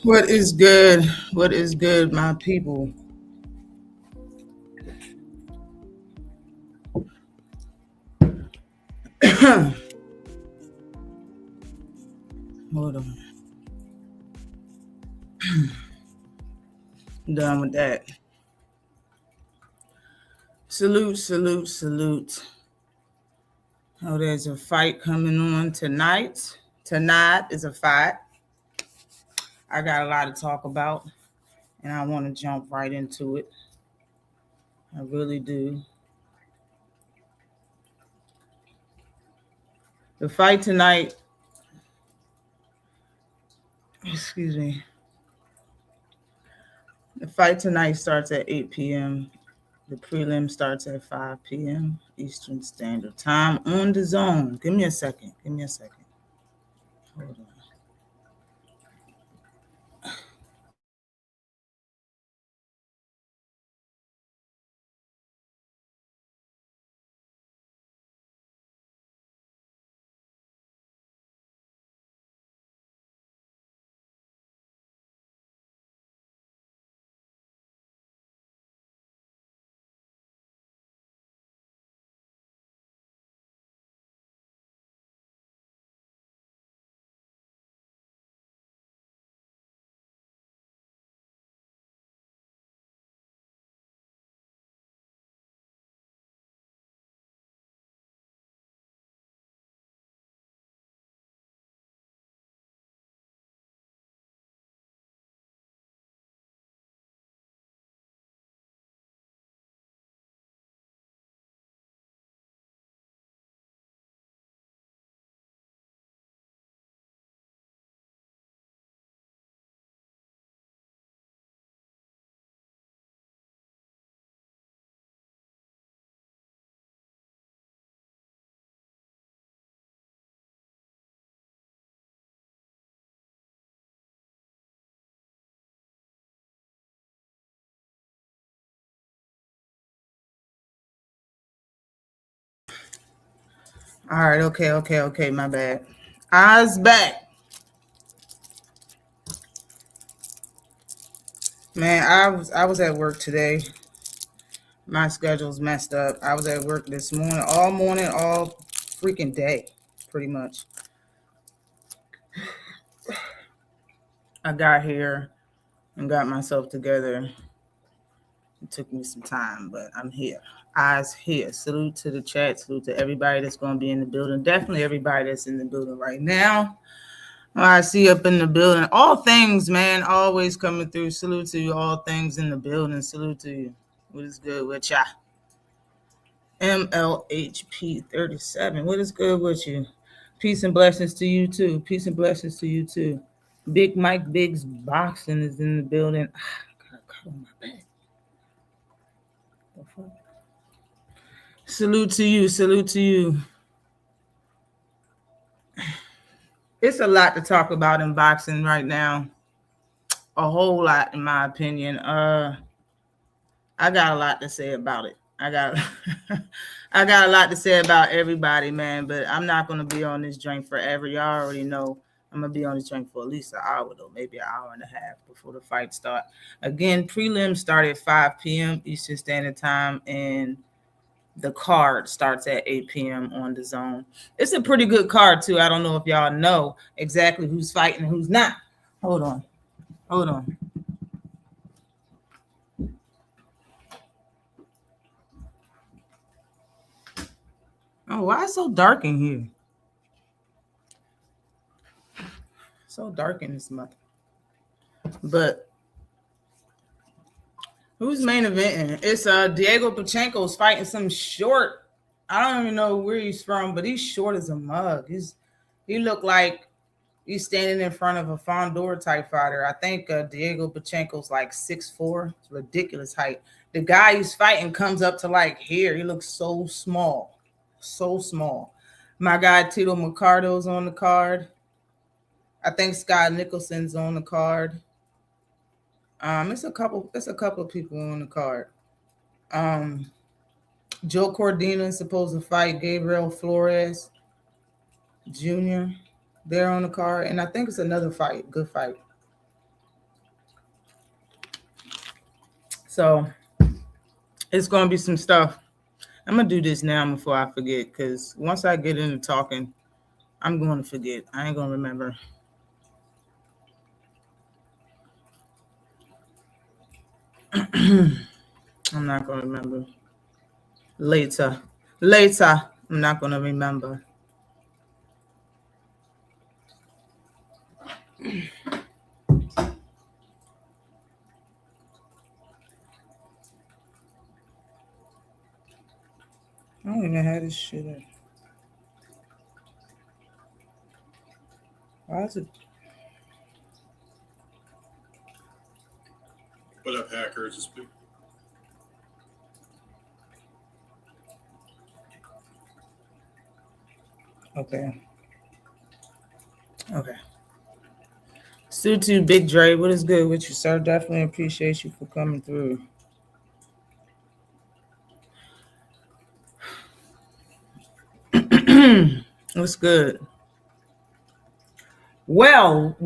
What is good? What is good, my people? Hold on. Done with that. Salute, salute, salute. Oh, there's a fight coming on tonight. Tonight is a fight. I got a lot to talk about, and I want to jump right into it. I really do. The fight tonight, excuse me, the fight tonight starts at 8 p.m. The prelim starts at 5 p.m. Eastern Standard Time on the zone. Give me a second. Give me a second. Hold on. All right, okay. My bad. Eyes back, man. I was at work today. My schedule's messed up. I was at work this morning, all freaking day, pretty much. I got here and got myself together. It took me some time, but I'm here. Eyes here. Salute to the chat. Salute to everybody that's going to be in the building. Definitely everybody that's in the building right now. I see up in the building. All things, man, always coming through. Salute to you. All things in the building. Salute to you. What is good with ya? MLHP 37. What is good with you? Peace and blessings to you too. Peace and blessings to you too. Big Mike Biggs Boxing is in the building. I got a cut on my back. The fuck? Salute to you. Salute to you. It's a lot to talk about in boxing right now. A whole lot, in my opinion. I got a lot to say about it. I got I got a lot to say about everybody, man, but I'm not gonna be on this drink forever. Y'all already know I'm gonna be on this drink for at least an hour though, maybe an hour and a half before the fight start. Again, prelims start at 5 p.m. Eastern Standard Time, and the card starts at 8 p.m. on the zone. It's a pretty good card too. I don't know if y'all know exactly who's fighting and who's not. Hold on. Hold on. Oh, why is it so dark in here? So dark in this month. But who's main eventing? It's Diego Pachenko's fighting some short. I don't even know where he's from, but he's short as a mug. He looked like he's standing in front of a Fondor type fighter. I think Diego Pachenko's like 6'4". It's ridiculous height. The guy he's fighting comes up to like here. He looks so small. So small. My guy Tito Mercado's on the card. I think Scott Nicholson's on the card. It's a couple of people on the card. Um, Joe Cordina is supposed to fight Gabriel Flores Jr. They're on the card, and I think it's another fight, good fight. So it's gonna be some stuff. I'm gonna do this now before I forget, because once I get into talking, I'm going to forget. I ain't gonna remember. I'm not gonna remember. Later. I'm not gonna remember. I don't even have this shit in. Why is it? What up, hackers? It's big. Okay. Stu2 Big Dre, what is good with you, sir? Definitely appreciate you for coming through. What's good? Well.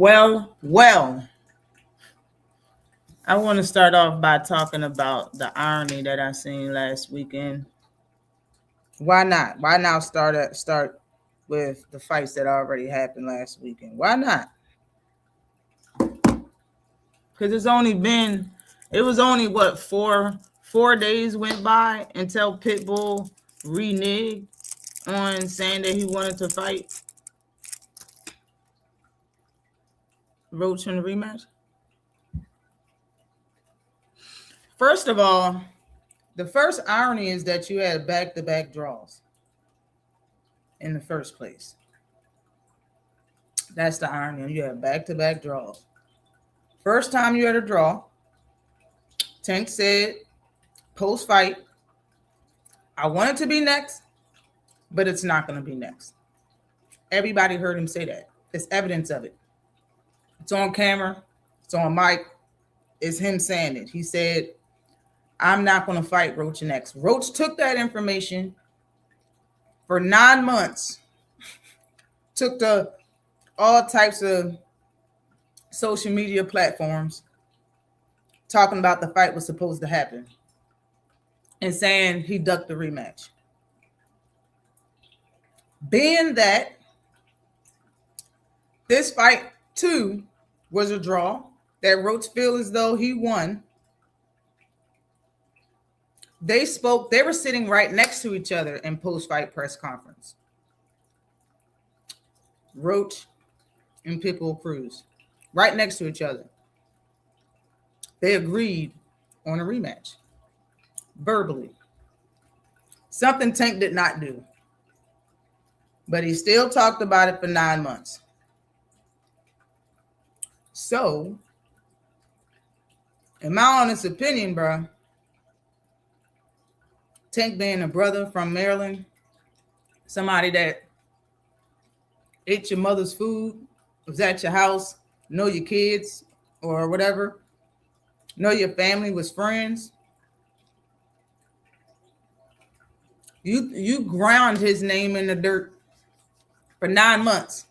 I want to start off by talking about the irony that I seen last weekend. Why not? Why not start with the fights that already happened last weekend? Why not? Because it was only what, four days went by until Pitbull reneged on saying that he wanted to fight Roach in the rematch. First of all, the first irony is that you had back-to-back draws in the first place. That's the irony. You had back-to-back draws. First time you had a draw, Tank said post-fight, I want it to be next, but it's not going to be next. Everybody heard him say that. There's evidence of it. It's on camera. It's on mic. It's him saying it. He said, I'm not going to fight Roach next. Roach took that information for 9 months, took to all types of social media platforms talking about the fight was supposed to happen and saying he ducked the rematch. Being that this fight too was a draw, that Roach feel as though he won. They spoke, they were sitting right next to each other in post-fight press conference. Roach and Pitbull Cruz, right next to each other. They agreed on a rematch, verbally. Something Tank did not do. But he still talked about it for 9 months. So, in my honest opinion, bro, Tank being a brother from Maryland, somebody that ate your mother's food, was at your house, know your kids or whatever, know your family, was friends. You ground his name in the dirt for 9 months.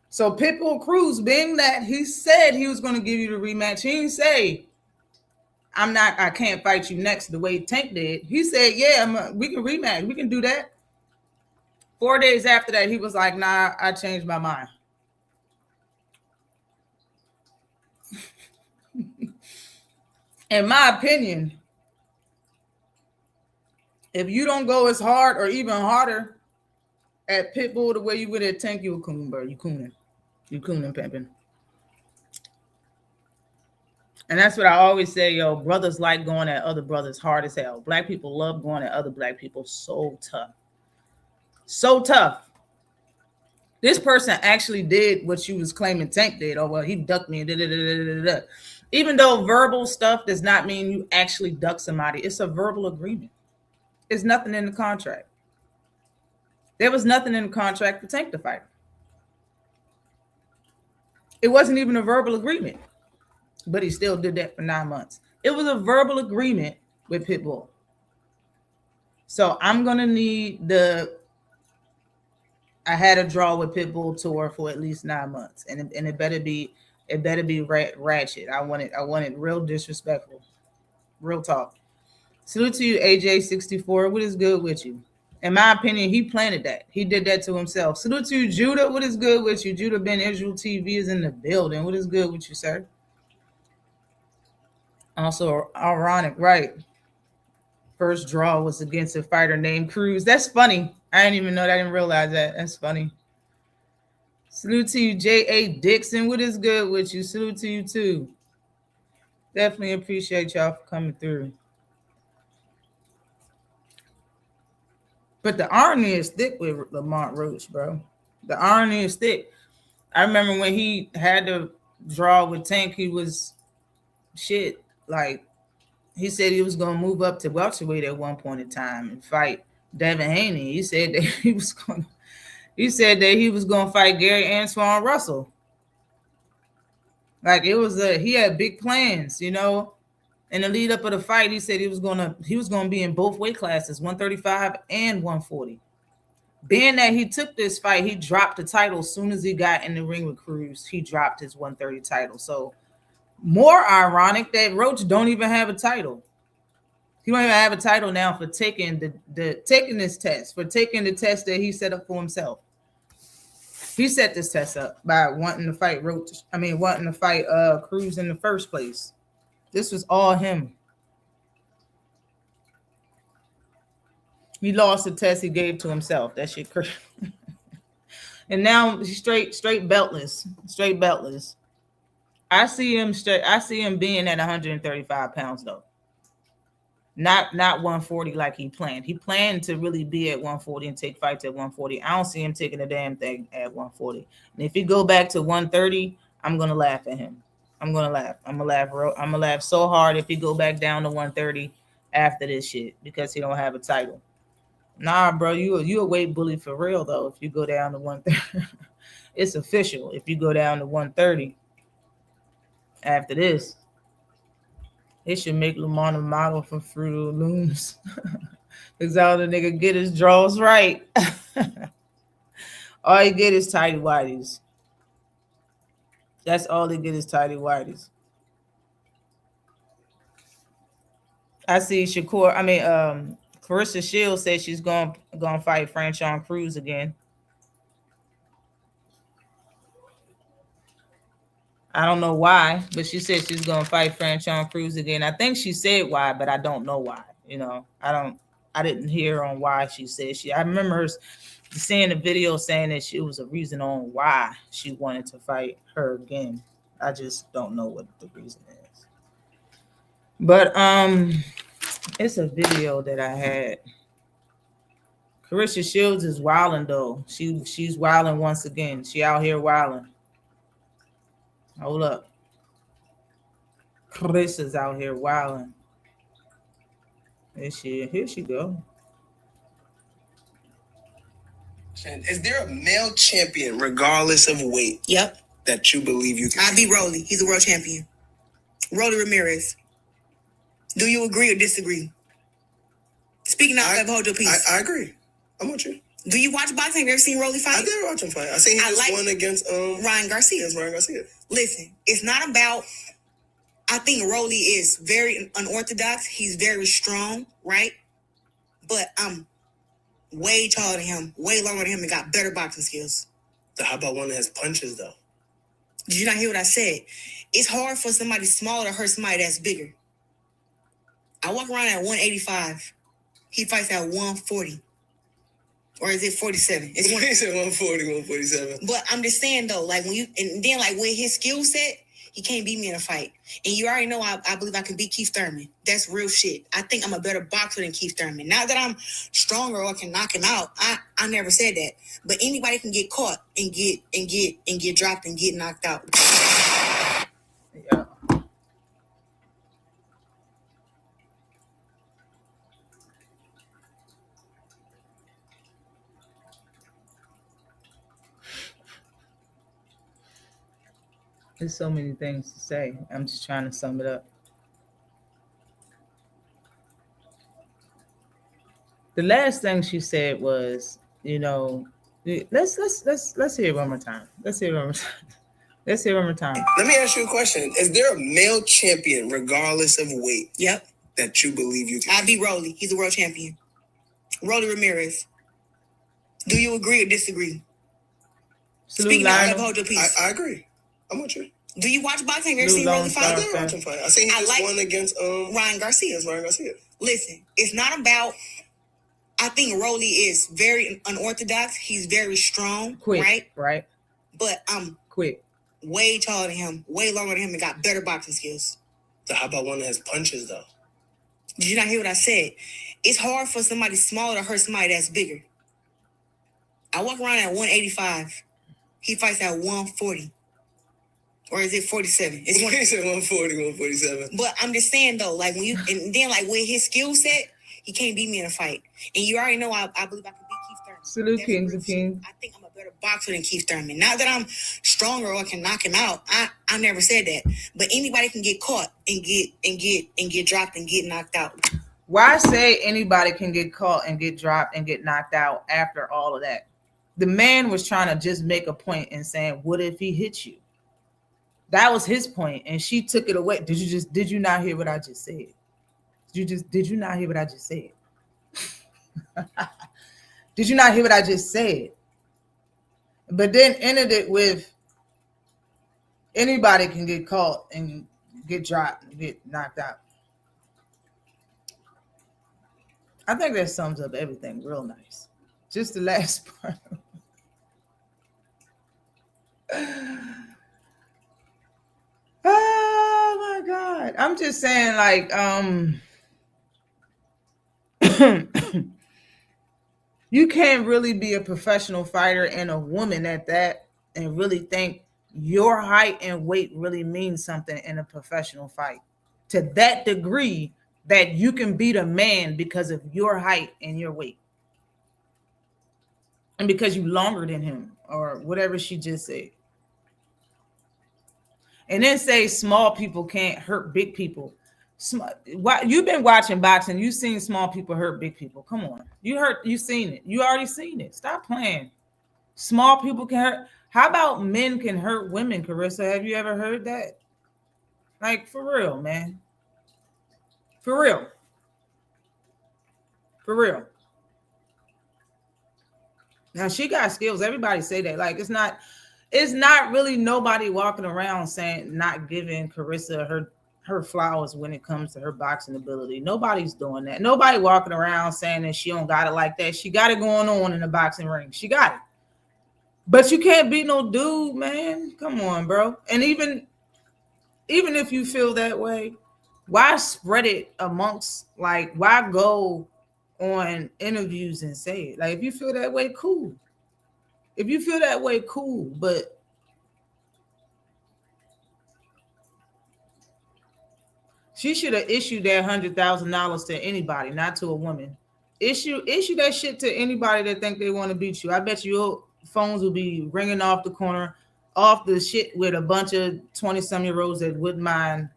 So Pitbull Cruz, being that he said he was going to give you the rematch, he didn't say, I can't fight you next the way Tank did. He said, yeah, we can rematch. We can do that. 4 days after that, he was like, nah, I changed my mind. In my opinion, if you don't go as hard or even harder at Pitbull the way you would at Tank, you a coon, bro. You cooning. You cooning, pimping. And that's what I always say, yo, brothers like going at other brothers hard as hell. Black people love going at other black people so tough. So tough. This person actually did what you was claiming Tank did. Oh, well, he ducked me. Even though verbal stuff does not mean you actually duck somebody. It's a verbal agreement. There's nothing in the contract. There was nothing in the contract for Tank to fight. It wasn't even a verbal agreement. But he still did that for 9 months. It was a verbal agreement with Pitbull. So I'm going to need I had a draw with Pitbull tour for at least 9 months. And it better be ratchet. I want it real disrespectful. Real talk. Salute to you, AJ64. What is good with you? In my opinion, he planted that. He did that to himself. Salute to you, Judah. What is good with you? Judah Ben Israel TV is in the building. What is good with you, sir? Also ironic, right? First draw was against a fighter named Cruz. That's funny. I didn't even know that. I didn't realize that. That's funny. Salute to you, J.A. Dixon. What is good with you? Salute to you, too. Definitely appreciate y'all for coming through. But the irony is thick with Lamont Roach, bro. The irony is thick. I remember when he had to draw with Tank, he was shit. Like, he said he was going to move up to welterweight at one point in time and fight Devin Haney. He said that he was going to fight Gary Antoine Russell. Like, he had big plans, you know. In the lead up of the fight, he said he was gonna be in both weight classes, 135 and 140. Being that he took this fight, he dropped the title as soon as he got in the ring with Cruz. He dropped his 130 title. So more ironic that Roach don't even have a title. He don't even have a title now for taking this test, for taking the test that he set up for himself. He set this test up by wanting to fight Cruz in the first place. This was all him. He lost the test he gave to himself. That shit crazy. And now he's straight beltless. Straight beltless. I see him being at 135 pounds though. Not 140 like he planned. He planned to really be at 140 and take fights at 140. I don't see him taking a damn thing at 140. And if he go back to 130, I'm gonna laugh at him. I'm gonna laugh. I'm gonna laugh so hard if he go back down to 130 after this shit because he don't have a title. Nah, bro, you a weight bully for real though. If you go down to 130, it's official. If you go down to 130 after this, it should make Lamont a model for Fruit of the Looms. Because all the nigga get his draws right. All he get is tidy whities. That's all they get is tidy whities. I see Shakur. Clarissa Shields says she's going to fight Franchon Cruz again. I don't know why, but she said she's going to fight Franchon Cruz again. I think she said why, but I don't know why. You know, I didn't hear on why she said I remember her seeing the video saying that she was a reason on why she wanted to fight her again. I just don't know what the reason is. But it's a video that I had. Carissa Shields is wilding though. She's wilding once again. She out here wilding. Hold up. Carissa's out here wilding. Here she go. Is there a male champion, regardless of weight? Yep. That you believe you can? I beat Rolly. He's a world champion. Rolly Ramirez. Do you agree or disagree? Speaking out, hold your peace. I agree. I'm with you. Do you watch boxing? Have you ever seen Rolly fight? I did watch him fight. I seen he just won against Ryan Garcia. Ryan Garcia. Listen, it's not about. I think Rolly is very unorthodox. He's very strong, right? But I'm way taller than him, way longer than him, and got better boxing skills. So how about one that has punches though? Did you not hear what I said? It's hard for somebody smaller to hurt somebody that's bigger. I walk around at 185. He fights at 140. Or is it 47? It's he said 140, 147. But I'm just saying though, like when with his skill set, he can't beat me in a fight. And you already know I believe I can beat Keith Thurman. That's real shit. I think I'm a better boxer than Keith Thurman. Not that I'm stronger or can knock him out. I never said that. But anybody can get caught and get dropped and get knocked out. Yeah. There's so many things to say. I'm just trying to sum it up. The last thing she said was, you know, let's hear it one more time. Let's hear it one more time. Let me ask you a question. Is there a male champion regardless of weight? Yep. that you believe you can? I beat Rolly. He's a world champion. Rolly Ramirez. Do you agree or disagree? Speaking of, hold your peace. I agree. I'm with you. Do you watch boxing? Have you ever seen Rolly fight? I did watch him fight. I seen he just won against Ryan Garcia. Ryan Garcia. Listen, it's not about. I think Rolly is very unorthodox. He's very strong, quick, right? But I'm quick, way taller than him, way longer than him, and got better boxing skills. So how about one that has punches though? Did you not hear what I said? It's hard for somebody smaller to hurt somebody that's bigger. I walk around at 185. He fights at 140. Or is it 47? It's He said 140, 147. But I'm just saying though, like when you and then like with his skill set, he can't beat me in a fight. And you already know I believe I can beat Keith Thurman. Salute Kings and Kings. I think I'm a better boxer than Keith Thurman. Not that I'm stronger or can knock him out. I never said that. But anybody can get caught and get dropped and get knocked out. Why say anybody can get caught and get dropped and get knocked out after all of that? The man was trying to just make a point and saying, what if he hit you? That was his point, and she took it away. Did you not hear what I just said? Did you not hear what I just said? Did you not hear what I just said? But then ended it with anybody can get caught and get dropped and get knocked out. I think that sums up everything real nice. Just the last part. Oh my God. I'm just saying, like, you can't really be a professional fighter and a woman at that and really think your height and weight really means something in a professional fight to that degree that you can beat a man because of your height and your weight. And because you're longer than him or whatever she just said. And then say small people can't hurt big people. You've been watching boxing. You've seen small people hurt big people. Come on. You seen it. You already seen it. Stop playing. Small people can hurt. How about men can hurt women, Carissa? Have you ever heard that? Like, for real, man. For real. For real. Now, she got skills. Everybody say that. Like, it's not really nobody walking around saying, not giving Carissa her flowers when it comes to her boxing ability. Nobody's doing that. Nobody walking around saying that she don't got it like that. She got it going on in the boxing ring. She got it. But you can't beat no dude, man. Come on, bro. And even if you feel that way, why spread it amongst, like, why go on interviews and say it? Like, if you feel that way, cool. If you feel that way, cool. But she should have issued that $100,000 to anybody, not to a woman. Issue that shit to anybody that think they want to beat you. I bet your phones will be ringing off the corner, off the shit with a bunch of 20-some-year-olds that wouldn't mind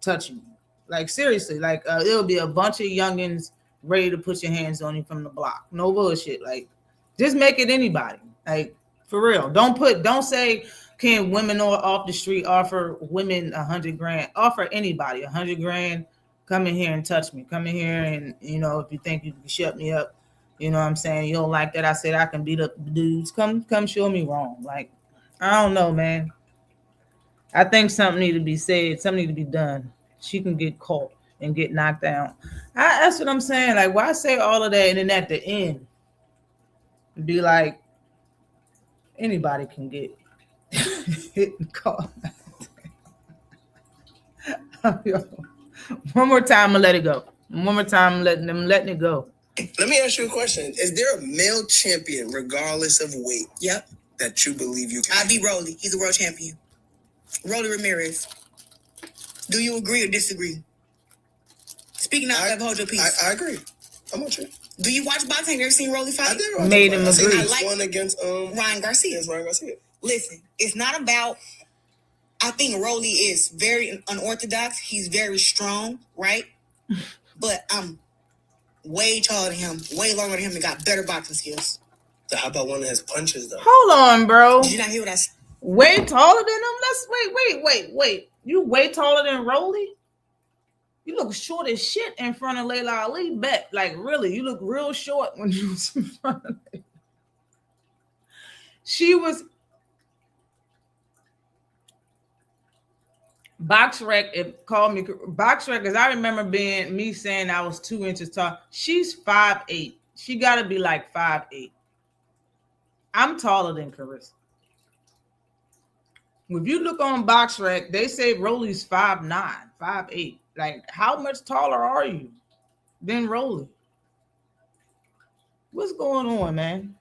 touching you. Like, seriously, like, it'll be a bunch of youngins ready to put your hands on you from the block. No bullshit. Like, just make it anybody. Like, for real. Don't say, can women off the street offer women $100,000? Offer anybody $100,000. Come in here and touch me. Come in here and, if you think you can shut me up, you know what I'm saying? You don't like that. I said I can beat up dudes. Come show me wrong. Like, I don't know, man. I think something need to be said. Something need to be done. She can get caught and get knocked down. That's what I'm saying. Like, why say all of that and then at the end be like, anybody can get hit and caught. One more time, I'm gonna let it go. One more time, I'm letting it go. Let me ask you a question. Is there a male champion, regardless of weight? Yep. That you believe you can? I beat Rolly. He's a world champion. Rolly Ramirez. Do you agree or disagree? Speaking of, hold your peace. I agree. I'm with you. Do you watch boxing? Have you ever seen Rolly fight? I did watch Made him agree. He won against Ryan Garcia. Ryan Garcia. Listen, it's not about. I think Rolly is very unorthodox. He's very strong, right? But I'm way taller than him, way longer than him, and got better boxing skills. So how about one that has punches though? Hold on, bro. Did you not hear what I said? Way taller than him? Let's wait. You way taller than Rolly? You look short as shit in front of Layla Ali. Bet, like really, you look real short when you was in front of Layla. She was BoxRec. It called me BoxRec because I remember me saying I was 2 inches tall. She's 5'8". She got to be like 5'8". I'm taller than Carissa. If you look on BoxRec, they say Rolly's 5'9", 5'8". Like, how much taller are you than Rolly? What's going on, man?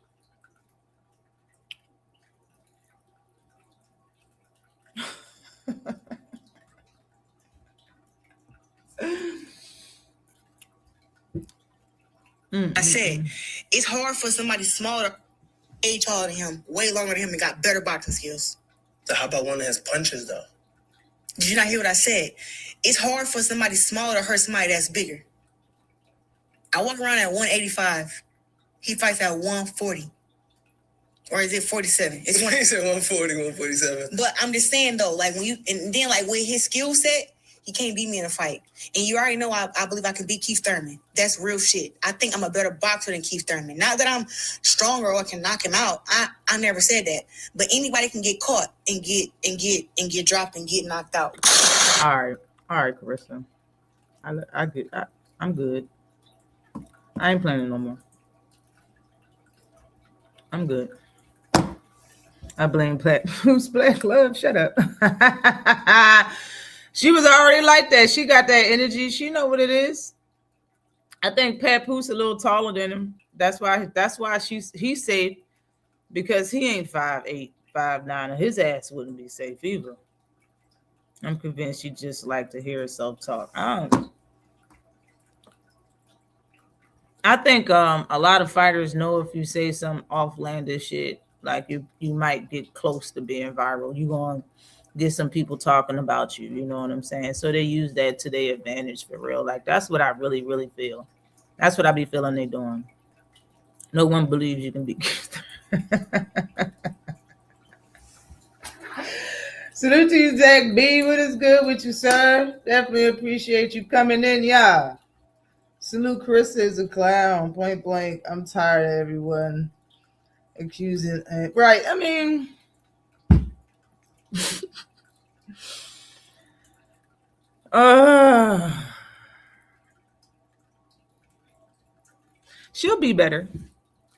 I said, it's hard for somebody smaller, age taller than him, way longer than him, and got better boxing skills. So how about one that has punches though? Did you not hear what I said? It's hard for somebody smaller to hurt somebody that's bigger. I walk around at 185. He fights at 140. Or is it 47? It's He said 140, 147. But I'm just saying though, like when you and then like with his skill set, he can't beat me in a fight. And you already know I believe I can beat Keith Thurman. That's real shit. I think I'm a better boxer than Keith Thurman. Not that I'm stronger or can knock him out. I never said that. But anybody can get caught and get dropped and get knocked out. All right, Carissa. I'm good. I ain't playing no more. I'm good. I blame Platt. Who's Black Love? Shut up. She was already like that. She got that energy. She know what it is. I think Pat Poose a little taller than him. That's why he's safe, because he ain't 5'8", 5'9", and his ass wouldn't be safe either. I'm convinced she just like to hear herself talk. I think a lot of fighters know if you say some offlandish shit, like you might get close to being viral. You're going to get some people talking about you. You know what I'm saying? So they use that to their advantage for real. Like, that's what I really, really feel. That's what I be feeling they doing. No one believes you can be. Salute to you, Zach B. What is good with you, sir? Definitely appreciate you coming in, y'all. Salute Carissa is a clown, point blank. I'm tired of everyone accusing. Right, I mean, she'll be better.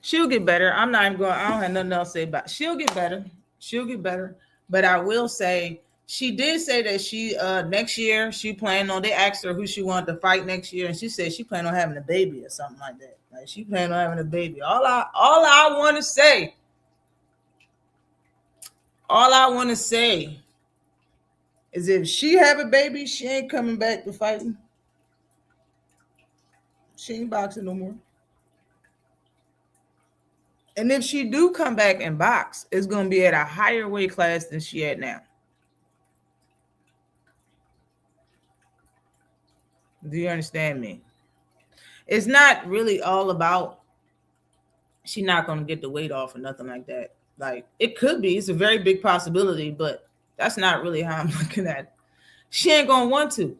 She'll get better. I'm not even going. I don't have nothing else to say about it. She'll get better. She'll get better. But I will say, she did say that she next year she planned on. They asked her who she wanted to fight next year, and she said she planned on having a baby or something like that. Like, she planned on having a baby. All I want to say is, if she have a baby, she ain't coming back to fighting. She ain't boxing no more. And if she do come back and box, it's going to be at a higher weight class than she at now. Do you understand me? It's not really all about she's not going to get the weight off or nothing like that. Like, it could be. It's a very big possibility, but that's not really how I'm looking at it. She ain't going to want to.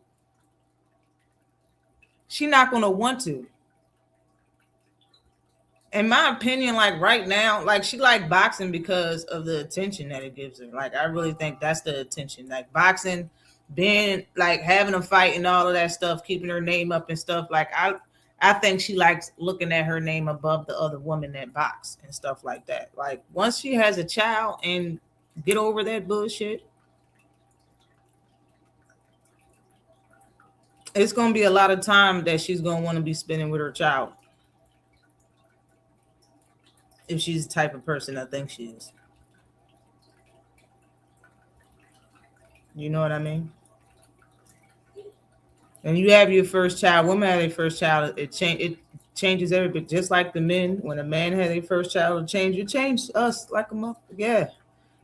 She's not going to want to. In my opinion, like right now, like she like boxing because of the attention that it gives her. Like, I really think that's the attention. Like, boxing, being like having a fight and all of that stuff, keeping her name up and stuff. Like, I think she likes looking at her name above the other women that box and stuff like that. Like, once she has a child and get over that bullshit, it's going to be a lot of time that she's going to want to be spending with her child. If she's the type of person I think she is. You know what I mean? And you have your first child. Women have their first child. It changes everything. Just like the men. When a man had their first child, it changed us like a month. Yeah.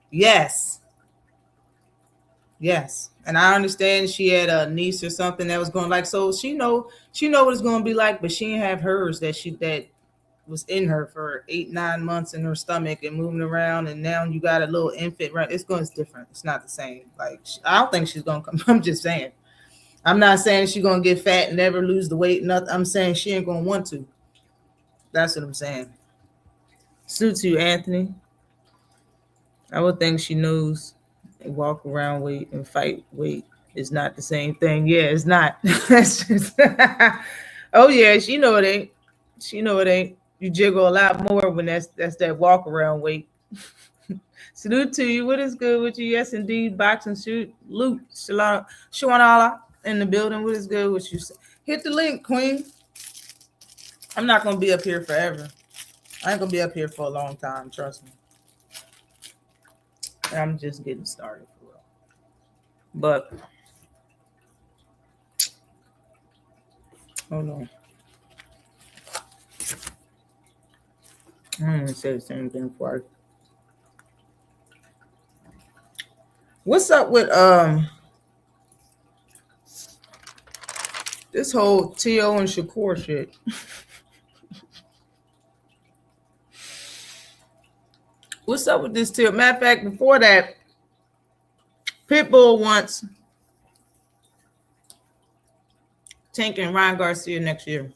Yes. And I understand she had a niece or something that was going like, so she know what it's going to be like, but she didn't have hers that was in her for 8-9 months in her stomach and moving around, and now you got a little infant, right? It's different. It's not the same. Like, I don't think she's gonna come. I'm just saying. I'm not saying she's gonna get fat and never lose the weight. Nothing. I'm saying she ain't gonna want to. That's what I'm saying. Suits you, Anthony. I would think she knows walk around weight and fight weight is not the same thing. Yeah, it's not. That's just oh yeah, she know it ain't. She know it ain't. You jiggle a lot more when that's that walk around weight. Salute to you. What is good with you? Yes, indeed. Boxing shoot. Luke Shawanala in the building. What is good with you? Hit the link, Queen. I'm not gonna be up here forever. I ain't gonna be up here for a long time. Trust me. I'm just getting started for real. But hold on. I'm gonna say the same thing for you. What's up with this whole T.O. and Shakur shit? What's up with this T.O.? Matter of fact, before that, Pitbull wants Tank and Ryan Garcia next year.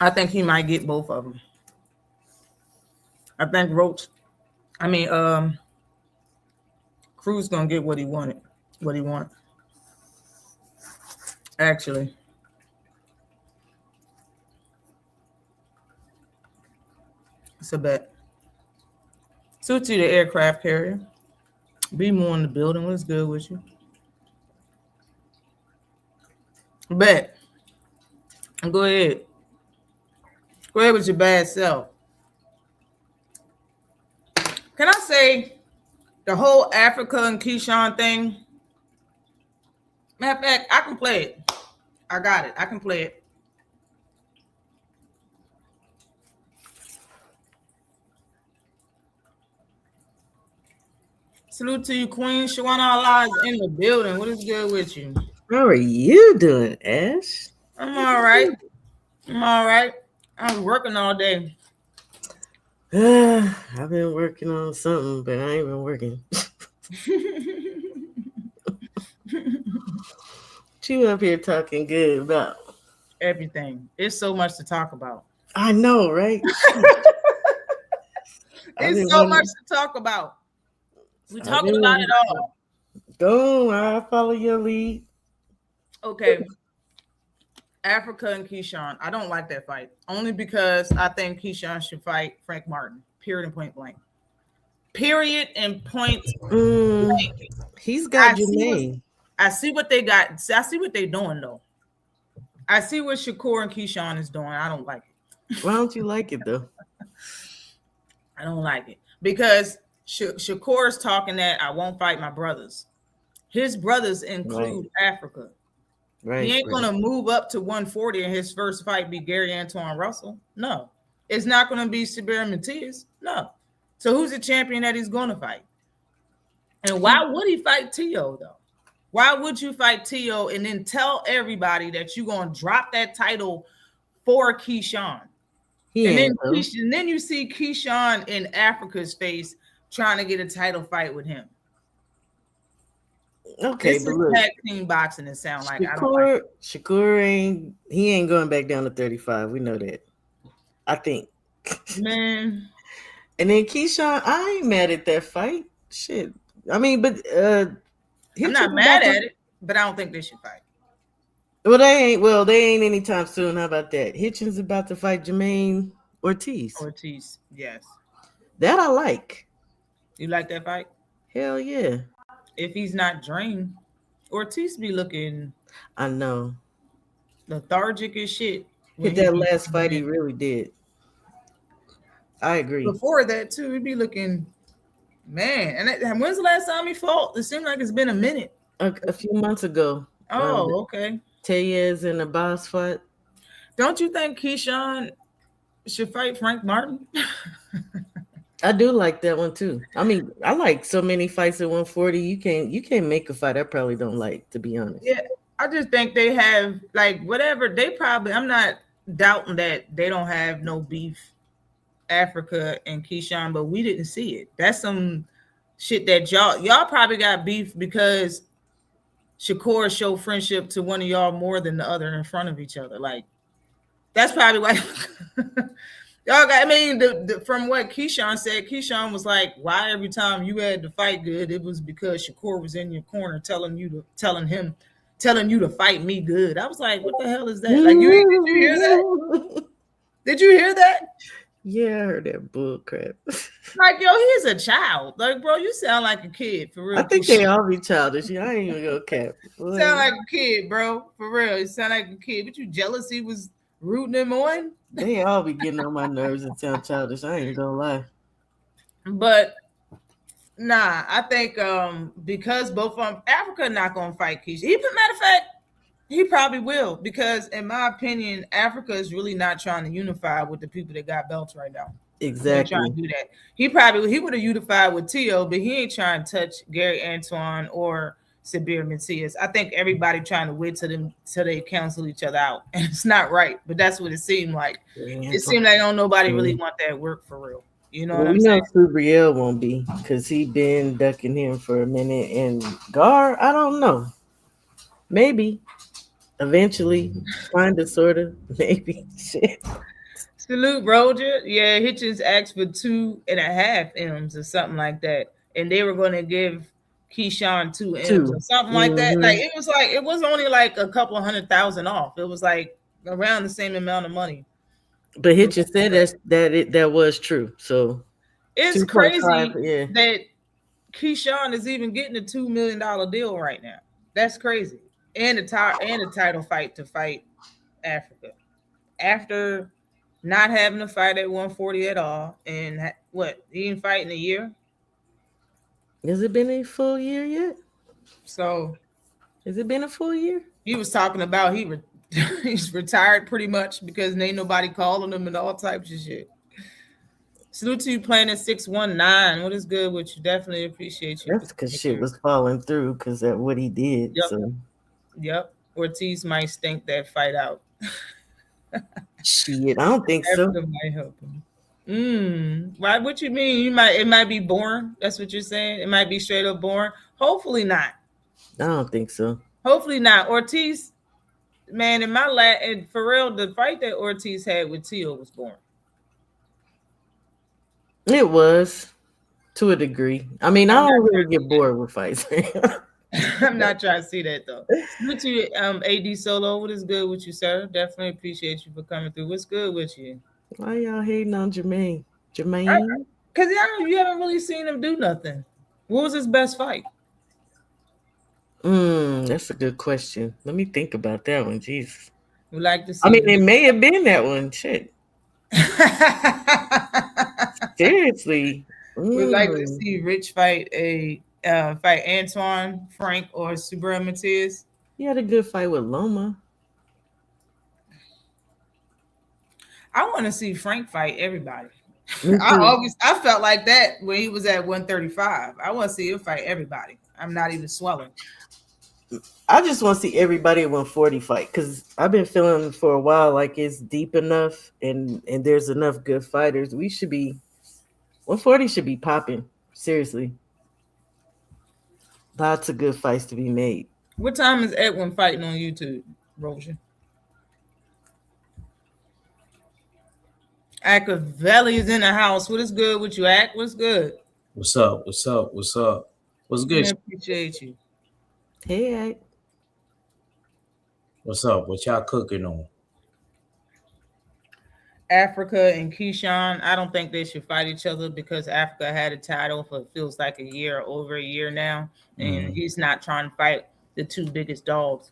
I think he might get both of them. I think Cruz gonna get what he wanted. What he want. Actually. It's a bet. Suit to the aircraft carrier. Be more in the building. What's good with you? Bet. Go ahead. Go ahead with your bad self. Can I say the whole Africa and Keyshawn thing? Matter of fact, I can play it. I got it. I can play it. Salute to you, Queen. Shawana Allah is in the building. What is good with you? How are you doing, Ash? I'm all right. I'm all right. I'm working all day. I've been working on something, but I ain't been working. You up here talking good about everything. It's so much to talk about. I know, right? It's so much to talk about. We talking about it all. Go, I follow your lead. Okay. Africa and Keyshawn. I don't like that fight. Only because I think Keyshawn should fight Frank Martin. Period and point blank. Period and point blank. He's got your name. I see what they got. I see what they're doing, though. I see what Shakur and Keyshawn is doing. I don't like it. Why don't you like it, though? I don't like it. Because Shakur is talking that I won't fight my brothers. His brothers include Africa. Right. He ain't going to move up to 140 and his first fight be Gary Antoine Russell. No. It's not going to be Sabir Matias. No. So who's the champion that he's going to fight? And why would he fight T.O., though? Why would you fight T.O. and then tell everybody that you're going to drop that title for Keyshawn? And then you see Keyshawn in Africa's face trying to get a title fight with him. Okay, this is tag team boxing. It sound like Shakur ain't going back down to 35. We know that. I think. Man. And then Keyshawn, I ain't mad at that fight. Shit. I mean, but I'm not mad at it, but I don't think they should fight. Well, they ain't anytime soon. How about that? Hitchens about to fight Jermaine Ortiz. Yes. That I like. You like that fight? Hell yeah. If he's not drained, Ortiz be looking. I know. Lethargic as shit. Hit that last fight, he really did. I agree. Before that, too, he'd be looking, man. And when's the last time he fought? It seems like it's been a minute. A few months ago. Oh, okay. Tellez and the boss fight. Don't you think Keyshawn should fight Frank Martin? I do like that one too. I mean, I like so many fights at 140. You can't make a fight I probably don't like, to be honest. Yeah, I just think they have like whatever they probably. I'm not doubting that they don't have no beef, Africa and Keyshawn, but we didn't see it. That's some shit that y'all probably got beef because Shakur showed friendship to one of y'all more than the other in front of each other. Like that's probably why y'all got. I mean, from what Keyshawn said, Keyshawn was like, "Why every time you had to fight good, it was because Shakur was in your corner telling you to fight me good." I was like, "What the hell is that?" Like, did you hear that? Did you hear that? Yeah, I heard that bull crap. Like, yo, he's a child. Like, bro, you sound like a kid for real. I think they all be childish. I ain't even gonna cap. Sound like a kid, bro. For real. You sound like a kid. But you jealous he was rooting him on? They all be getting on my nerves and sound childish. I ain't gonna lie. But nah, I think because both of them, Africa not gonna fight Keisha. Matter of fact, he probably will, because in my opinion, Africa is really not trying to unify with the people that got belts right now. Exactly. Trying to do that. He would have unified with Tio, but he ain't trying to touch Gary Antoine or Sabir Matias. I think everybody trying to wait till they cancel each other out, and it's not right. But that's what it seemed like. It seemed like nobody really want that work for real. You know what I'm saying? Subriel won't be, because he been ducking him for a minute, and Gar, I don't know. Maybe eventually, kind of, sort of, maybe. Shit. Salute Roger. Yeah, Hitchens asked for 2.5 M's or something like that, and they were going to give Keyshawn 2 M's or something like that. Like it was only like a couple $100,000 off. It was like around the same amount of money. But Hitchens said that was true. So it's crazy that Keyshawn is even getting a $2 million deal right now. That's crazy, and a title fight to fight Africa after not having a fight at 140 at all. And what, he ain't fighting a year? Has it been a full year yet? So has it been a full year? He was talking about he's retired pretty much because ain't nobody calling him and all types of shit. Salute to you, Planet 619. What is good with you? Definitely appreciate you. That's because shit was falling through because of what he did. Yep. So. Yep. Ortiz might stink that fight out. Shit, I don't think so. Might help him. Why? What you mean? It might be boring. That's what you're saying. It might be straight up boring. Hopefully not. I don't think so. Hopefully not. Ortiz, man, and for real, the fight that Ortiz had with Tio was boring. It was, to a degree. I mean, I don't really get bored with fights. I'm not trying to see that though. Salute to you, AD Solo. What is good with you, sir? Definitely appreciate you for coming through. What's good with you? Why y'all hating on Jermaine? Because you haven't really seen him do nothing. What was his best fight? That's a good question. Let me think about that one. Jesus. We like to see. I mean, it may have been that one. Shit. Seriously. We'd like to see Rich fight Antoine, Frank, or Subra Matias. He had a good fight with Loma. I want to see Frank fight everybody. I felt like that when he was at 135. I want to see him fight everybody. I'm not even swelling. I just want to see everybody at 140 fight, because I've been feeling for a while like it's deep enough and there's enough good fighters. 140 should be popping. Seriously. Lots of good fights to be made. What time is Edwin fighting on YouTube, Roger? Akavelli is in the house. What is good with you, Ak? What's good? What's up? What's up? What's up? What's good? I appreciate you. Hey, Ak. What's up? What y'all cooking on? Africa and Keyshawn, I don't think they should fight each other because Africa had a title for it feels like a year, over a year now, and he's not trying to fight the two biggest dogs.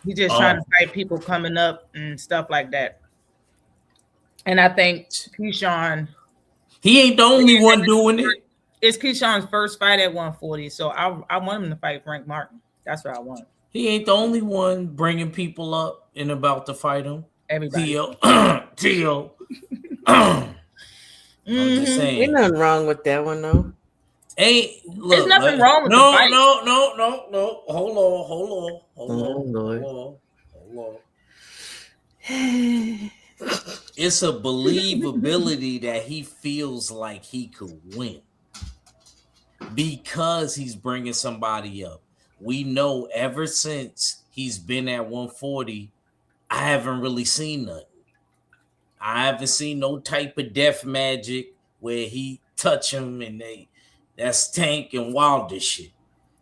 He's just trying to fight people coming up and stuff like that. And I think Keyshawn, he ain't the only one doing it. It's Keyshawn's first fight at 140, so I want him to fight Frank Martin. That's what I want. He ain't the only one bringing people up and about to fight him. Everybody. Tio. I'm just saying. Ain't nothing wrong with that one, though. There's nothing wrong with the fight. No. Hold on. It's a believability that he feels like he could win because he's bringing somebody up. We know ever since he's been at 140, I haven't really seen nothing. I haven't seen no type of death magic where he touch him and that's Tank and Wilder shit.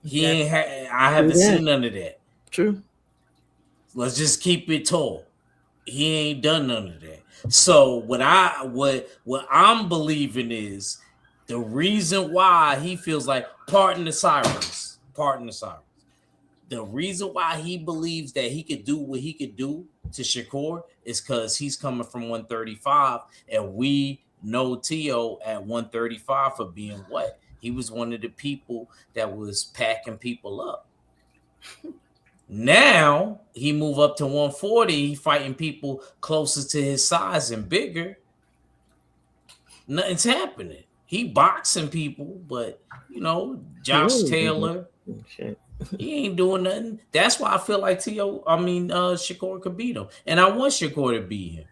I haven't seen none of that. True. Let's just keep it tall. He ain't done none of that. So what I'm believing is the reason why he feels like pardon the sirens. The reason why he believes that he could do what he could do to Shakur is because he's coming from 135, and we know Tio at 135 for being what? He was one of the people that was packing people up. Now he move up to 140, he fighting people closer to his size and bigger. Nothing's happening. He boxing people, but Josh Taylor, he ain't doing nothing. That's why I feel like Shakur could beat him, and I want Shakur to beat him.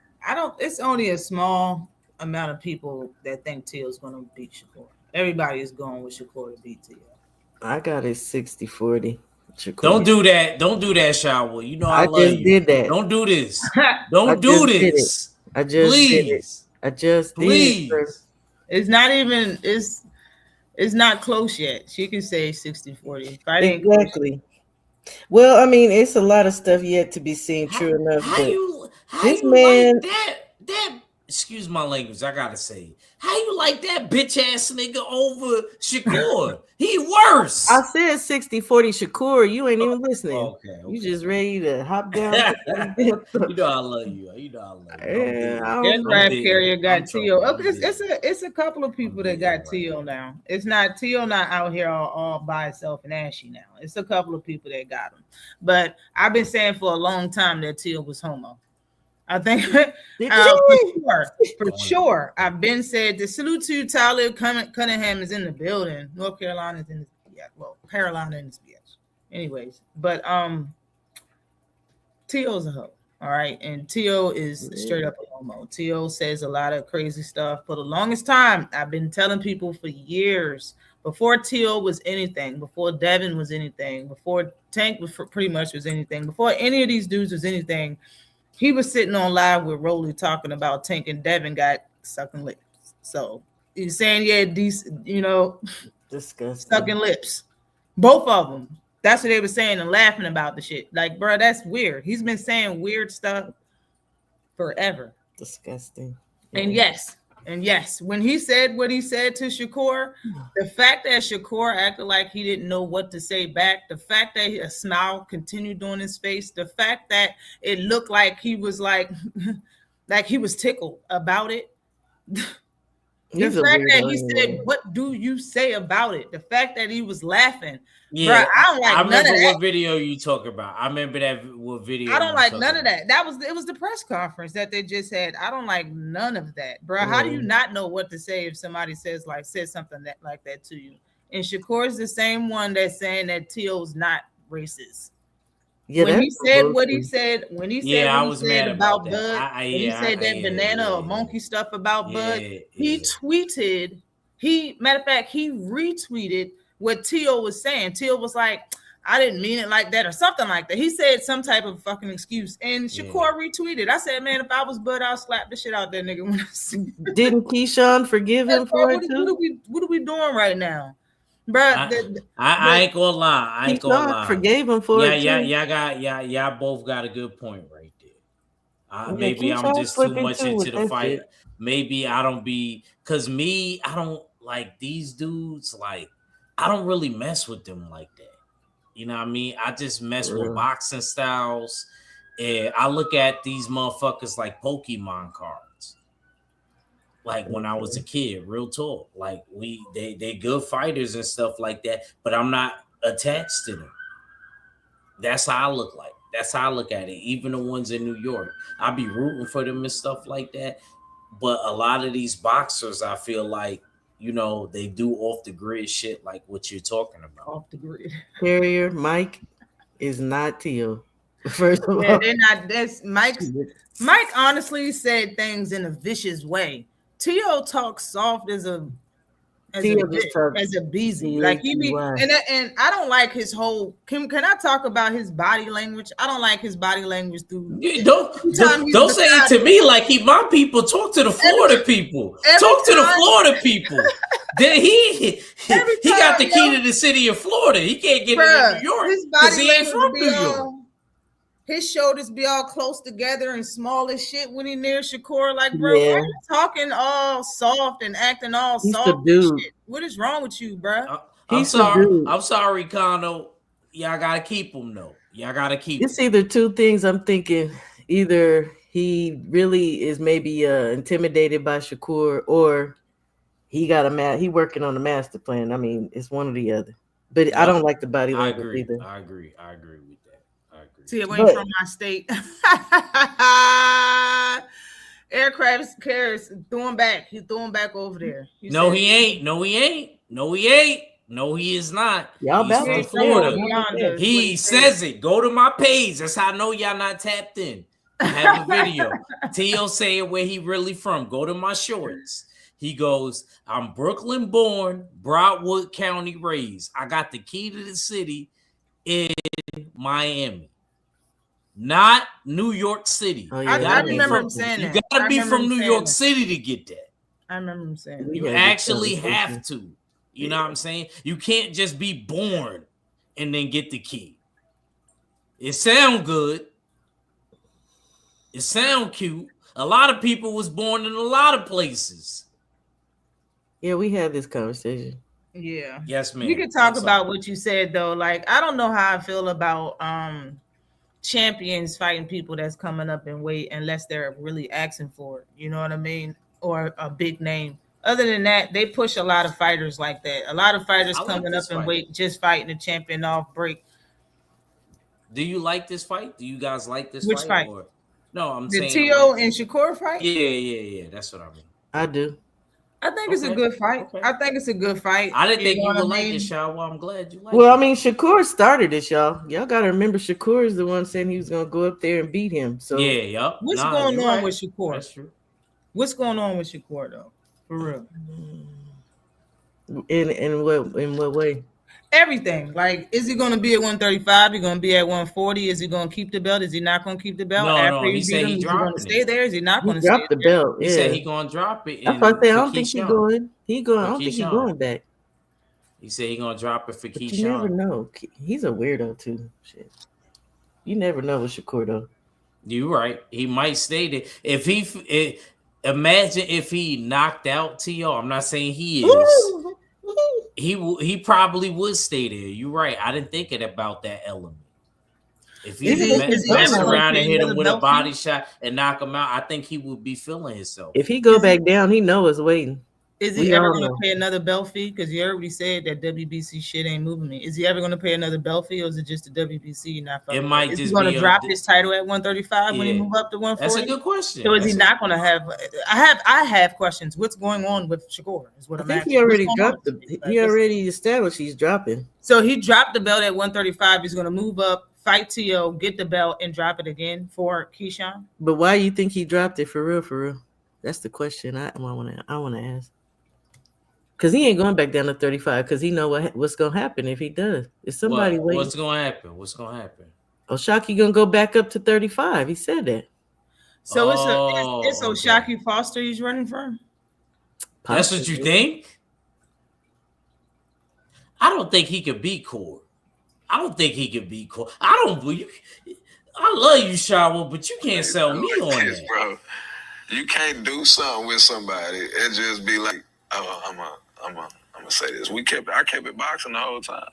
It's only a small amount of people that think Tio's going to beat Shakur. Everybody is going with Shakur to beat Tio. I got it 60-40. Shakur. Don't do that, Shakur. You know I love just you. Did that. Don't do this. Don't do this. I just did it. I just please. Did it. It's not even. It's not close yet. She can say 60-40. Exactly. Well, I mean, it's a lot of stuff yet to be seen. True enough. How you man, like that? Excuse my language. I gotta say, how you like that bitch ass nigga over Shakur? He worse. I said 60-40 Shakur. You ain't even listening. Okay. You just ready to hop down. You know I love you. Aircraft carrier got Tio. It's a couple of people that got Tio now. It's not Tio not out here all by itself and ashy now. It's a couple of people that got him. But I've been saying for a long time that Tio was homo. I think for sure. I've been said the salute to Talib Cunningham is in the building. North Carolina is in this Carolina in this bitch. Anyways, but Tio's a hoe. All right, and Tio is straight up a homo. Tio says a lot of crazy stuff. For the longest time, I've been telling people for years, before Tio was anything, before Devin was anything, before Tank was pretty much was anything, before any of these dudes was anything, he was sitting on live with Rolly talking about Tank and Devin got sucking lips. So he's saying, disgusting. Sucking lips. Both of them. That's what they were saying and laughing about the shit. Like, bro, that's weird. He's been saying weird stuff forever. Disgusting. And yes, when he said what he said to Shakur, the fact that Shakur acted like he didn't know what to say back, the fact that a smile continued on his face, the fact that it looked like he was like he was tickled about it. The fact that he said, "What do you say about it?" The fact that he was laughing. Yeah, bro, I don't like none of that. What video you talk about? I remember that what video. I don't like none of that. It was the press conference that they just had. I don't like none of that, bro. How do you not know what to say if somebody says something like that to you? And Shakur's the same one that's saying that Tio's not racist. Yeah, when he said what he said, about Bud, when he said that banana or monkey stuff about Bud, he tweeted. Matter of fact, he retweeted what Tio was saying. Tio was like, I didn't mean it like that or something like that. He said some type of fucking excuse. And Shakur retweeted. I said, man, if I was Bud, I'll slap the shit out that nigga. When I see Didn't Keyshawn forgive him for it too? What are we doing right now? Bro, I ain't gonna lie. I ain't gonna lie. Forgave him for it. Y'all both got a good point right there. Maybe I'm just too much into the fight. Shit. Maybe I don't because I don't like these dudes. Like, I don't really mess with them like that. You know what I mean? I just mess with boxing styles. And I look at these motherfuckers like Pokemon cards. Like when I was a kid, real talk. Like they good fighters and stuff like that, but I'm not attached to them. That's how I look like. That's how I look at it. Even the ones in New York, I be rooting for them and stuff like that. But a lot of these boxers, I feel like, they do off the grid shit like what you're talking about. Off the grid. Carrier Mike is not Tio. First of Yeah, all, they're not. That's Mike honestly said things in a vicious way. T.O. talks soft as a beezy. Like he be and I don't like his whole. Can I talk about his body language? I don't like his body language through. Don't say it to me like he my people. Talk to the Florida people. Talk to the Florida people. Then he got the key to the city of Florida. He can't get into New York because he ain't from New York. His shoulders be all close together and small as shit when he near Shakur. Like, bro, why are you talking all soft and acting all soft and shit? What is wrong with you, bro? I'm sorry, Kono. Y'all gotta keep him though. Y'all gotta keep him. It's either two things I'm thinking. Either he really is maybe intimidated by Shakur, or he working on a master plan. I mean, it's one or the other. But I don't like the body language either. I agree with that. I agree. See, it ain't from my state. Aircraft carriers threw him back. He threw him back over there. He ain't. No, he is not. Y'all He's from Florida. He says it. Go to my page. That's how I know y'all not tapped in. I have a video. T.O. saying where he really from. Go to my shorts. He goes, I'm Brooklyn born, Broward County raised. I got the key to the city in Miami. Not New York City. Oh, yeah. I remember him saying that. You gotta be from New York City to get that. I remember him saying that. You actually have to. You know what I'm saying? You can't just be born and then get the key. It sound good. It sound cute. A lot of people was born in a lot of places. Yeah, we had this conversation. Yeah. Yes, ma'am. You can talk about what you said though. Like, I don't know how I feel about champions fighting people that's coming up in weight unless they're really asking for it. You know what I mean? Or a big name. Other than that, they push a lot of fighters like that. A lot of fighters coming up in weight just fighting the champion off break. Do you like this fight? Do you guys like this Which fight? No, I'm saying the T.O. and Shakur fight? Yeah. That's what I mean. I do. I think it's a good fight. Okay. I think it's a good fight. I didn't think you would like it, Shaw. Well, I'm glad you like it. Well, I mean, Shakur started it, y'all. Y'all got to remember Shakur is the one saying he was going to go up there and beat him. So What's going on with Shakur? That's true. What's going on with Shakur, though? For real. In what way? Everything. Like, is he going to be at 135? Is he going to be at 140? Is he going to keep the belt? Is he not going to keep the belt? No. He said he dropped it. Is he going to stay there? Is he not going to drop the belt? He said he going to drop it. I don't think he's going. I don't think he's going back. He said he going to drop it for Keyshawn. You never know. He's a weirdo too. Shit. You never know with Shakur though. You're right. He might stay there. Imagine if he knocked out T.O. I'm not saying he is. He probably would stay there. You're right. I didn't think about that element. If he mess around and hit him with a body shot and knock him out, I think he would be feeling himself. If he go back down, he know it's waiting. Is he ever going to pay another belt fee? Because you already said that WBC shit ain't moving me. Is he ever going to pay another belt fee, or is it just the WBC not? It might just be going to drop his title at 135 when he move up to 140. That's a good question. So is he not going to have? I have questions. What's going on with Shakur? Is what I think he already dropped he already established he's dropping. So he dropped the belt at 135. He's going to move up, fight T.O., get the belt, and drop it again for Keyshawn. But why do you think he dropped it for real? For real, that's the question I want to ask. Because he ain't going back down to 35 because he know what's going to happen if he does. If somebody waiting. What's going to happen? What's going to happen? O'Shaquie going to go back up to 35. He said that. So it's O'Shaquie Foster he's running for? That's what you think? I don't think he could beat Core. I love you, Shawa, but you can't sell me on that. Bro, you can't do something with somebody and just be like, oh, I'm gonna say this. I kept it boxing the whole time.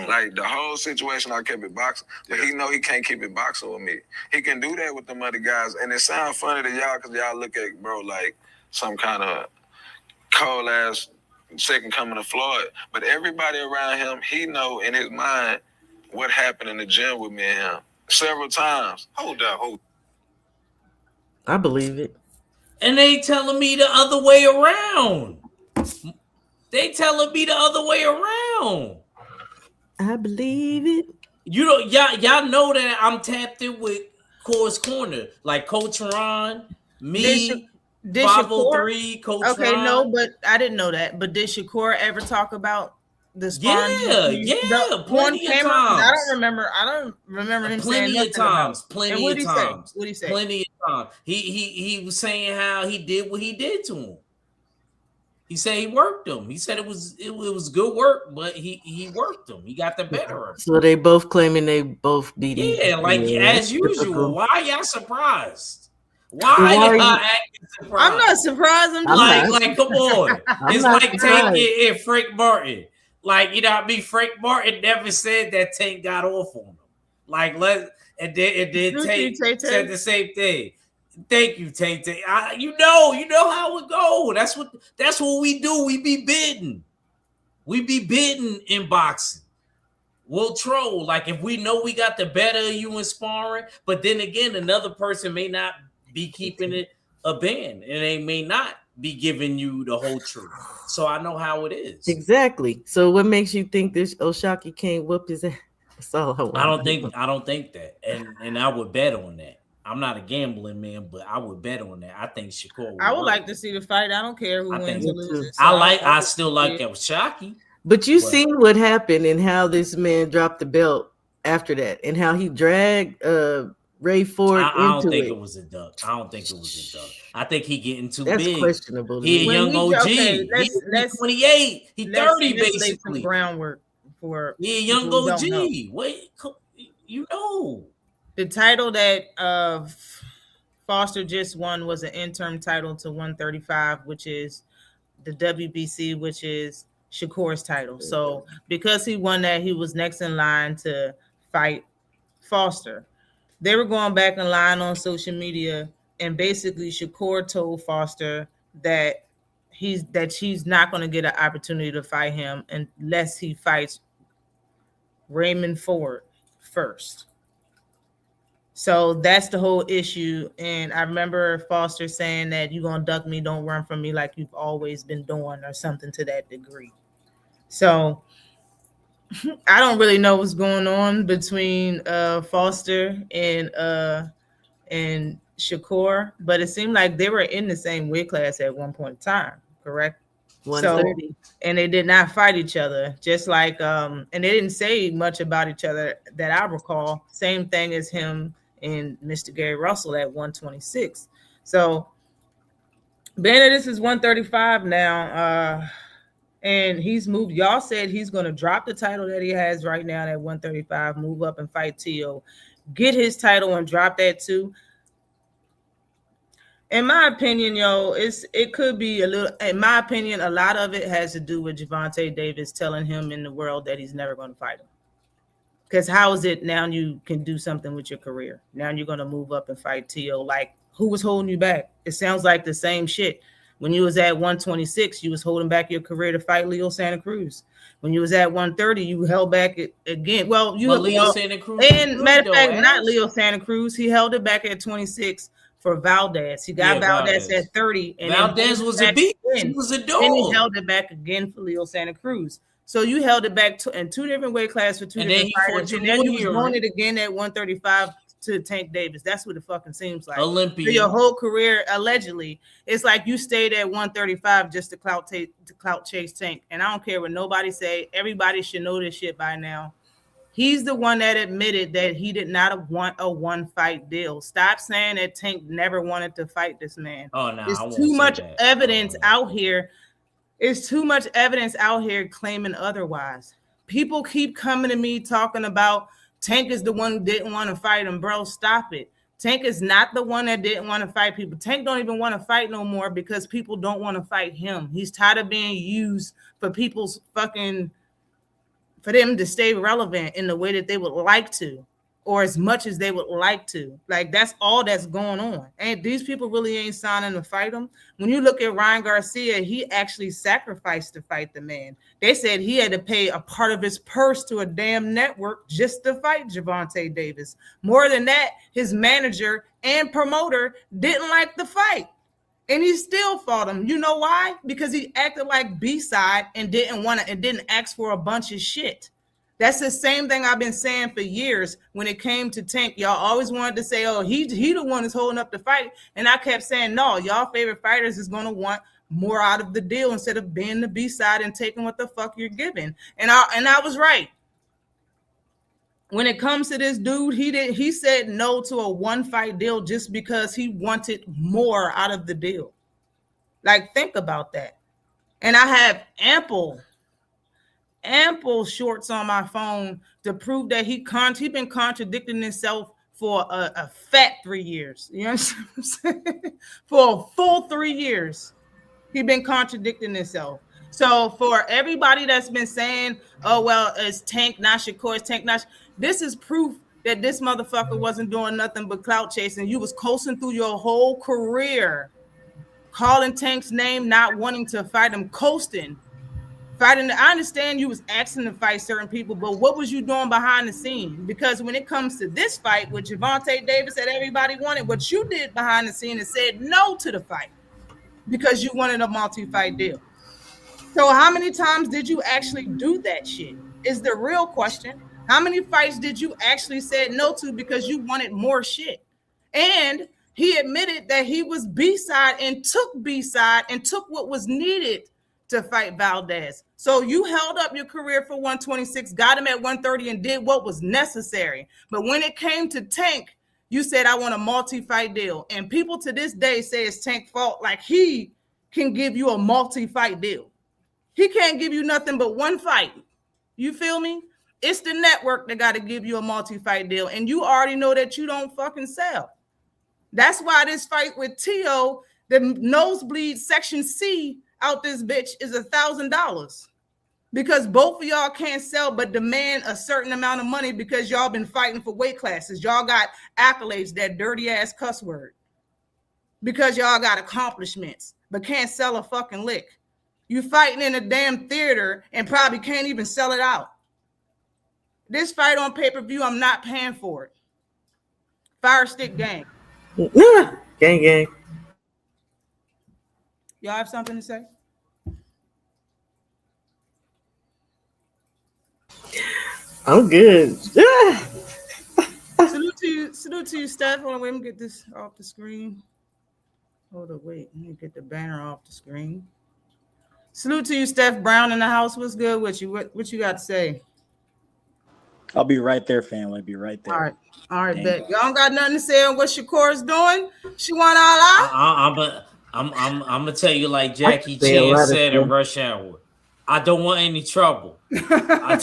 Like the whole situation, I kept it boxing. But he know he can't keep it boxing with me. He can do that with them other guys. And it sounds funny to y'all because y'all look at bro like some kind of cold ass second coming of Floyd. But everybody around him, he know in his mind what happened in the gym with me and him several times. Hold up. I believe it. And they telling me the other way around. I believe it. You know, y'all know that I'm tapped in with Korner, like Coach Ron, me, Did 503, Coach okay, Ron. no, but I didn't know that. But did Shakur ever talk about the sparring? Plenty of times. I don't remember him saying nothing about it. Plenty of times. What did he say? Plenty of times. He was saying how he did what he did to him. He said he worked him. He said it was good work, but he worked him. He got the better of him. So they both claiming they both beat him. Yeah, like as usual. Why are y'all surprised? Why y'all acting surprised? I'm not surprised. I'm just like come on. It's like Tank and Frank Martin. Like, you know what I mean? Frank Martin never said that Tank got off on him. Like, and then Tank said the same thing. Thank you, Tank. You know how it go. That's what we do. We be bidding. We be bidding in boxing. We'll troll. Like, if we know we got the better of you in sparring, but then again, another person may not be keeping it a band, and they may not be giving you the whole truth. So I know how it is. Exactly. So what makes you think this Oshaki can't whoop his ass? That's all I want. I don't think that. And I would bet on that. I'm not a gambling man, but I would bet on that. I think Shakur I would like to see the fight. I don't care who wins or loses. So I still like Oshaki. But you seen what happened and how this man dropped the belt after that and how he dragged Ray Ford into it. I don't think it was a duck. I think he getting too big. That's questionable. He a young OG. He's 28. He's 30 basically. Groundwork for he a young OG. Wait, you know. The title that Foster just won was an interim title to 135, which is the WBC, which is Shakur's title. So because he won that, he was next in line to fight Foster. They were going back in line on social media, and basically Shakur told Foster that he's not going to get an opportunity to fight him unless he fights Raymond Ford first. So that's the whole issue. And I remember Foster saying that you're going to duck me, don't run from me like you've always been doing, or something to that degree. So I don't really know what's going on between Foster and Shakur, but it seemed like they were in the same weight class at one point in time, correct? 130. So, and they did not fight each other, just like and they didn't say much about each other that I recall. Same thing as him and Mr. Gary Russell at 126. So being this is 135 now, and he's moved. Y'all said he's going to drop the title that he has right now at 135, move up and fight T.O., get his title and drop that too. In my opinion, it could be a little. In my opinion, a lot of it has to do with Gervonta Davis telling him in the world that he's never going to fight him. Because how is it now you can do something with your career? Now you're going to move up and fight T.O. Like, who was holding you back? It sounds like the same shit. When you was at 126, you was holding back your career to fight Leo Santa Cruz. When you was at 130, you held back it again. Leo Santa Cruz. And matter of fact, not Leo Santa Cruz. He held it back at 26 for Valdez. He got Valdez at 30. And Valdez was a beast. He was a dog. And he held it back again for Leo Santa Cruz. So you held it back in two different weight classes for two different fighters. And then you was doing it again at 135 to Tank Davis. That's what it fucking seems like. Olympia. For your whole career, allegedly, it's like you stayed at 135 just to clout chase Tank. And I don't care what nobody say. Everybody should know this shit by now. He's the one that admitted that he did not want a one-fight deal. Stop saying that Tank never wanted to fight this man. Oh, no. There's too much evidence out here. It's too much evidence out here claiming otherwise. People keep coming to me talking about Tank is the one who didn't want to fight him. Bro, stop it. Tank is not the one that didn't want to fight people. Tank don't even want to fight no more because people don't want to fight him. He's tired of being used for people's fucking, for them to stay relevant in the way that they would like to, or as much as they would like to. Like, that's all that's going on. And these people really ain't signing to fight him. When you look at Ryan Garcia, he actually sacrificed to fight the man. They said he had to pay a part of his purse to a damn network just to fight Gervonta Davis. More than that, his manager and promoter didn't like the fight. And he still fought him. You know why? Because he acted like B-side and didn't ask for a bunch of shit. That's the same thing I've been saying for years. When it came to Tank, y'all always wanted to say, oh, he the one that's holding up the fight. And I kept saying, no, y'all favorite fighters is going to want more out of the deal instead of being the B-side and taking what the fuck you're giving. And I was right. When it comes to this dude, he said no to a one-fight deal just because he wanted more out of the deal. Like, think about that. And I have ample shorts on my phone to prove that he been contradicting himself for a fat 3 years. You know what I'm saying? For a full 3 years, he been contradicting himself. So for everybody that's been saying, oh, well, it's Tank, not Shakur, it's Tank, not this is proof that this motherfucker wasn't doing nothing but clout chasing. You was coasting through your whole career, calling Tank's name, not wanting to fight him, coasting. Fighting, I understand you was asking to fight certain people, but what was you doing behind the scene? Because when it comes to this fight with Gervonta Davis that everybody wanted, what you did behind the scene is said no to the fight because you wanted a multi-fight deal. So how many times did you actually do that shit is the real question. How many fights did you actually say no to because you wanted more shit? And he admitted that he was B-side and took what was needed to fight Valdez. So you held up your career for 126, got him at 130 and did what was necessary. But when it came to Tank, you said, I want a multi-fight deal. And people to this day say it's Tank's fault. Like, he can give you a multi-fight deal. He can't give you nothing but one fight. You feel me? It's the network that got to give you a multi-fight deal. And you already know that you don't fucking sell. That's why this fight with T.O., the nosebleed section C out this bitch is $1,000. Because both of y'all can't sell but demand a certain amount of money because y'all been fighting for weight classes. Y'all got accolades, that dirty ass cuss word. Because y'all got accomplishments but can't sell a fucking lick. You fighting in a damn theater and probably can't even sell it out. This fight on pay-per-view, I'm not paying for it. Fire stick gang. Gang. Y'all have something to say? I'm good. Salute to you, Steph. Hold on, wait, let me get this off the screen. Hold on, wait. Let me get the banner off the screen. Salute to you, Steph Brown in the house. What's good with you? What you got to say? I'll be right there, family. Be right there. All right, bet. Y'all got nothing to say on what Shakur's doing? She want Allah? I'm gonna tell you like Jackie Chan said in Rush Hour. I don't want any trouble. I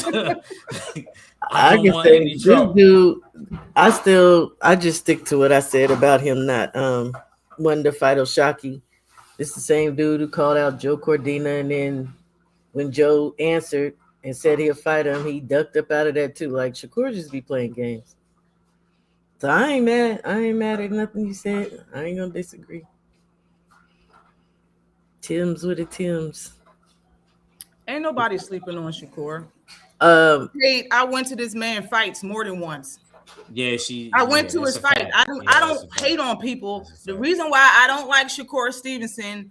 don't want any trouble. This dude, I just stick to what I said about him not wanting to fight O'Shaquie. It's the same dude who called out Joe Cordina, and then when Joe answered and said he'll fight him, he ducked up out of that too. Like, Shakur just be playing games. So I ain't mad. I ain't mad at nothing you said. I ain't gonna disagree. Tim's with the Tims. Ain't nobody sleeping on Shakur. Hey, I went to this man fights more than once. Yeah, I went to his fight. I don't hate on people. The reason why I don't like Shakur Stevenson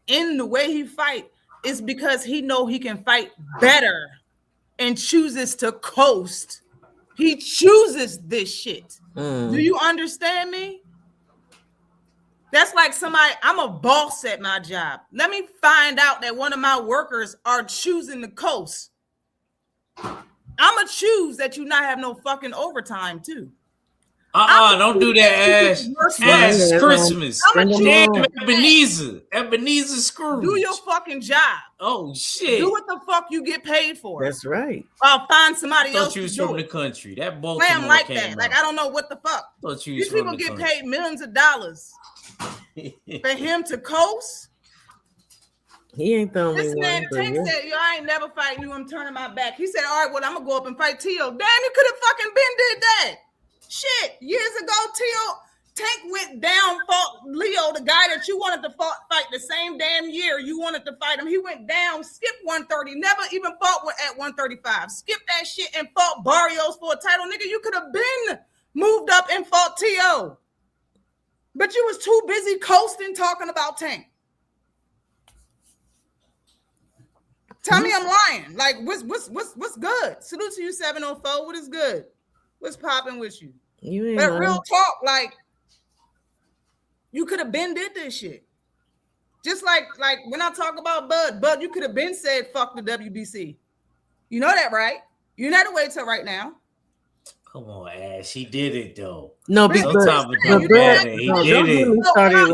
in the way he fight is because he know he can fight better and chooses to coast. He chooses this shit. Do you understand me? That's like somebody, I'm a boss at my job. Let me find out that one of my workers are choosing to coast. I'm going to choose that you not have no fucking overtime too. Don't do that, Ash Christmas. Damn, Ebenezer Scrooge. Do your fucking job. Oh, shit. Do what the fuck you get paid for. That's right. I'll find somebody else to do it. Thought you was from the country. That Baltimore Slam like that. Like, I don't know what the fuck. These people get paid millions of dollars for him to coast. He ain't the only one. This man Tank said, yo, I ain't never fighting you. I'm turning my back. He said, all right, well, I'm going to go up and fight T.O. Damn, you could have fucking been did that. Shit, years ago, Tank went down, fought Leo, the guy that you wanted to fight the same damn year you wanted to fight him. He went down, skipped 130, never even fought at 135. Skipped that shit and fought Barrios for a title. Nigga, you could have been moved up and fought T.O. But you was too busy coasting talking about Tank. Tell me I'm lying. Like, what's good? Salute to you, 704. What is good? What's popping with you? You ain't But lying. real talk, like, you could have been did this shit. Just like when I talk about Bud, you could have been said fuck the WBC. You know that, right? You not to wait till right now. Come on, Ash. He did it though. No, because he did it. He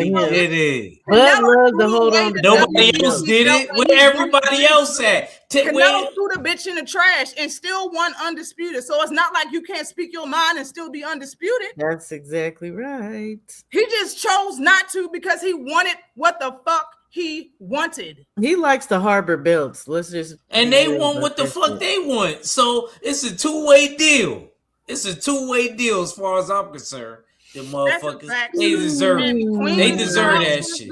did it. Bud loves to hold on. Nobody else did it. Where everybody else at? Canelo threw the bitch in the trash and still won undisputed. So it's not like you can't speak your mind and still be undisputed. That's exactly right. He just chose not to because he wanted what the fuck he wanted. He likes to harbor belts. Let's just they want what the fuck they want. So it's a two-way deal. It's a two-way deal as far as I'm concerned. The motherfuckers, they deserve it. They deserve that shit.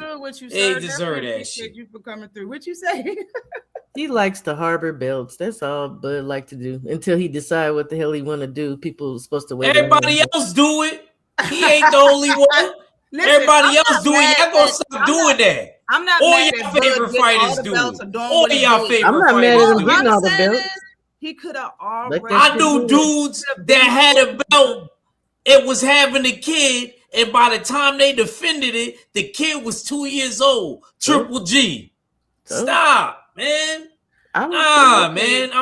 They deserve that shit. You for coming through. What you say? He likes to harbor belts. That's all Bud like to do until he decide what the hell he want to do. People are supposed to wait. Everybody else do it. He ain't the only one. Listen, everybody else do it. Y'all gonna stop doing that. I'm not all mad y'all favorite fighters do it. All y'all favorite I'm not mad at him getting all the belts. He could have already. I knew dudes that had a belt. It was having a kid, and by the time they defended it, the kid was 2 years old. Triple G. Stop, man. Man. I'm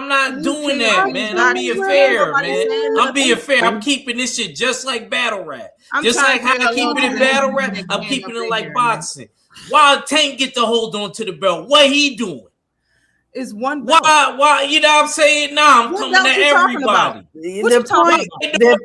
not doing that, man. I'm being fair, man. I'm being fair. I'm keeping this shit just like battle rap. Just like how I keep it in battle rap, I'm keeping it like boxing. Why Tank get to hold on to the belt? What he doing? Is one belt. Why? You know what I'm saying? Nah, I'm coming at everybody. The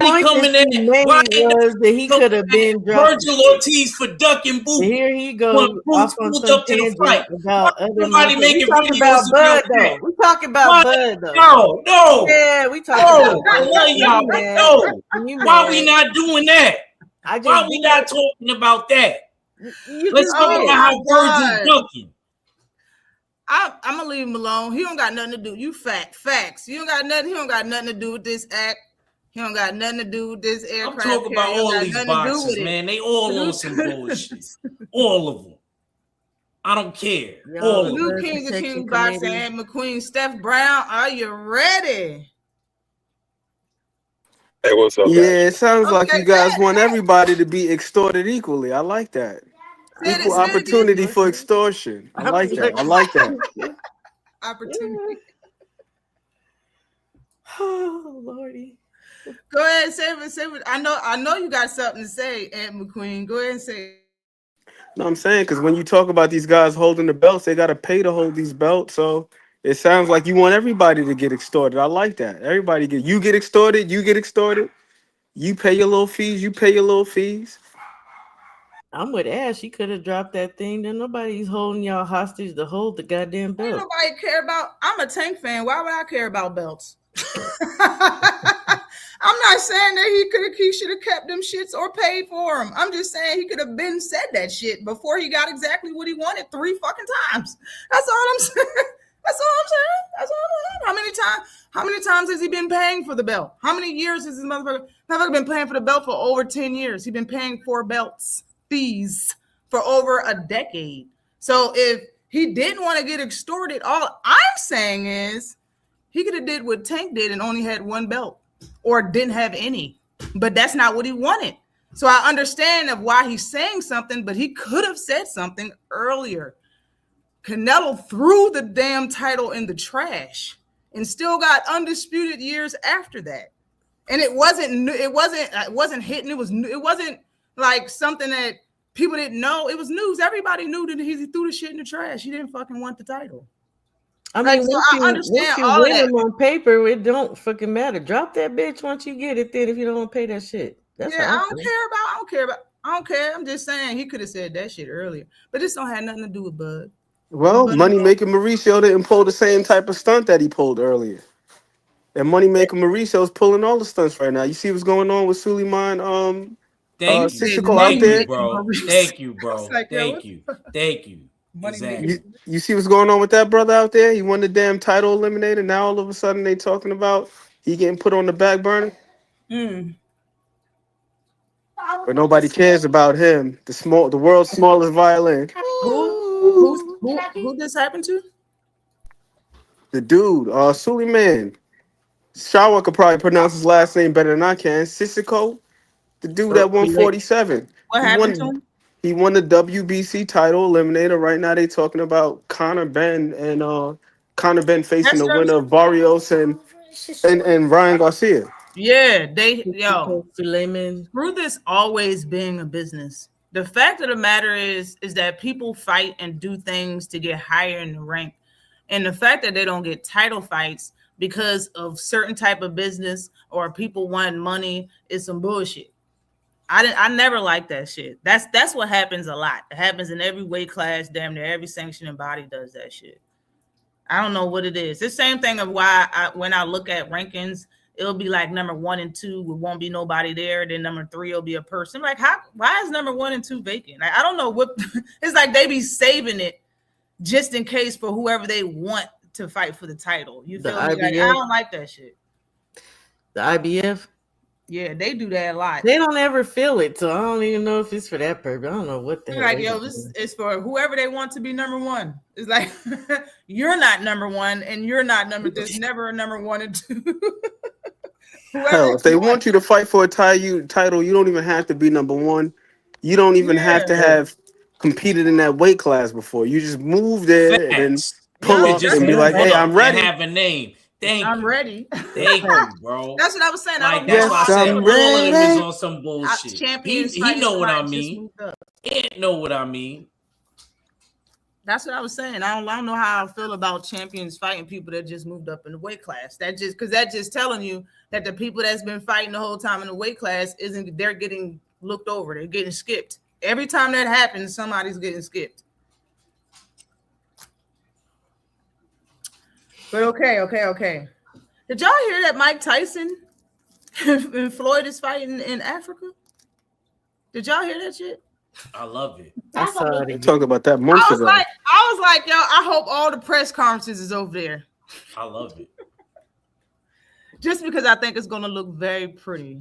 point coming that he made was that he could have been Virgil Ortiz for ducking Boot. Here he goes off on some tangent about other we talking about Bud though. We talking about Bud though. No. Yeah, we talking about No. Why we not doing that? Why we not talking about that? Let's talk about how Virgil's dunking. I'm gonna leave him alone. He don't got nothing to do. You facts. You don't got nothing. He don't got nothing to do with this act. He don't got nothing to do with this aircraft. I'm talking about all these boxers, man. They all on some bullshit. All of them. I don't care. All of them. New Kings of Kings boxing and McQueen. Steph Brown, are you ready? Hey, what's up? Yeah, it sounds like you guys want everybody to be extorted equally. I like that. Equal opportunity for extortion. I like that. Opportunity. Oh Lordy. Go ahead, say it. I know you got something to say, Aunt McQueen. Go ahead and say it. No, I'm saying because when you talk about these guys holding the belts, they gotta pay to hold these belts. So it sounds like you want everybody to get extorted. I like that. Everybody get extorted, you get extorted. You pay your little fees. I'm with Ash. He could have dropped that thing. Then nobody's holding y'all hostage to hold the goddamn belt. Ain't nobody care about. I'm a Tank fan. Why would I care about belts? I'm not saying that he should have kept them shits or paid for them. I'm just saying he could have been said that shit before he got exactly what he wanted 3 fucking times. That's all I'm saying. That's all I'm saying. How many times has he been paying for the belt? How many years has this motherfucker been paying for the belt? For over 10 years. He's been paying for belts. Fees for over a decade. So if he didn't want to get extorted, all I'm saying is he could have did what Tank did and only had one belt or didn't have any. But that's not what he wanted. So I understand of why he's saying something, but he could have said something earlier. Canelo threw the damn title in the trash and still got undisputed years after that. And it wasn't hitting. It wasn't like something that people didn't know. It was news. Everybody knew that he threw the shit in the trash. He didn't fucking want the title. I mean, I understand all of that. On paper, it don't fucking matter. Drop that bitch once you get it. Then if you don't want to pay that shit, I don't care. I'm just saying he could have said that shit earlier, but this don't have nothing to do with Bud. Well, Money Maker Mauricio didn't pull the same type of stunt that he pulled earlier. And Money Maker Mauricio's pulling all the stunts right now. You see what's going on with Suleiman? Thank you, bro. Thank you. Exactly. You see what's going on with that brother out there? He won the damn title eliminator. Now all of a sudden they talking about he getting put on the back burner. But nobody cares about him. The world's smallest violin. Who this happened to? The dude, Suleiman. Shawa could probably pronounce his last name better than I can. Sissoko, the dude at 147. What happened to him? He won the WBC title eliminator. Right now they talking about Conor Ben and Conor Ben facing the winner of Barrios and Ryan Garcia. Yeah, Suleiman. Screw this always being a business. The fact of the matter is that people fight and do things to get higher in the rank. And the fact that they don't get title fights because of certain type of business or people wanting money is some bullshit. I never liked that shit. That's what happens a lot. It happens in every weight class, damn near every sanctioning body does that shit. I don't know what it is. The same thing of why when I look at rankings, it'll be like number 1 and 2, there won't be nobody there. Then number 3 will be a person. Like, why is number 1 and 2 vacant? Like, I don't know what it's like. They be saving it just in case for whoever they want to fight for the title. You feel me? Like, I don't like that shit. The IBF. Yeah, they do that a lot. They don't ever feel it, so I don't even know if it's for that purpose. I don't know what the hell. Like, yo, this is for whoever they want to be number 1. It's like you're not number 1 and you're not number. There's never a number 1 and 2. Hell, if they want you to fight for a title, you don't even have to be number 1. You don't even have to have competed in that weight class before. You just move there and pull up and be like, "Hey, I'm ready." Have a name. I'm ready. Thank you, bro. That's what I was saying. Like, that's why I said all of them is on some bullshit. He know what I mean. He know what I mean. That's what I was saying. I don't know how I feel about champions fighting people that just moved up in the weight class. That just telling you that the people that's been fighting the whole time in the weight class they're getting looked over. They're getting skipped. Every time that happens, somebody's getting skipped. But okay. Did y'all hear that Mike Tyson and Floyd is fighting in Africa? Did y'all hear that shit? I love it. I saw it. Talk about that months ago. I was like, yo, I hope all the press conferences is over there. I love it. Just because I think it's gonna look very pretty.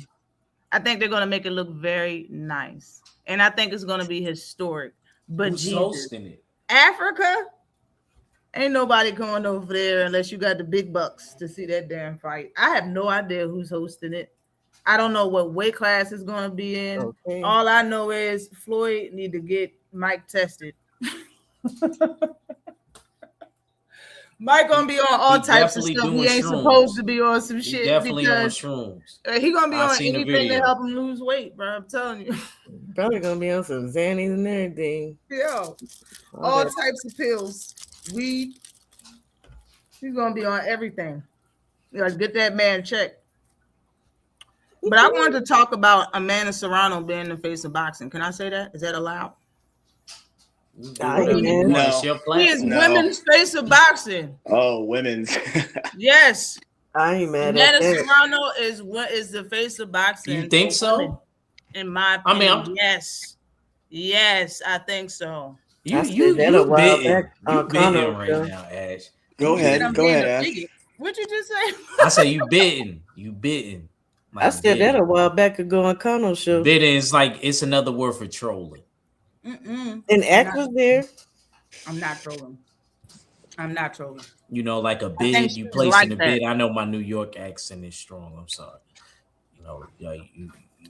I think they're gonna make it look very nice, and I think it's gonna be historic. But who's hosting it? Africa. Ain't nobody going over there unless you got the big bucks to see that damn fight. I have no idea who's hosting it. I don't know what weight class it's going to be in. Okay. All I know is Floyd need to get Mike tested. Mike gonna be on all types of stuff. He ain't supposed to be on some shit. Definitely on shrooms. He gonna be on anything to help him lose weight, bro. I'm telling you. Probably gonna be on some Xannies and everything. Yeah, all types of pills. Weed. He's gonna be on everything. You gotta get that man checked. But I wanted to talk about Amanda Serrano being the face of boxing. Can I say that? Is that allowed? No. He is women's face of boxing. Oh, women's. Yes. I ain't mad Amanda at that. Serrano is the face of boxing. You think so? In my opinion, yes, I think so. You bidding right now, Ash. Go ahead, Ash. What'd you just say? I say you bidding. I said that a while back ago on Kono's show. Bidding is like it's another word for trolling. And Act was there. I'm not trolling. You know, like a bid, you placing a bid. I know my New York accent is strong. I'm sorry. You know,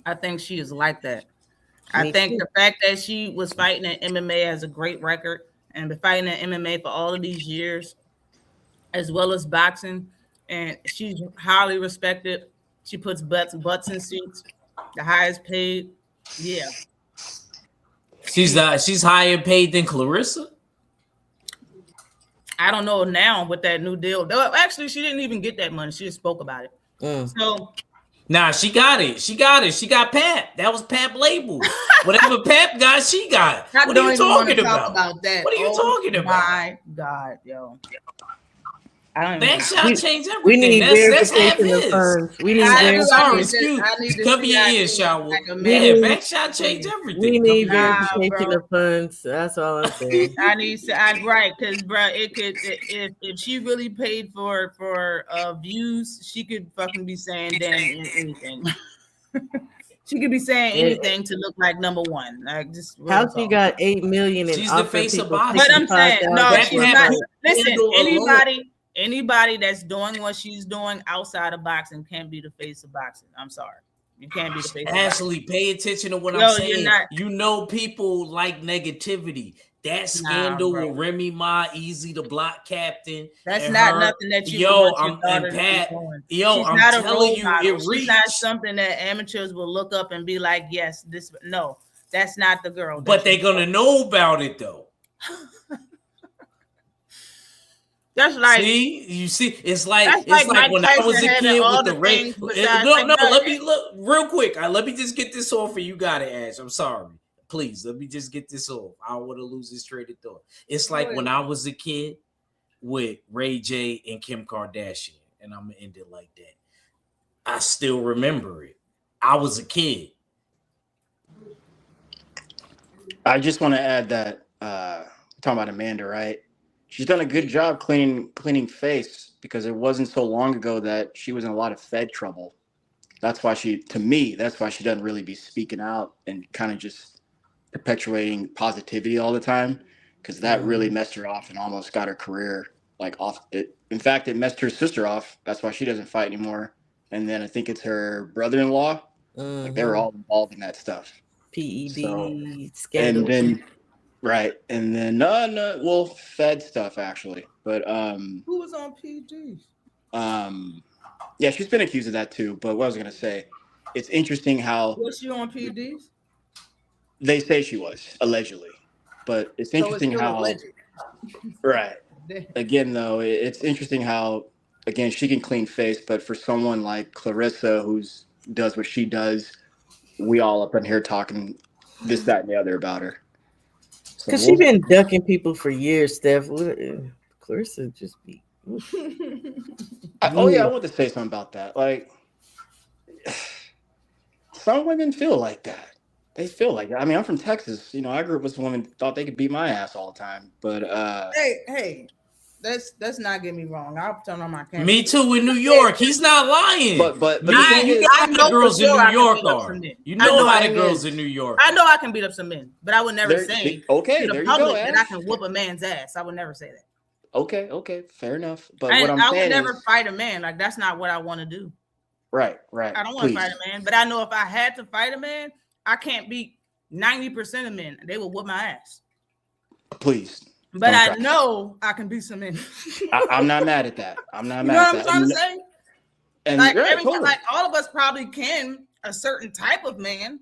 I think she is like that. I think the fact that she was fighting in MMA has a great record and been fighting in MMA for all of these years, as well as boxing, and she's highly respected. She puts butts in seats, the highest paid. Yeah. She's higher paid than Clarissa. I don't know now with that new deal. Actually, she didn't even get that money. She just spoke about it. So nah, she got it. She got Pap. That was Pap label. Whatever Pap got, she got. What are you talking about? That. What are you talking about? My God, yo. Backshot changed everything. We need verification of funds. We need Cover your ears, Shakur. Backshot changed everything. We need verification of funds. That's all I'm saying. Right, because bro, it could if she really paid for views, she could fucking be saying damn anything. She could be saying anything to look like number one. Like just how she got 8 million. She's the face of boxing. But I'm saying no, she's not. Listen, Anybody that's doing what she's doing outside of boxing can't be the face of boxing. I'm sorry. You can't be the face of boxing. Ashley, pay attention to what I'm saying. You know, people like negativity. That scandal with Remy Ma, Easy the Block Captain. That's not nothing that you want your daughter to be doing. She's I'm not a telling role you, model. it She's reached. not something that amateurs will look up and be like, yes, this. No, that's not the girl. But they're gonna know about it though. That's like it's like when I was a kid with the rape. Let me look real quick. Let me just get this off for you. Got it, Ash. I'm sorry. Please let me just get this off. I don't want to lose this train of thought. It's like when I was a kid with Ray J and Kim Kardashian, and I'm gonna end it like that. I still remember it. I was a kid. I just want to add that talking about Amanda, right? She's done a good job cleaning face, because it wasn't so long ago that she was in a lot of Fed trouble. That's why she doesn't really be speaking out and kind of just perpetuating positivity all the time, because that really messed her off and almost got her career like off. In fact, it messed her sister off. That's why she doesn't fight anymore. And then I think it's her brother-in-law. Like they were all involved in that stuff. PED scandal. And then and then Fed stuff actually. But who was on PG? Yeah, she's been accused of that too. But what I was gonna say, it's interesting how was she on PEDs? They say she was allegedly, but it's interesting how right. Again, though, it's interesting how again she can clean face, but for someone like Clarissa who does what she does, we all up in here talking this, that, and the other about her. Because she's been ducking people for years, Steph. Clarissa just be. I want to say something about that. Like, some women feel like that. They feel like that. I mean, I'm from Texas. You know, I grew up with women thought they could beat my ass all the time. But hey, let's not get me wrong. I'll turn on my camera. Me too in New York. He's not lying. But you know how the girls in New York are. You know how the girls in New York. I know I can beat up some men, but I would never say to the public that I can whoop a man's ass. I would never say that. Okay, fair enough. But I would never fight a man. Like that's not what I want to do. Right. I don't want to fight a man, but I know if I had to fight a man, I can't beat 90% of men. They will whoop my ass. Please. But I know I can beat some men. I'm not mad at that. I'm not mad at that. You know what I'm trying to say? And like, totally. Like all of us probably can a certain type of man.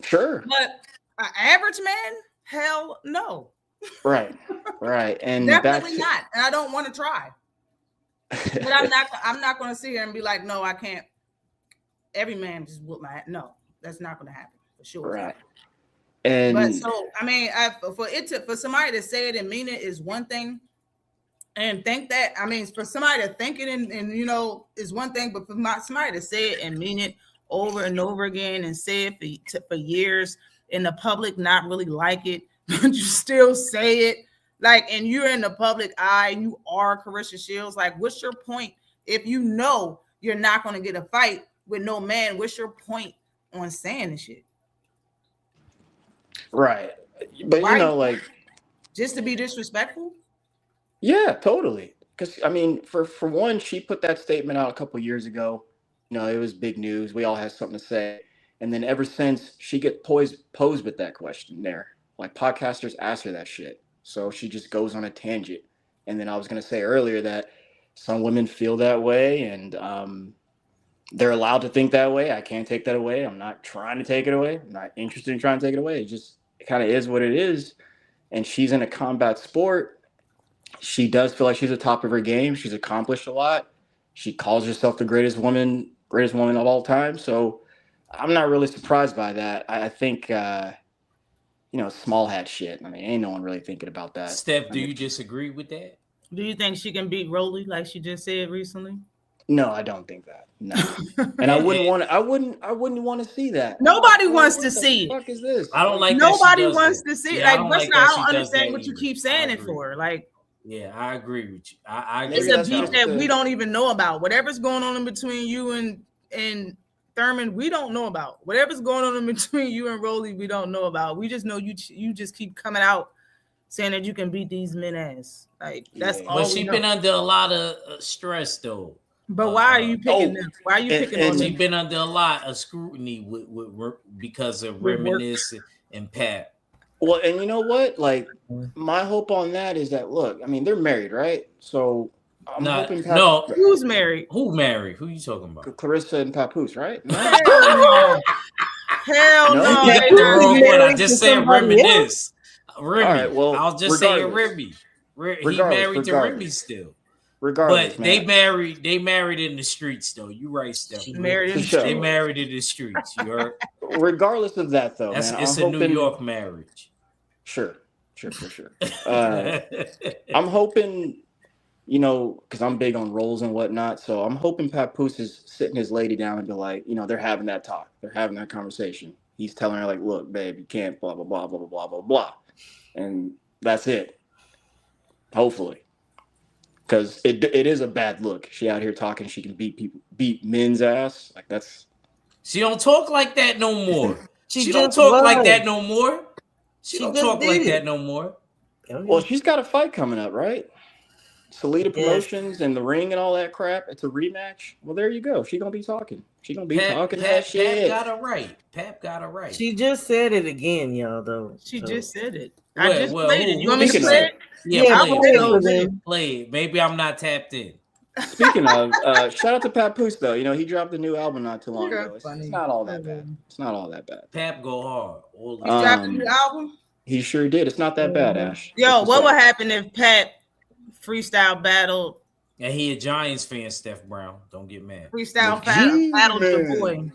Sure. But an average man, hell no. Right. And definitely not. And I don't want to try. But I'm not going to sit here and be like, no, I can't. Every man just whoop my ass. No, that's not going to happen for sure. Right. But so I mean, for somebody to say it and mean it is one thing, and think that for somebody to think it and you know is one thing, but for somebody to say it and mean it over and over again and say it for years in the public not really like it, but you still say it and you're in the public eye and you are Carissa Shields. Like, what's your point if you know you're not going to get a fight with no man? What's your point on saying this shit? Right. But you know, like just to be disrespectful? Yeah, totally. Because I mean, for one, she put that statement out a couple years ago. You know, it was big news. We all had something to say. And then ever since, she get posed with that question there. Like podcasters ask her that shit. So she just goes on a tangent. And then I was gonna say earlier that some women feel that way and they're allowed to think that way. I can't take that away. I'm not trying to take it away. I'm not interested in trying to take it away. It kind of is what it is. And she's in a combat sport. She does feel like she's at the top of her game. She's accomplished a lot. She calls herself the greatest woman of all time. So I'm not really surprised by that. I think, small hat shit. I mean, ain't no one really thinking about that. Steph, do you disagree with that? Do you think she can beat Rolly like she just said recently? No, I don't think that. No, and I wouldn't want to see that. Nobody wants to see it. What the fuck is this? I don't like. Nobody wants to see it. Yeah, like, I don't understand what you keep saying it for. Like, yeah, I agree with you. I agree. It's a beef that we don't even know about. Whatever's going on in between you and Thurman, we don't know about. Whatever's going on in between you and Rolly, we don't know about. We just know you just keep coming out saying that you can beat these men ass. Like that's all. But she been under a lot of stress though. But why are you picking them? Why are you picking on them? She been under a lot of scrutiny because of Reminisce and Pat. Well, and you know what? Like, my hope on that is that, look, I mean, they're married, right? So I'm hoping who's married? Who married? Who you talking about? Clarissa and Papoose, right? No. Hell no. I just said Reminisce. Remy. All right, well, I was just saying Remy. He married to Remy still. Regardless, but they married in the streets though. You right, Steph. They married in the streets. You heard? Regardless of that though, it's a New York marriage. Sure. I'm hoping, because I'm big on roles and whatnot. So I'm hoping Papoose is sitting his lady down and be like, they're having that talk. They're having that conversation. He's telling her like, look, babe, you can't blah, blah, blah, blah, blah, blah, blah. And that's it. Hopefully. Because it is a bad look. She out here talking she can beat men's ass. Like that's. She don't talk like that no more. She don't talk like that no more. She don't talk like that no more. Well, she's got a fight coming up, right? Salida Promotions and the ring and all that crap. It's a rematch. Well, there you go. She's gonna be talking. She's gonna be talking that shit. Pap got it right. She just said it again, y'all. Though she just said it. I just played it. You want me to play it? Yeah, play it. Maybe I'm not tapped in. Speaking of, shout out to Papoose though. He dropped a new album not too long ago. It's not all that bad. It's not all that bad. Pap go hard. He dropped a new album. He sure did. It's not that bad, Ash. Yo, what would happen if Pap freestyle battled? And he a Giants fan, Steph Brown. Don't get mad. Freestyle battled the boy,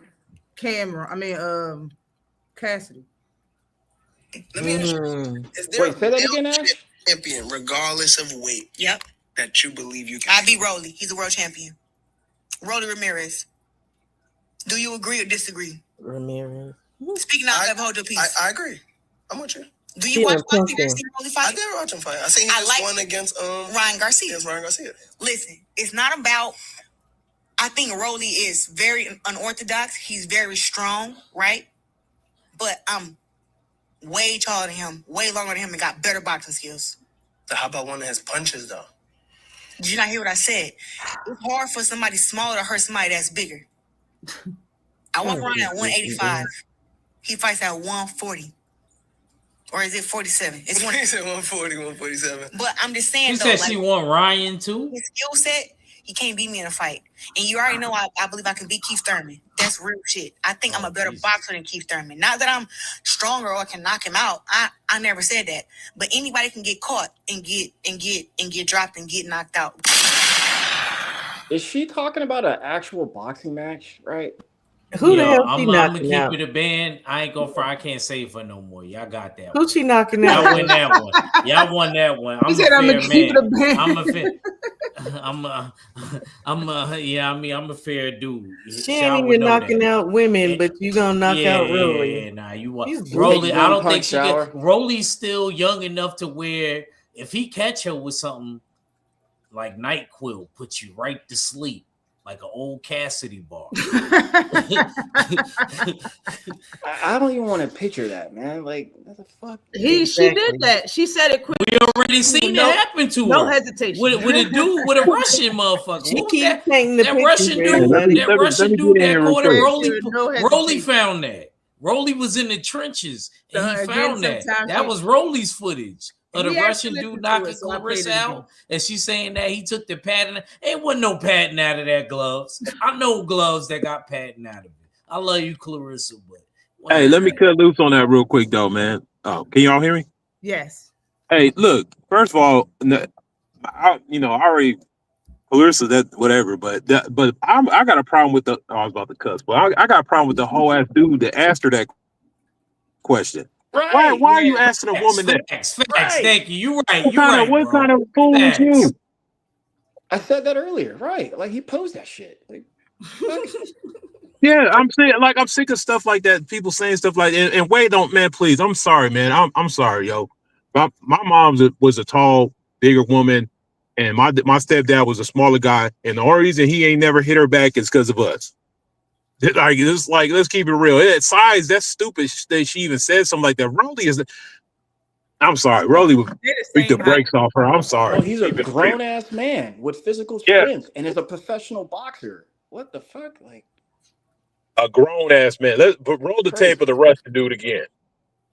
Cassidy. Let me ask you, is there say that again, Ash? Champion, regardless of weight? Yep. That you believe you can. I beat Rolly. He's a world champion. Rolly Ramirez. Do you agree or disagree? Ramirez. Speaking of, hold your peace. I agree. I'm with you. Do you watch boxing? Did you see Rolly fight? I did watch him fight. I seen he won against Ryan Garcia. Against Ryan Garcia. Listen, it's not about. I think Rolly is very unorthodox. He's very strong, right? But I'm way taller than him, way longer than him, and got better boxing skills. So how about one that has punches though? Did you not hear what I said? It's hard for somebody smaller to hurt somebody that's bigger. I walk around at 185. He fights at 140. Or is it 47? It's He said 140, 147. But I'm just saying, she said she won Ryan too. His skill set, he can't beat me in a fight. And you already know I believe I can beat Keith Thurman. That's real shit. I think I'm a better boxer than Keith Thurman. Not that I'm stronger or I can knock him out. I never said that. But anybody can get caught and get dropped and get knocked out. Is she talking about an actual boxing match, right? Who the hell she I'm gonna knocking keep out? it a band. I ain't gonna fry. I can't save her no more. Y'all got that. Who she knocking out? Y'all win that one. Y'all won that one. I'm a fair man. I'm a fair. I'm a fair dude. She ain't even knocking out women, but you gonna knock out Rolly. Yeah, nah, you want Rolly. I don't think she can. Rolly's still young enough to where if he catch her with something like NyQuil, put you right to sleep. Like an old Cassidy bar. I don't even want to picture that, man. Like, what the fuck? She did that. She said it quick. We already seen it happen to her. No hesitation. With a dude, with a Russian motherfucker. She keeps painting the that Russian dude. That Russian dude that caught her. Rolly found that. Rolly was in the trenches and he found that. That was Rolly's footage. Of the Russian dude knocking Clarissa out, and she's saying that he took the padding. Ain't wasn't no padding out of that gloves. I know gloves that got padding out of it. I love you, Clarissa, but hey, let me cut loose on that real quick, though, man. Oh, can y'all hear me? Yes. Hey, look. First of all, I already Clarissa that whatever, but I got a problem with the. Oh, I was about to cuss, but I got a problem with the whole ass dude that asked her that question. Right. Why are you asking a woman that? Facts. Thank you. You're right. What kind of fool is you? I said that earlier. Right. Like he posed that shit. Like, yeah, I'm saying like I'm sick of stuff like that. People saying stuff like and wait, don't man, please. I'm sorry, man. I'm sorry, yo. My mom was a tall, bigger woman, and my stepdad was a smaller guy, and the only reason he ain't never hit her back is because of us. Let's keep it real. Size, that's stupid that she even said something like that. Rolly is, I'm sorry. Rolly would beat the same brakes off her. I'm sorry. Well, he's a Keep it real. grown ass man with physical Yeah, strength and is a professional boxer. What the fuck? Like, a grown ass man. But roll the tape of crazy. the Russian dude again,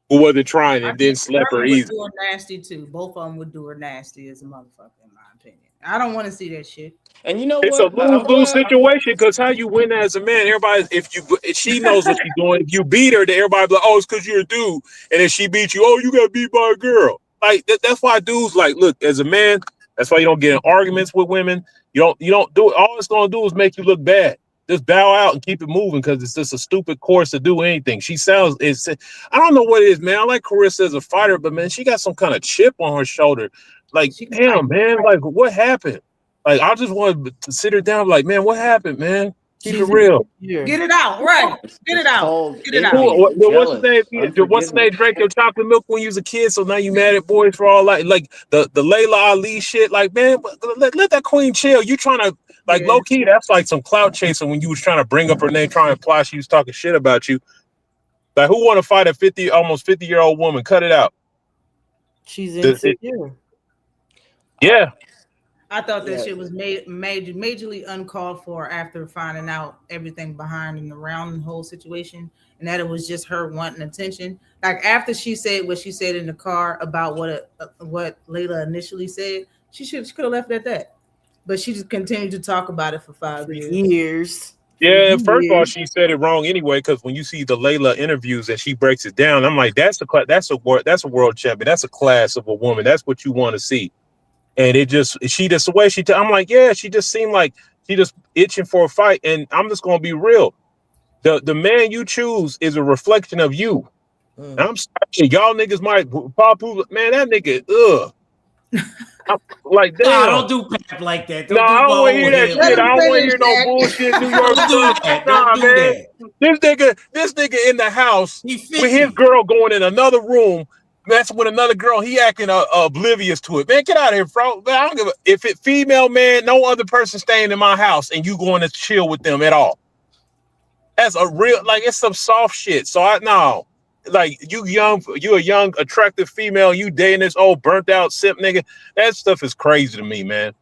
who wasn't trying I and then think slept her Sterling would easy. do her nasty too. Both of them would do her nasty as a motherfucker, in my opinion. I don't want to see that shit. And you know It's a what? I'm lose-lose glad. situation because how you win as a man, everybody, if she knows what she's doing, if you beat her, then everybody be like, oh, it's because you're a dude. And if she beat you, oh, you got beat by a girl. Like that's why dudes like, look, as a man, that's why you don't get in arguments with women. You don't do it. All it's gonna do is make you look bad. Just bow out and keep it moving because it's just a stupid course to do anything. I don't know what it is, man. I like Carissa as a fighter, but man, she got some kind of chip on her shoulder. Like, She can damn, fight. man, like what happened? Like, I just want to sit her down, like, man, what happened, man? Keep She's it real. Get it out, right? Get it It's out. called Get it out. envy, What's his jealous, name? What's his name? unforgiveness. Drank your chocolate milk when you was a kid, so now you mad at boys for all like the Layla Ali shit. Like, man, let that queen chill. You trying to like Yeah. low key? That's like some clout chasing when you was trying to bring up her name, trying to imply she was talking shit about you. Like, who want to fight a almost 50-year-old woman? Cut it out. She's insecure. Yeah. I thought that Yeah. shit was majorly uncalled for after finding out everything behind and around the whole situation, and that it was just her wanting attention. Like after she said what she said in the car about what Layla initially said, she could have left it at that. But she just continued to talk about it for 5 years. Yeah, first of all, she said it wrong anyway. Because when you see the Layla interviews and she breaks it down, I'm like, that's a world champion. That's a class of a woman. That's what you want to see. And the way I'm like, yeah, she just seemed like she just itching for a fight. And I'm just gonna be real. The man you choose is a reflection of you. And I'm sorry, y'all niggas might pop, man, that nigga, I'm like, damn. Nah, don't do Pap like that. Don't No, do I my don't want to hear old that head shit. like I don't want to finish hear no that. bullshit New York Don't do stuff. that. Nah, Don't do man. that. This nigga in the house He with his 50. girl going in another room, messing with another girl. He acting oblivious to it. Man, get out of here, bro. Man, I don't give a if it female, man, no other person staying in my house and you going to chill with them at all. That's a real, like, it's some soft shit. So like you a young, attractive female, you dating this old burnt out simp nigga. That stuff is crazy to me, man.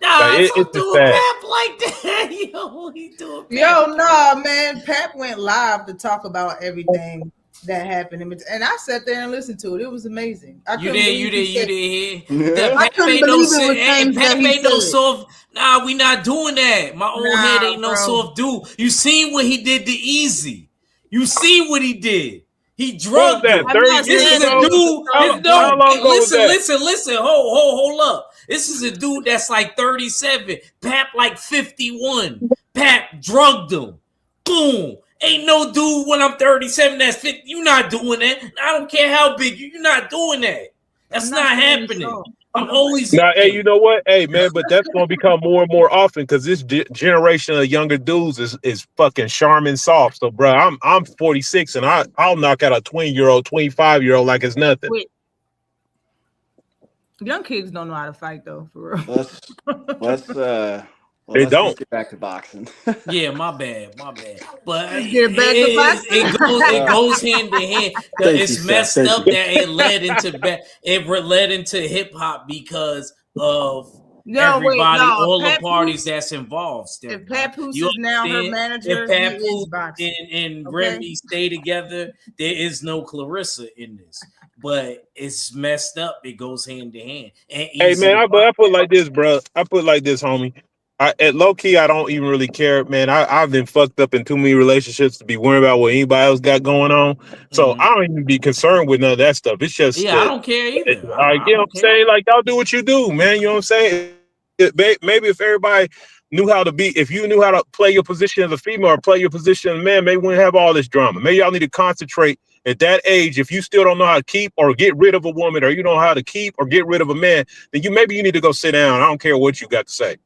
Nah, Like, it's don't just do sad. Pap like that. Yo, he doing Pap. Yo, no, man. Pap went live to talk about everything that happened, and I sat there and listened to it. It was amazing. You did hear. Yeah. I couldn't believe it was things Pap that he ain't no said. soft. Nah, we not doing that. My old head ain't no bro. soft dude. You seen what he did to Easy. You see what he did. He What was drugged that, him. 30 This years is a ago? dude. How long ago was that? Listen. Hold up. This is a dude that's like 37. Pap like 51. Pap drugged him. Boom. Ain't no dude when I'm 37 that's 50. You not doing that. I don't care how big you're not doing that. That's not happening. I'm always Hey, you know what? Hey, man, but that's going to become more and more often because this generation of younger dudes is fucking Charmin soft. So, bro, I'm 46 and I'll knock out a 20-year-old, 25-year-old like it's nothing. Wait. Young kids don't know how to fight though, for real. Let's get back to boxing. Yeah, my bad. But it goes hand in hand. It's messed up that it led into hip hop because of all the parties that's involved. If Papoose is now her manager, if Papoose and Remy stay together, there is no Clarissa in this. But it's messed up. It goes hand in hand. And hey, man, I put like this, bro. I put like this, homie. At low key, I don't even really care, man. I've been fucked up in too many relationships to be worried about what anybody else got going on. So I don't even be concerned with none of that stuff. It's just I don't care either. You know what I'm saying? Like, y'all do what you do, man. You know what I'm saying? Maybe if everybody knew how to if you knew how to play your position as a female or play your position as a man, maybe we wouldn't have all this drama. Maybe y'all need to concentrate at that age. If you still don't know how to keep or get rid of a woman, or you don't know how to keep or get rid of a man, then maybe you need to go sit down. I don't care what you got to say.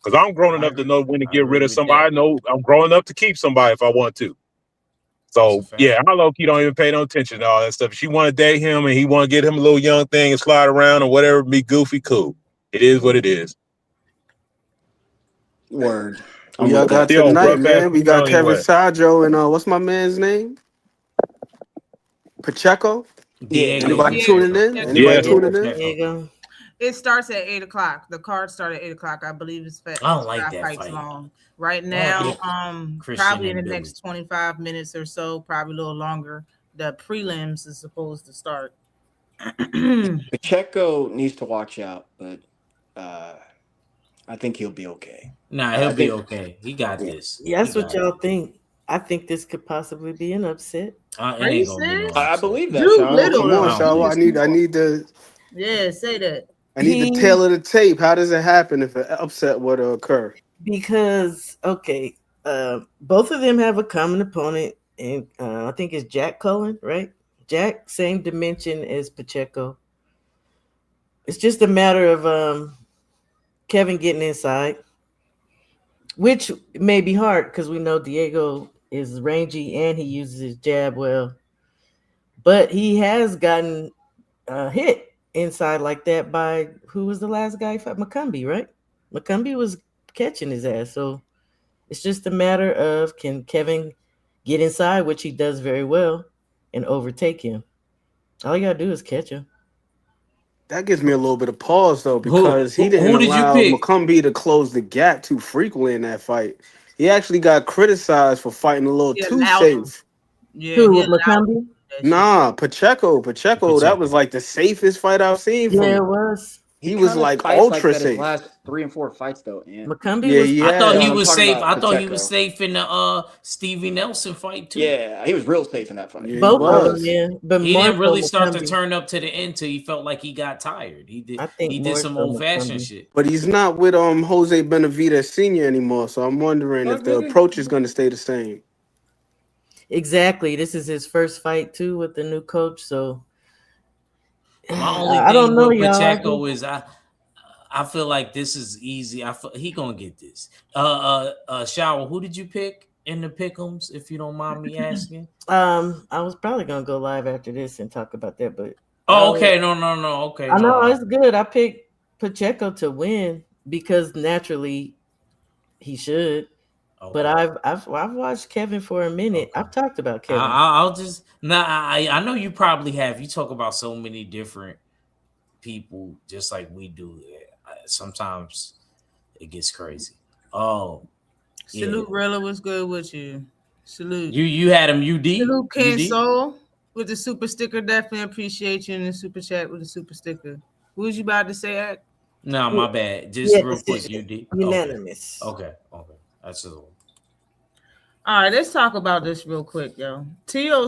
Because I'm grown enough to know when to get rid of somebody. I know I'm grown enough to keep somebody if I want to. So, yeah, I low-key don't even pay no attention to all that stuff. If she want to date him and he want to get him a little young thing and slide around or whatever, be goofy, cool. It is what it is. Word. We got tonight, man. We got Kevin Sajo and what's my man's name? Pacheco? Anybody tuning in? Anybody tuning in? Diego. It starts at 8:00. The card started at 8:00. I believe it's I don't like 5 that fights fight. long. Right now, probably in the Billy. next 25 minutes or so, probably a little longer, the prelims is supposed to start. Pacheco needs to watch out, but I think he'll be okay. Nah, he'll be okay. He got this. Yeah, that's what y'all think. I think this could possibly be an upset. It ain't gonna be no upset. I believe that. Drew Sean. Little, Come on, Shaw. I need to. Yeah, say that. I need to tailor the tape. How does it happen if an upset were to occur? Because both of them have a common opponent, and I think it's Jack Cullen, right? Jack, same dimension as Pacheco. It's just a matter of Kevin getting inside, which may be hard because we know Diego is rangy and he uses his jab well. But he has gotten hit inside like that by who was the last guy? McCumbee, right? McCumbee was catching his ass. So it's just a matter of can Kevin get inside, which he does very well, and overtake him. All you gotta do is catch him. That gives me a little bit of pause though, because he didn't allow McCumbee to close the gap too frequently in that fight. He actually got criticized for fighting a little too safe. Yeah, who with McCumbee? Nah, Pacheco. That was like the safest fight I've seen from him. Yeah, it was. He was like ultra safe. His last 3 and 4 fights though. McCumbee was. I thought he was safe. I thought he was safe in the Stevie Nelson fight too. Yeah, he was real safe in that fight. Yeah, both of them, yeah. But he didn't really start to turn up to the end till he felt like he got tired. He did. He did some old fashioned shit. But he's not with Jose Benavidez Sr. anymore, so I'm wondering if the approach is going to stay the same. Exactly. This is his first fight too with the new coach, so my only thing I don't know, with Pacheco is I feel like this is easy. He gonna get this. Shower. Who did you pick in the pick'ems? If you don't mind me asking. I was probably gonna go live after this and talk about that, but okay, no, okay. I know it's good. I picked Pacheco to win because naturally he should. Okay. But I've watched Kevin for a minute. Okay. I've talked about Kevin. I'll just I know you probably have. You talk about so many different people, just like we do. Sometimes it gets crazy. Oh, Salute Rella was good with you. Salute. You had him UD. Salute Ken Soul with the super sticker. Definitely appreciate you in the super chat with the super sticker. What was you about to say, Ak? No, my bad. Just real quick, UD. Unanimous. Okay. That's the one. All right, let's talk about this real quick, yo. Tio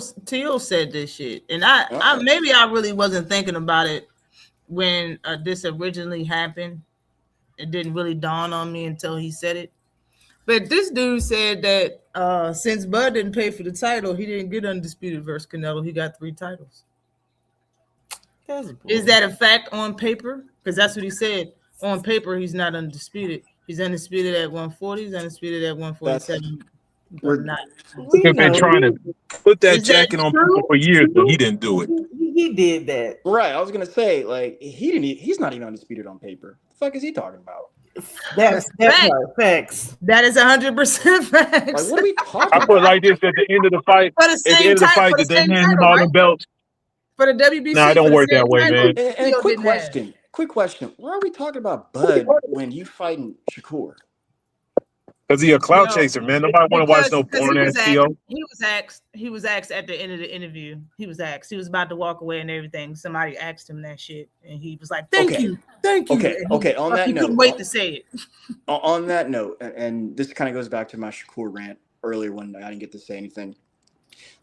said this shit, and I maybe I really wasn't thinking about it when this originally happened. It didn't really dawn on me until he said it. But this dude said that since Bud didn't pay for the title, he didn't get undisputed versus Canelo. He got 3 titles. Is that a fact on paper? Because that's what he said. On paper, he's not undisputed. He's undisputed at 140. He's undisputed at 147. We've been trying to put that jacket on people for years, but he didn't do it. He did that. Right. I was gonna say, like, he's not even undisputed on paper. The fuck is he talking about? That's facts. That is 100% facts. Like, what are we talking about? I put it like this at the end of the fight. At the end of the fight, did they hand him all the belts? For the WBC. No, it don't work that way, man. And quick question. Why are we talking about Bud when you fighting Shakur? Because he a clout chaser, man. Nobody want to watch no porn ass Theo. He was asked at the end of the interview. He was about to walk away and everything. Somebody asked him that shit, and he was like, "Thank you." Okay. On that note, couldn't wait to say it. On that note, and this kind of goes back to my Shakur rant earlier when I didn't get to say anything.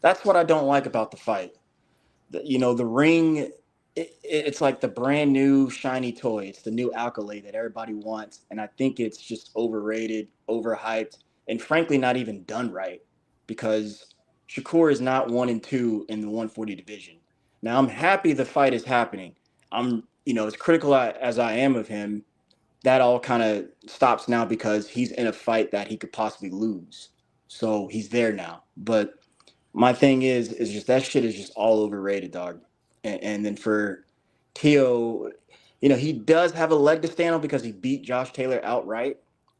That's what I don't like about the fight. The ring. It's like the brand new shiny toy. It's the new accolade that everybody wants. And I think it's just overrated, overhyped, and frankly, not even done right, because Shakur is not 1 and 2 in the 140 division. Now, I'm happy the fight is happening. I'm, as critical as I am of him, that all kind of stops now because he's in a fight that he could possibly lose. So he's there now. But my thing is just that shit is just all overrated, dog. And then for Tio, he does have a leg to stand on because he beat Josh Taylor outright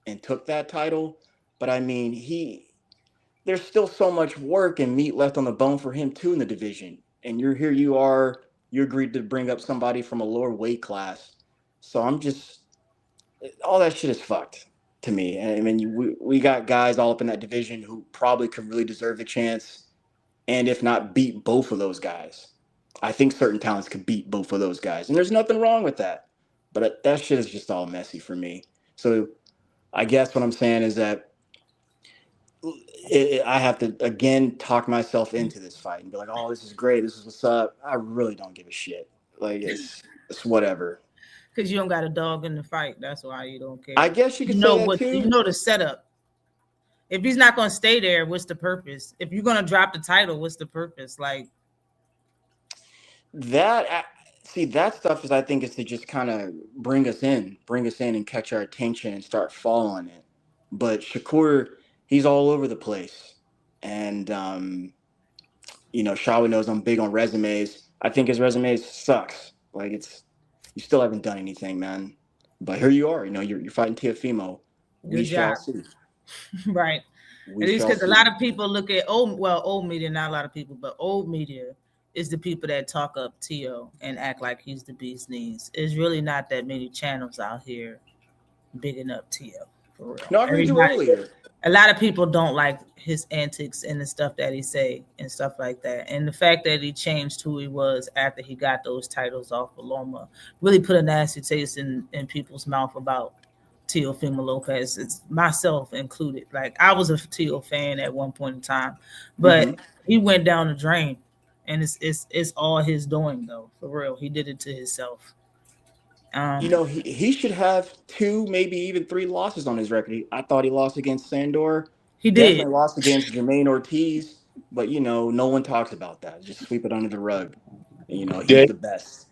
and took that title. But I mean, there's still so much work and meat left on the bone for him too in the division. and you are, you agreed to bring up somebody from a lower weight class. So I'm just, all that shit is fucked to me. And I mean, we got guys all up in that division who probably could really deserve the chance, and if not, beat both of those guys. I think certain talents could beat both of those guys, and there's nothing wrong with that. But that shit is just all messy for me. So I guess what I'm saying is that I have to again talk myself into this fight and be like, "Oh, this is great. This is what's up." I really don't give a shit. Like it's whatever. Because you don't got a dog in the fight. That's why you don't care. I guess you could say that too. You know the setup. If he's not going to stay there, what's the purpose? If you're going to drop the title, what's the purpose? Like that. See, that stuff is, I think, is to just kind of bring us in and catch our attention and start following it. But Shakur, he's all over the place. And, Shawi knows I'm big on resumes. I think his resume sucks. Like, you still haven't done anything, man. But here you are, you're fighting Teofimo. Good job. See. Right. At least because a lot of people look at old media, not a lot of people, but old media is the people that talk up Tio and act like he's the bee's knees. There's really not that many channels out here bigging up Tio, for real. No, I heard you earlier. A lot of people don't like his antics and the stuff that he say and stuff like that. And the fact that he changed who he was after he got those titles off of Loma really put a nasty taste in people's mouth about Teofimo Lopez. It's myself included. Like I was a Tio fan at one point in time, but he went down the drain. And it's all his doing, though, for real. He did it to himself. He should have 2, maybe even 3 losses on his record. I thought he lost against Sandor. He did. Definitely lost against Jermaine Ortiz. But, no one talks about that. Just sweep it under the rug. And, he's the best.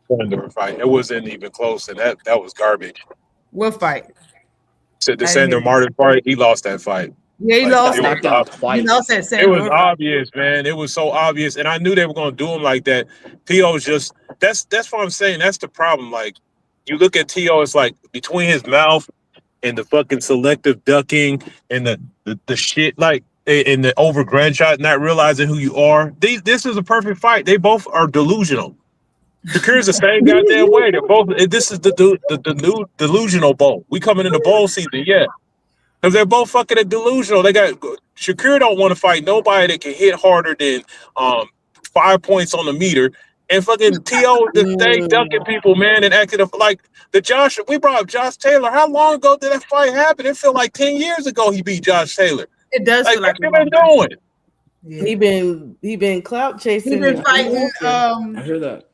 Sandor fight. It wasn't even close, and that was garbage. What fight? Said the Sandor Martin fight, he lost that fight. Yeah, he lost knocked down twice. He lost that it was obvious, man. It was so obvious, and I knew they were going to do him like that. Tio's just that's what I'm saying. That's the problem. Like you look at Tio, it's like between his mouth and the fucking selective ducking and the shit, like and the over grand shot, not realizing who you are. This is a perfect fight. They both are delusional. Shakur's the same goddamn way. They're both. This is the new delusional bowl. We coming into bowl season, yeah. Because they're both fucking delusional. They got Shakur don't want to fight nobody that can hit harder than 5 points on the meter. And fucking T.O. just stay ducking people, man, and acting like we brought up Josh Taylor. How long ago did that fight happen? It felt like 10 years ago he beat Josh Taylor. It does feel like what you been doing? Yeah. He been clout chasing. He been fighting. I hear that.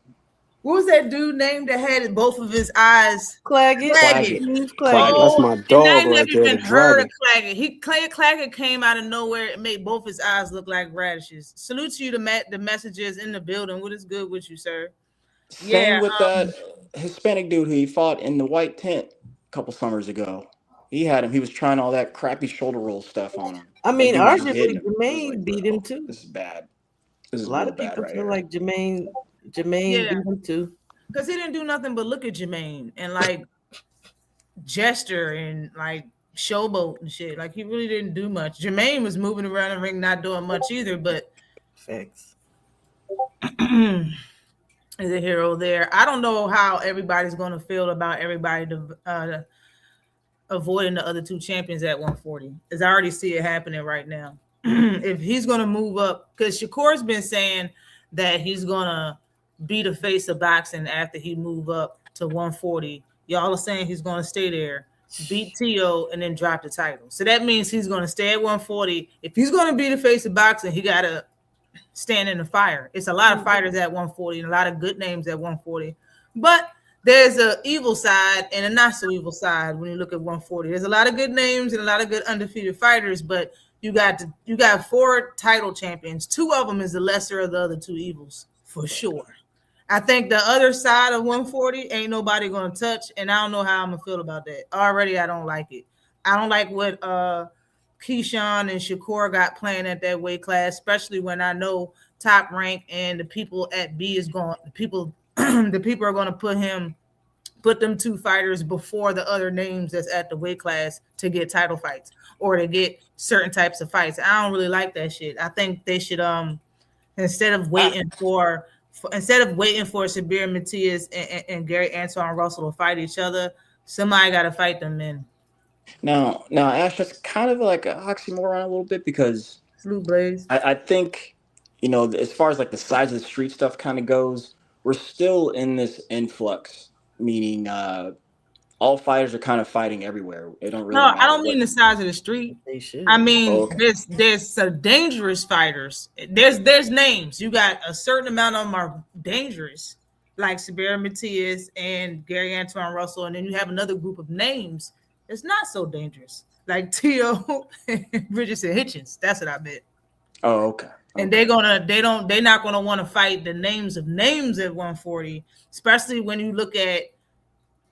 What was that dude named that had both of his eyes? Claggett. That's my dog right there. Even heard of Claggett. Claggett came out of nowhere and made both his eyes look like radishes. Salute to you, the messages in the building. What is good with you, sir? Same with that Hispanic dude who he fought in the white tent a couple summers ago. He had him. He was trying all that crappy shoulder roll stuff on him. I mean, arguably Jermaine beat him too. This is bad. This is a lot of people feel like Jermaine beat him too. Because he didn't do nothing but look at Jermaine and like gesture and like showboat and shit. Like he really didn't do much. Jermaine was moving around the ring, not doing much either, but facts. Is a hero there. I don't know how everybody's going to feel about everybody avoiding the other 2 champions at 140, as I already see it happening right now. If he's going to move up, because Shakur's been saying that he's going to be the face of boxing after he move up to 140. Y'all are saying he's going to stay there, beat Tio, and then drop the title. So that means he's going to stay at 140. If he's going to be the face of boxing, he got to stand in the fire. It's a lot of fighters at 140 and a lot of good names at 140. But there's an evil side and a not so evil side when you look at 140. There's a lot of good names and a lot of good undefeated fighters, but you got 4 title champions. 2 of them is the lesser of the other 2 evils, for sure. I think the other side of 140 ain't nobody going to touch, and I don't know how I'm going to feel about that. Already, I don't like it. I don't like what Keyshawn and Shakur got playing at that weight class, especially when I know Top Rank and the people at B is going, the people are going to put them 2 fighters before the other names that's at the weight class to get title fights or to get certain types of fights. I don't really like that shit. I think they should, instead of waiting for Sabir Matias and Gary Antoine Russell to fight each other. Somebody got to fight them men. Now, Ash, that's kind of like an oxymoron a little bit because Blue Blaze. I think, as far as like the size of the street stuff kind of goes, we're still in this influx, meaning all fighters are kind of fighting everywhere. It don't really matter. I don't mean the size of the street. They should. I mean, there's some dangerous fighters. There's names. You got a certain amount of them are dangerous, like Sabir Matias and Gary Antoine Russell, and then you have another group of names that's not so dangerous, like T.O. and Richardson Hitchens. That's what I meant. Oh, okay. And they're not gonna want to fight the names of names at 140, especially when you look at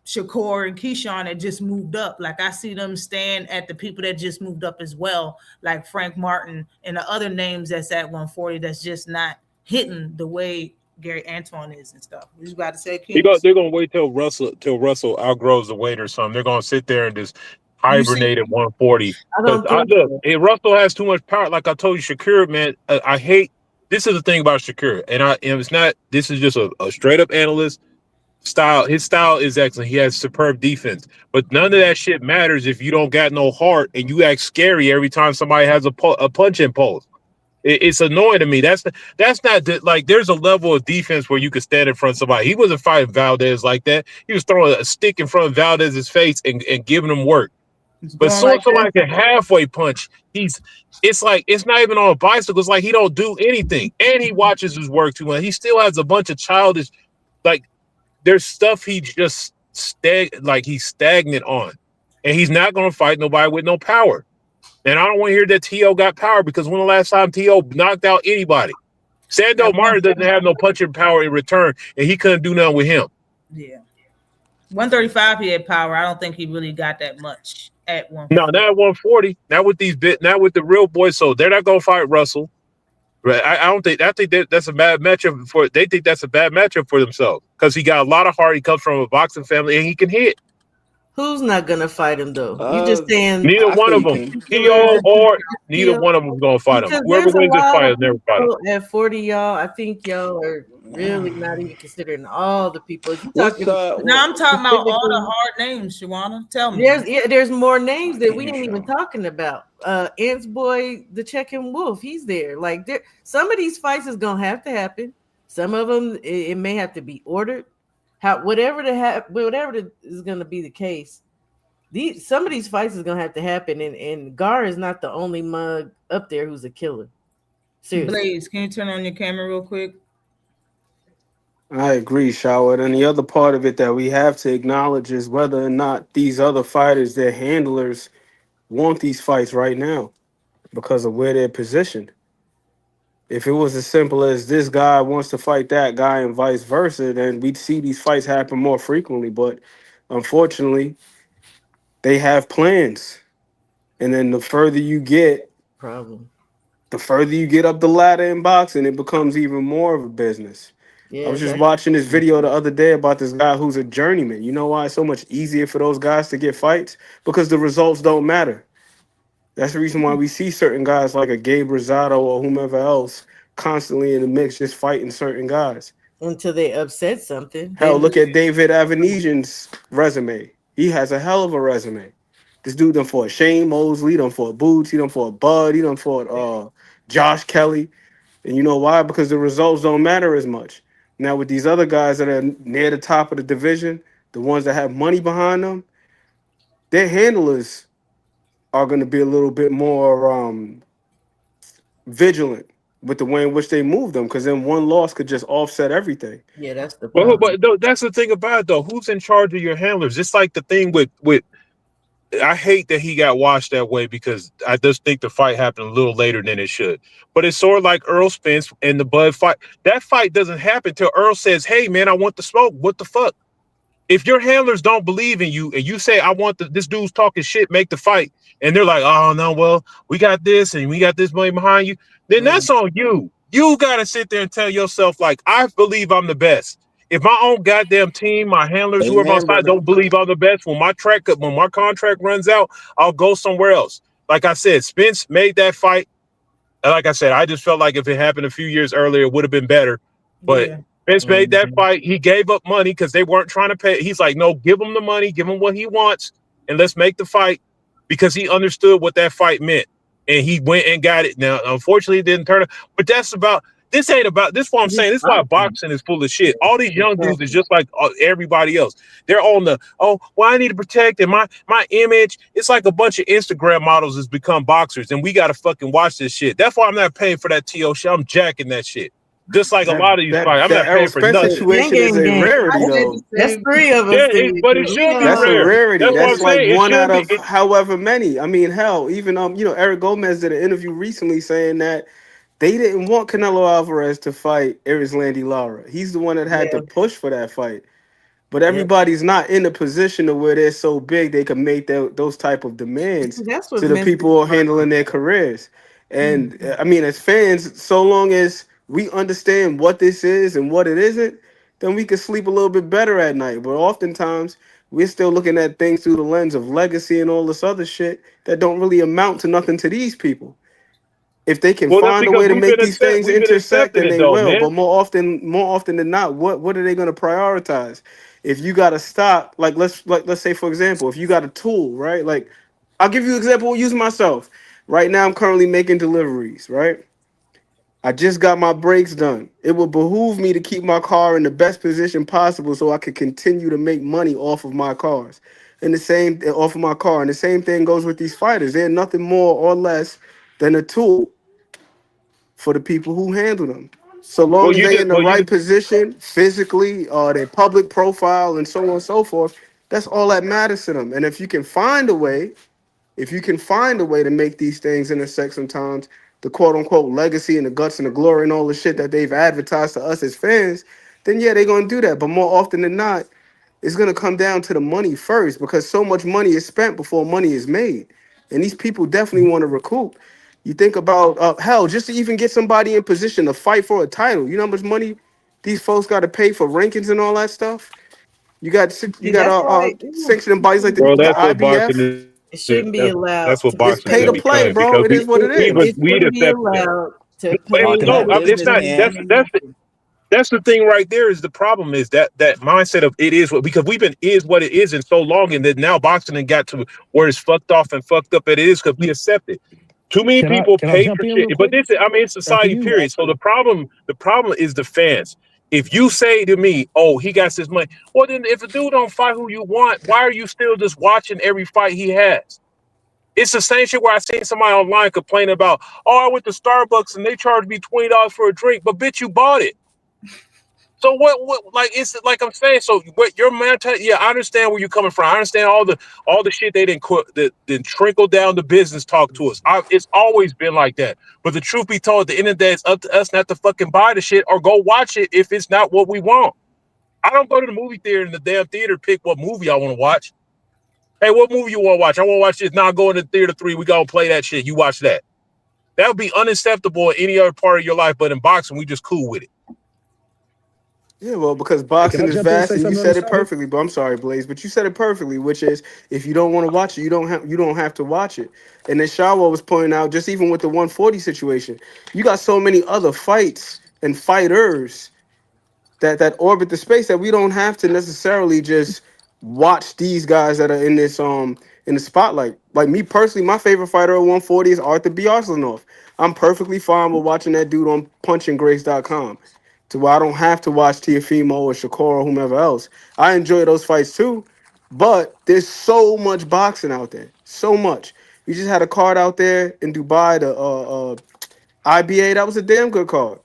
Shakur and Keyshawn that just moved up. Like I see them stand at the people that just moved up as well, like Frank Martin and the other names that's at 140 that's just not hitting the way Gary Antoine is and stuff. We about to say they're gonna wait till Russell outgrows the weight or something. They're gonna sit there and just hibernate at 140. If Russell has too much power, like I told you, Shakur, man, I hate. This is the thing about Shakur, and it's not. This is just a straight up analyst. His style is excellent. He has superb defense, but none of that shit matters if you don't got no heart and you act scary every time somebody has a punch impulse. It's annoying to me. That's not like there's a level of defense where you could stand in front of somebody. He wasn't fighting Valdez like that. He was throwing a stick in front of Valdez's face and giving him work. But so like somebody can halfway punch, it's like it's not even on a bicycle. It's like he don't do anything, and he watches his work too much. He still has a bunch of childish, like. There's stuff he just he's stagnant on, and he's not going to fight nobody with no power. And I don't want to hear that T.O. got power because when the last time T.O. knocked out anybody? Sando Martin doesn't have no punching power in return, and he couldn't do nothing with him. Yeah, 135 he had power. I don't think he really got that much at 140. No, not at 140. Not with the real boys. So they're not going to fight Russell. Right. I think that's a bad matchup for. They think that's a bad matchup for themselves because he got a lot of heart. He comes from a boxing family and he can hit. Who's not gonna fight him though? You just saying neither one of them, T.O. or neither one of them is gonna fight him. Whoever wins this fight is never fight him. At 40, y'all, I think y'all are really not even considering all the people. I'm talking about all the hard names, Shawana. Tell me. There's more names that we ain't even talking about. Ant's boy, the Czechoslovakian Wolf, he's there. Like some of these fights is gonna have to happen. Some of them it may have to be ordered. Whatever is gonna be the case. Some of these fights is gonna have to happen, and Gar is not the only mug up there who's a killer. Seriously. Blaze, can you turn on your camera real quick? I agree, Shawad. And the other part of it that we have to acknowledge is whether or not these other fighters, their handlers, want these fights right now because of where they're positioned. If it was as simple as this guy wants to fight that guy and vice versa, then we'd see these fights happen more frequently. But unfortunately, they have plans. And then the further you get, the further you get up the ladder in boxing, it becomes even more of a business. Yeah, I was just watching this video the other day about this guy who's a journeyman. You know why it's so much easier for those guys to get fights? Because the results don't matter. That's the reason why we see certain guys like a Gabe Rosado or whomever else constantly in the mix just fighting certain guys. Until they upset something. Hell, look at David Avenesian's resume. He has a hell of a resume. This dude done fought Shane Mosley, done fought Boots, he done fought Bud, he done fought Josh Kelly. And you know why? Because the results don't matter as much. Now with these other guys that are near the top of the division, the ones that have money behind them, their handlers are going to be a little bit more vigilant with the way in which they move them, because then one loss could just offset everything. Yeah, that's the problem. But that's the thing about it, though. Who's in charge of your handlers? It's like the thing with I hate that he got washed that way because I just think the fight happened a little later than it should. But it's sort of like Earl Spence and the Bud fight. That fight doesn't happen till Earl says, "Hey, man, I want the smoke." What the fuck? If your handlers don't believe in you and you say, "I want this dude's talking shit, make the fight," and they're like, "Oh no, well, we got this and we got this money behind you," then that's on you. You gotta sit there and tell yourself, like, I believe I'm the best. If my own goddamn team, my handlers, whoever on side don't believe I'm the best, when my contract runs out, I'll go somewhere else. Like I said, Spence made that fight And like I said, I just felt like if it happened a few years earlier, it would have been better. But Yeah. Vince made that fight. He gave up money because they weren't trying to pay. He's like, no, give him the money, give him what he wants, and let's make the fight, because he understood what that fight meant. And he went and got it. Now, unfortunately, it didn't turn out. But this ain't about this. What I'm saying, this is why boxing is full of shit. All these young dudes is just like everybody else. They're on the, oh, well, I need to protect and my image. It's like a bunch of Instagram models has become boxers, and we got to fucking watch this shit. That's why I'm not paying for that TO shit. I'm jacking that shit. Just like a lot of these fights, I'm not paying for Errol nothing. Spence situation is a rarity, though. That's 3 of us. But it should be That's a rare. rarity. That's what I'm That's like saying. one out of however many. I mean, hell, even Eric Gomez did an interview recently saying that they didn't want Canelo Alvarez to fight Erislandy Lara. He's the one that had to push for that fight. But everybody's not in a position to where they're so big they can make those type of demands to the people who are handling their careers. And I mean, as fans, so long as we understand what this is and what it isn't, then we can sleep a little bit better at night. But oftentimes, we're still looking at things through the lens of legacy and all this other shit that don't really amount to nothing to these people. If they can find a way to make these things intersect, then they will. But more often than not, what are they going to prioritize? If you got to stop, let's say for example, if you got a tool, right? Like, I'll give you an example. Use myself. Right now, I'm currently making deliveries. Right. I just got my brakes done. It will behoove me to keep my car in the best position possible so I can continue to make money off of my cars. And the same off of my car. And the same thing goes with these fighters. They're nothing more or less than a tool for the people who handle them. So long as they're in the right position, physically, their public profile, and so on and so forth, that's all that matters to them. And if you can find a way, to make these things intersect sometimes, the quote unquote legacy and the guts and the glory and all the shit that they've advertised to us as fans, then yeah, they're gonna do that. But more often than not, it's gonna come down to the money first, because so much money is spent before money is made. And these people definitely want to recoup. You think about hell, just to even get somebody in position to fight for a title. You know how much money these folks got to pay for rankings and all that stuff. You got sanctioning bodies like the IBF. It shouldn't be allowed. It's pay to play, bro. It is what it is. It shouldn't be allowed to pay. It's not. That's the thing right there. Is the problem is that mindset of it is what, because we've been is what it is in so long, and then now boxing and got to where it's fucked off and fucked up it is because we accept it. Too many people pay for shit, but it's society, period. So the problem is the fans. If you say to me, "Oh, he got this money," well, then if a dude don't fight who you want, why are you still just watching every fight he has? It's the same shit where I seen somebody online complain about, "Oh, I went to Starbucks and they charged me $20 for a drink," but bitch, you bought it. So what like it's like I'm saying, so what your mentality, yeah, I understand where you're coming from. I understand all the shit they didn't trickle down the business talk to us. It's always been like that. But the truth be told, at the end of the day, it's up to us not to fucking buy the shit or go watch it if it's not what we want. I don't go to the movie theater in the damn theater pick what movie I want to watch. Hey, what movie you want to watch? I want to watch this. Now go into theater 3. We gonna play that shit. You watch that. That would be unacceptable in any other part of your life, but in boxing, we just cool with it. Yeah, well, because boxing is vast, and you said it perfectly. But I'm sorry, Blaze, but you said it perfectly, which is if you don't want to watch it, you don't have to watch it. And then Shawa was pointing out, just even with the 140 situation, you got so many other fights and fighters that orbit the space that we don't have to necessarily just watch these guys that are in the spotlight. Like me personally, my favorite fighter at 140 is Arthur B. Arslanov. I'm perfectly fine with watching that dude on punchinggrace.com. To where I don't have to watch Teofimo or Shakur or whomever else. I enjoy those fights too, but there's so much boxing out there, so much. You just had a card out there in Dubai, the IBA. That was a damn good card.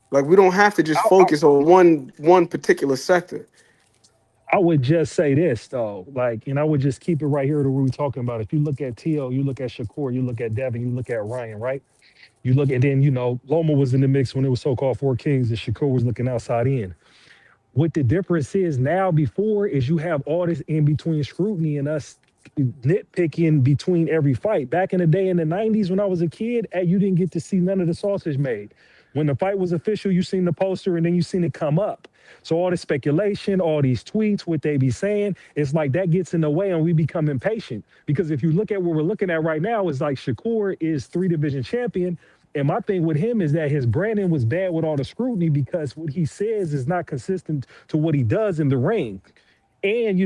Like, we don't have to just focus on one particular sector. I would just say this though, like, and I would just keep it right here to what we're talking about. If you look at T.O., you look at Shakur, you look at Devin, you look at Ryan, right? You look, and then, Loma was in the mix when it was so-called Four Kings, and Shakur was looking outside in. What the difference is now before is you have all this in-between scrutiny and us nitpicking between every fight. Back in the day in the 90s when I was a kid, you didn't get to see none of the sausage made. When the fight was official, you seen the poster and then you seen it come up. So all the speculation, all these tweets, what they be saying, it's like that gets in the way and we become impatient. Because if you look at what we're looking at right now, it's like Shakur is 3-division champion. And my thing with him is that his branding was bad with all the scrutiny because what he says is not consistent to what he does in the ring. And,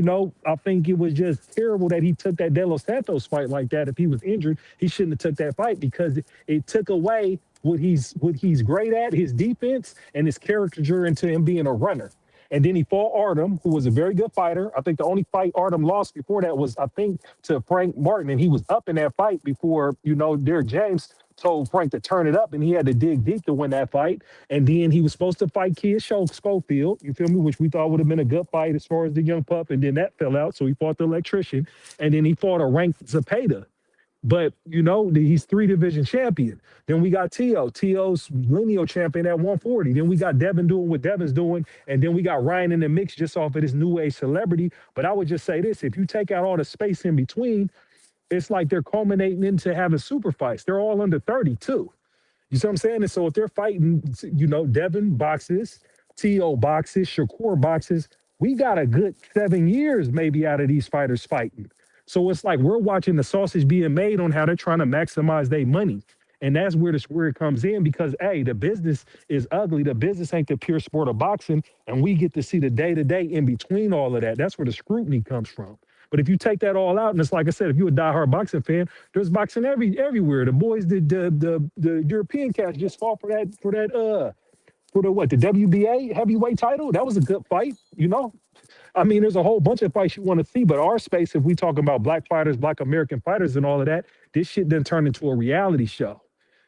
I think it was just terrible that he took that De Los Santos fight like that. If he was injured, he shouldn't have took that fight because it took away what he's great at, his defense, and his caricature into him being a runner. And then he fought Artem, who was a very good fighter. I think the only fight Artem lost before that was, I think, to Frank Martin. And he was up in that fight before, Derek James told Frank to turn it up, and he had to dig deep to win that fight. And then he was supposed to fight Keyshawn Schofield, you feel me, which we thought would have been a good fight as far as the young pup. And then that fell out. So he fought the electrician. And then he fought a ranked Zepeda. But, he's 3-division champion. Then we got T.O.'s lineal champion at 140. Then we got Devin doing what Devin's doing. And then we got Ryan in the mix just off of this new age celebrity. But I would just say this, if you take out all the space in between, it's like they're culminating into having super fights. They're all under 30 too. You see what I'm saying? And so if they're fighting, Devin boxes, T.O. boxes, Shakur boxes, we got a good 7 years maybe out of these fighters fighting. So it's like we're watching the sausage being made on how they're trying to maximize their money. And that's where it comes in because, hey, the business is ugly. The business ain't the pure sport of boxing. And we get to see the day-to-day in between all of that. That's where the scrutiny comes from. But if you take that all out, and it's like I said, if you're a diehard boxing fan, there's boxing everywhere. The boys, the European cats just fought for the WBA heavyweight title. That was a good fight, I mean, there's a whole bunch of fights you want to see, but our space, if we talk about black fighters, black American fighters and all of that, this shit done turned into a reality show.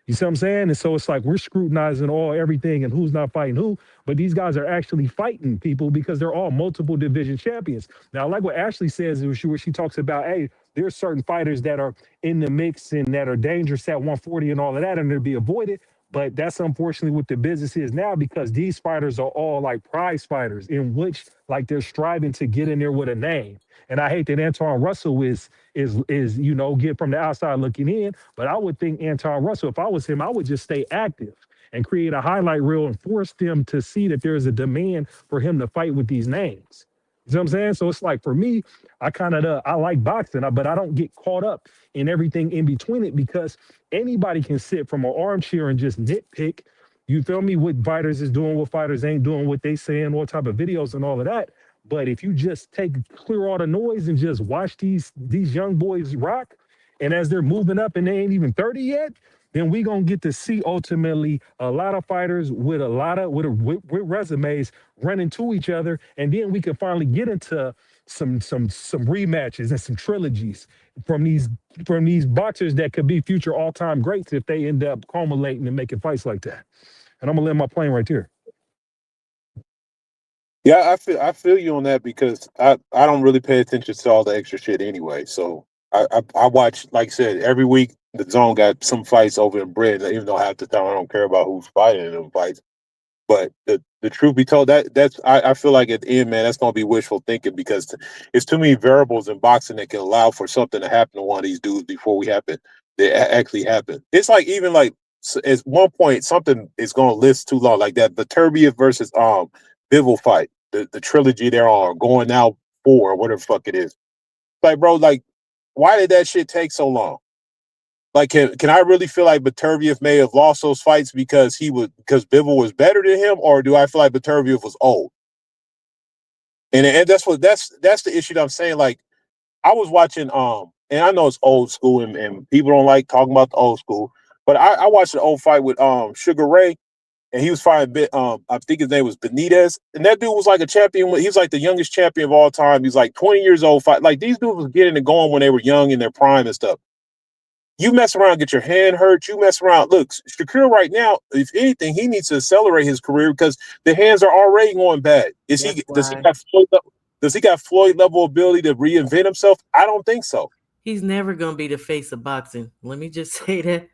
You see what I'm saying? And so it's like we're scrutinizing everything and who's not fighting who, but these guys are actually fighting people because they're all multiple division champions. Now, like what Ashley says, where she talks about, hey, there's certain fighters that are in the mix and that are dangerous at 140 and all of that, and they'll be avoided. But that's unfortunately what the business is now because these fighters are all like prize fighters in which like they're striving to get in there with a name. And I hate that Anton Russell is get from the outside looking in, but I would think Anton Russell, if I was him, I would just stay active and create a highlight reel and force them to see that there's a demand for him to fight with these names. You know what I'm saying? So it's like for me, I like boxing, but I don't get caught up in everything in between it because anybody can sit from an armchair and just nitpick. You feel me? What fighters is doing, what fighters ain't doing, what they saying, what type of videos and all of that. But if you just clear all the noise and just watch these young boys rock, and as they're moving up and they ain't even 30 yet, then we gonna get to see ultimately a lot of fighters with resumes run into each other, and then we can finally get into some rematches and some trilogies from these boxers that could be future all-time greats if they end up culminating and making fights like that. And I'm gonna land my plane right there. Yeah, I feel you on that because I don't really pay attention to all the extra shit anyway. So I watch, like I said, every week the Zone got some fights over in Britain, even though half the time I don't care about who's fighting in them fights. But the truth be told, I feel like at the end, man, that's gonna be wishful thinking because it's too many variables in boxing that can allow for something to happen to one of these dudes before they actually happen. It's like even like at one point something is gonna list too long, like that Beterbiev versus Bivol fight, the trilogy they're on, going now 4 or whatever the fuck it is. Like, bro, like, why did that shit take so long? Like, can I really feel like Beterbiev may have lost those fights because Bivol was better than him, or do I feel like Beterbiev was old? And that's the issue that I'm saying. Like, I was watching and I know it's old school and people don't like talking about the old school, but I watched an old fight with Sugar Ray, and he was fighting I think his name was Benitez, and that dude was like a champion. He was like the youngest champion of all time. He's like 20 years old. Like, these dudes was getting it going when they were young in their prime and stuff. You mess around, get your hand hurt. You mess around. Look, Shakur right now, if anything, he needs to accelerate his career because the hands are already going bad. Does he got Floyd level ability to reinvent himself? I don't think so. He's never gonna be the face of boxing. Let me just say that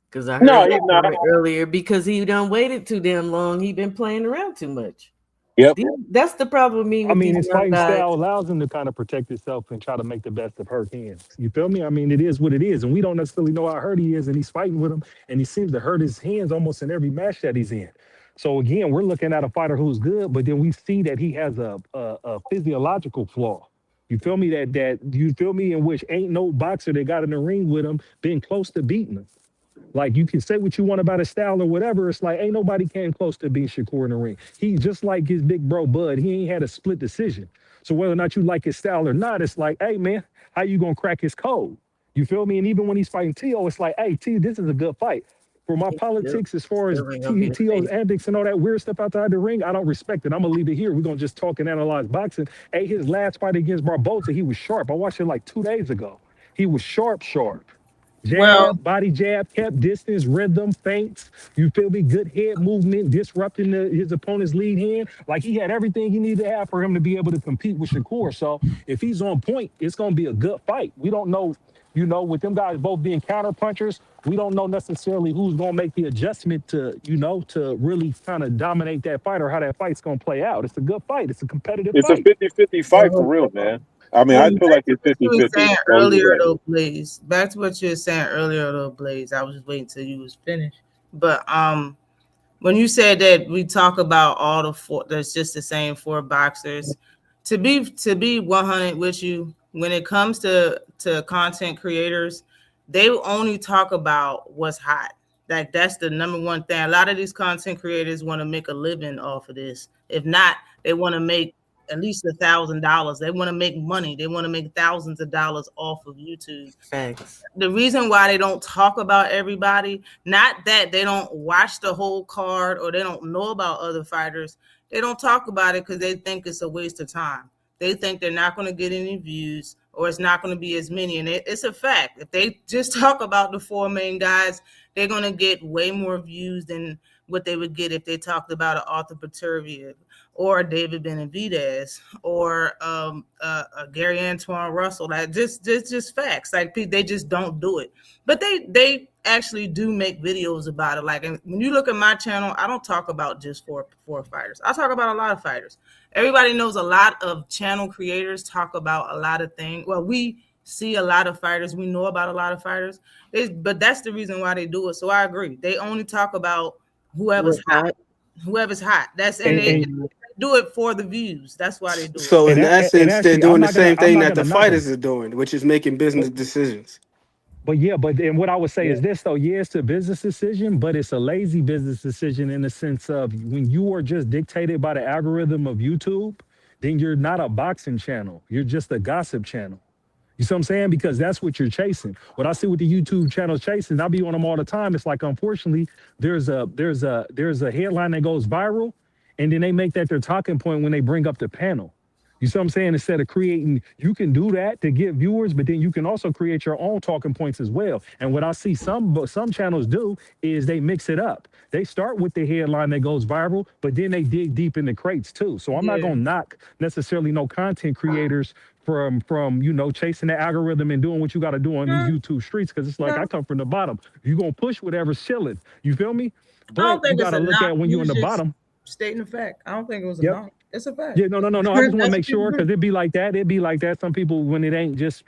because I heard he's not earlier because he done waited too damn long. He been playing around too much. Yep. That's the problem with me I with mean, these his young fighting guys. style allows him to kind of protect himself and try to make the best of Hurt's hands. You feel me? I mean, it is what it is, and we don't necessarily know how hurt he is, and he's fighting with him, and he seems to hurt his hands almost in every match that he's in. So again, we're looking at a fighter who's good, but then we see that he has a physiological flaw. You feel me? That you feel me? In which ain't no boxer that got in the ring with him been close to beating him. Like you can say what you want about his style or whatever. It's like ain't nobody came close to being Shakur in the ring. He just like his big bro Bud. He ain't had a split decision. So whether or not you like his style or not, it's like, hey man, how you gonna crack his code? You feel me? And even when he's fighting T.O., it's like, hey T, this is a good fight. For my politics, as far as T.O.'s antics and all that weird stuff outside the ring, I don't respect it. I'm gonna leave it here. We're gonna just talk and analyze boxing. Hey, his last fight against Barboza, he was sharp. I watched it like 2 days ago. He was sharp. Well, Jab, body jab, kept distance, rhythm, feints. You feel me? Good head movement, disrupting his opponent's lead hand. Like he had everything he needed to have for him to be able to compete with Shakur. So if he's on point, it's going to be a good fight. We don't know, with them guys both being counter punchers, we don't know necessarily who's going to make the adjustment to, to really kind of dominate that fight or how that fight's going to play out. It's a good fight. It's a competitive It's a fight. 50-50 fight for real, man. I mean, I back feel like it's to what you were 50-50 saying all the earlier, way. though, Blaze. Back to what you were saying earlier, though, Blaze. I was just waiting till you was finished. But when you said that we talk about all the four, that's just the same four boxers. To be 100 with you, when it comes to content creators, they only talk about what's hot. Like that's the number one thing. A lot of these content creators want to make a living off of this. If not, they want to make at least $1,000. They want to make money. They want to make thousands of dollars off of YouTube. Thanks. The reason why they don't talk about everybody, not that they don't watch the whole card or they don't know about other fighters, they don't talk about it because they think it's a waste of time. They think they're not going to get any views or it's not going to be as many. And it's a fact. If they just talk about the four main guys, they're going to get way more views than what they would get if they talked about an Arthur Peterviev or David Benavidez or Gary Antoine Russell. Like just facts. Like they just don't do it. But they actually do make videos about it. Like when you look at my channel, I don't talk about just four fighters. I talk about a lot of fighters. Everybody knows a lot of channel creators talk about a lot of things. Well, we see a lot of fighters. We know about a lot of fighters. But that's the reason why they do it. So I agree. They only talk about whoever's hot. Whoever's hot. That's and they do it for the views. That's why they do it. So in essence, they're doing the same thing that the fighters are doing, which is making business decisions. But and what I would say is this though, it's a business decision, but it's a lazy business decision in the sense of when you are just dictated by the algorithm of YouTube, then you're not a boxing channel. You're just a gossip channel. You see what I'm saying? Because that's what you're chasing. What I see with the YouTube channels chasing, I be on them all the time. It's like, unfortunately, there's a headline that goes viral, and then they make that their talking point when they bring up the panel. You see what I'm saying? Instead of creating, you can do that to get viewers, but then you can also create your own talking points as well. And what I see some channels do is they mix it up. They start with the headline that goes viral, but then they dig deep in the crates too. So I'm not gonna knock necessarily no content creators from chasing the algorithm and doing what you got to do on these YouTube streets, because it's like I come from the bottom. You gonna push whatever's chilling. You feel me? But you got to look at when you're in the bottom. Stating the fact. I don't think it was a knock. It's a fact. Yeah, no. I just want to make sure because it'd be like that. Some people, when it ain't just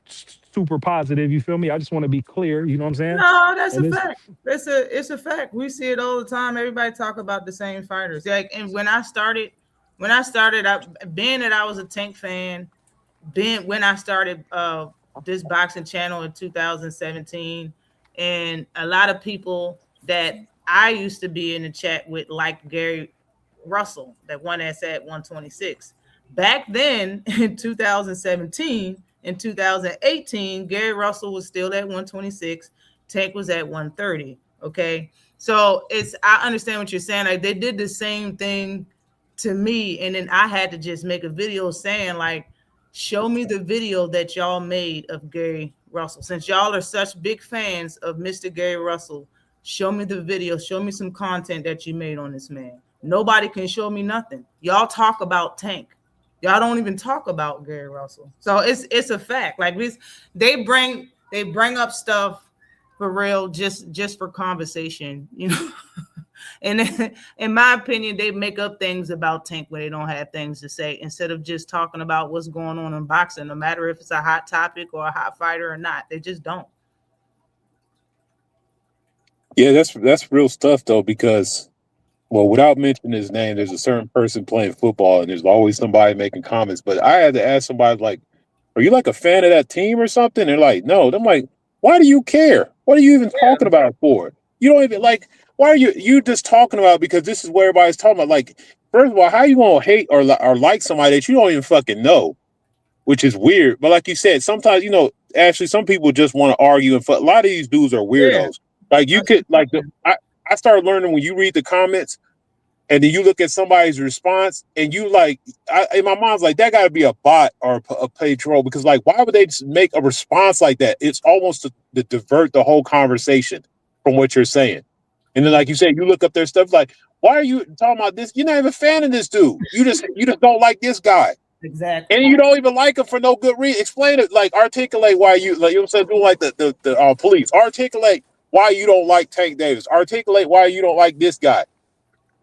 super positive, you feel me? I just want to be clear. You know what I'm saying? No, that's a fact. It's a fact. We see it all the time. Everybody talk about the same fighters. Like, and when I started, being that I was a Tank fan, when I started this boxing channel in 2017, and a lot of people that I used to be in the chat with, like Gary Russell, that one that's at 126. Back then in 2017 and 2018, Gary Russell was still at 126. Tank was at 130. Okay. So I understand what you're saying. Like they did the same thing to me. And then I had to just make a video saying, like, show me the video that y'all made of Gary Russell. Since y'all are such big fans of Mr. Gary Russell, show me the video. Show me some content that you made on this man. Nobody can show me nothing. Y'all talk about Tank. Y'all don't even talk about Gary Russell. So it's a fact. Like they bring up stuff for real, just for conversation, you know. And in my opinion, they make up things about Tank where they don't have things to say instead of just talking about what's going on in boxing, no matter if it's a hot topic or a hot fighter or not. They just don't. Yeah, that's real stuff though, because well, without mentioning his name, there's a certain person playing football, and there's always somebody making comments. But I had to ask somebody like, "Are you like a fan of that team or something?" They're like, "No." I'm like, "Why do you care? What are you even talking about it for? You don't even like. Why are you just talking about it because this is what everybody's talking about? Like, first of all, how you gonna hate or like somebody that you don't even fucking know, which is weird. But like you said, sometimes actually, some people just want to argue, and a lot of these dudes are weirdos. Like you could like I started learning when you read the comments and then you look at somebody's response and you like in my mind's like that got to be a bot or a paid troll because like why would they just make a response like that? It's almost to divert the whole conversation from what you're saying. And then like you said, you look up their stuff like why are you talking about this? You're not even a fan of this dude. You just don't like this guy. Exactly. And you don't even like him for no good reason. Explain it, like articulate why you like you know what I'm saying, doing like the police. Articulate why you don't like Tank Davis. Articulate why you don't like this guy.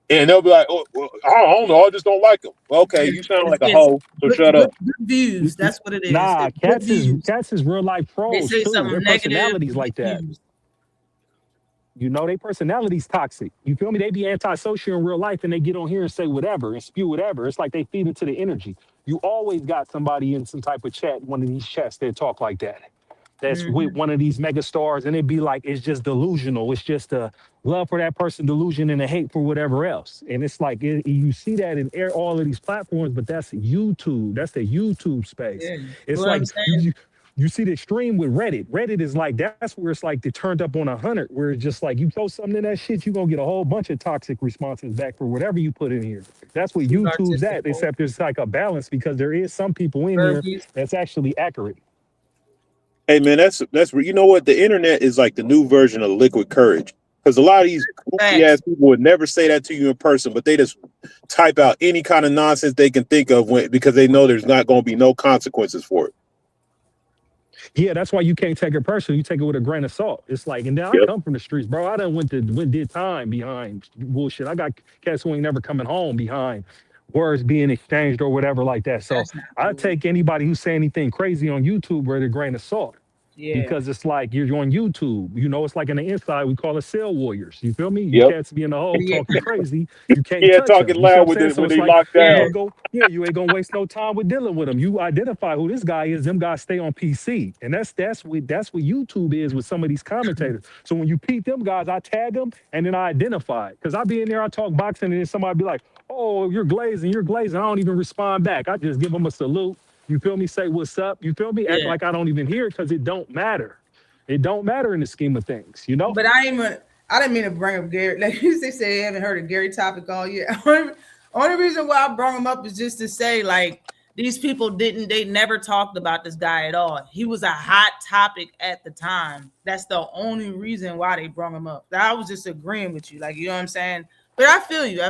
And they'll be like, oh, well, I don't know, I just don't like him. Well, okay, you sound like a hoe, so shut up. Good views, that's what it is. Nah, cats is real life they pros say too. something Their negative. personalities like that. You know, their personality's toxic. You feel me? They be antisocial in real life and they get on here and say whatever and spew whatever. It's like they feed into the energy. You always got somebody in some type of chat, one of these chats that talk like that. That's with one of these mega stars, and it'd be like it's just delusional. It's just a love for that person, delusion, and a hate for whatever else. And it's like you see that in all of these platforms, but that's YouTube. That's the YouTube space. It's like you see the extreme with Reddit. Reddit is like that's where it's like they turned up on 100, where it's just like you throw something in that shit, you're gonna get a whole bunch of toxic responses back for whatever you put in here. That's what YouTube's at, except there's like a balance because there is some people in here that's actually accurate. Hey man, that's you know what? The internet is like the new version of liquid courage. Because a lot of these goofy ass people would never say that to you in person, but they just type out any kind of nonsense they can think of because they know there's not going to be no consequences for it. Yeah, that's why you can't take it personal. You take it with a grain of salt. It's like, and then I come from the streets, bro. I done did time behind bullshit. I got cats who ain't never coming home behind words being exchanged or whatever like that. So I take anybody who say anything crazy on YouTube with a grain of salt. Yeah. Because it's like you're on YouTube, you know, it's like on the inside, we call it cell warriors. You feel me? You cats be in the hole talking crazy. You can't touch talking them. loud when they locked down. You ain't gonna waste no time with dealing with them. You identify who this guy is, them guys stay on PC. And that's what YouTube is with some of these commentators. So when you peep them guys, I tag them and then I identify it. Because I be in there, I talk boxing, and then somebody be like, oh, you're glazing. I don't even respond back. I just give them a salute. You feel me? Say what's up. You feel me? Act like I don't even hear it because it don't matter. It don't matter in the scheme of things, you know? But I didn't mean to bring up Gary. Like you say they haven't heard a Gary topic all year. Only reason why I brought him up is just to say, like, these people they never talked about this guy at all. He was a hot topic at the time. That's the only reason why they brought him up. I was just agreeing with you. Like, you know what I'm saying? But I feel you.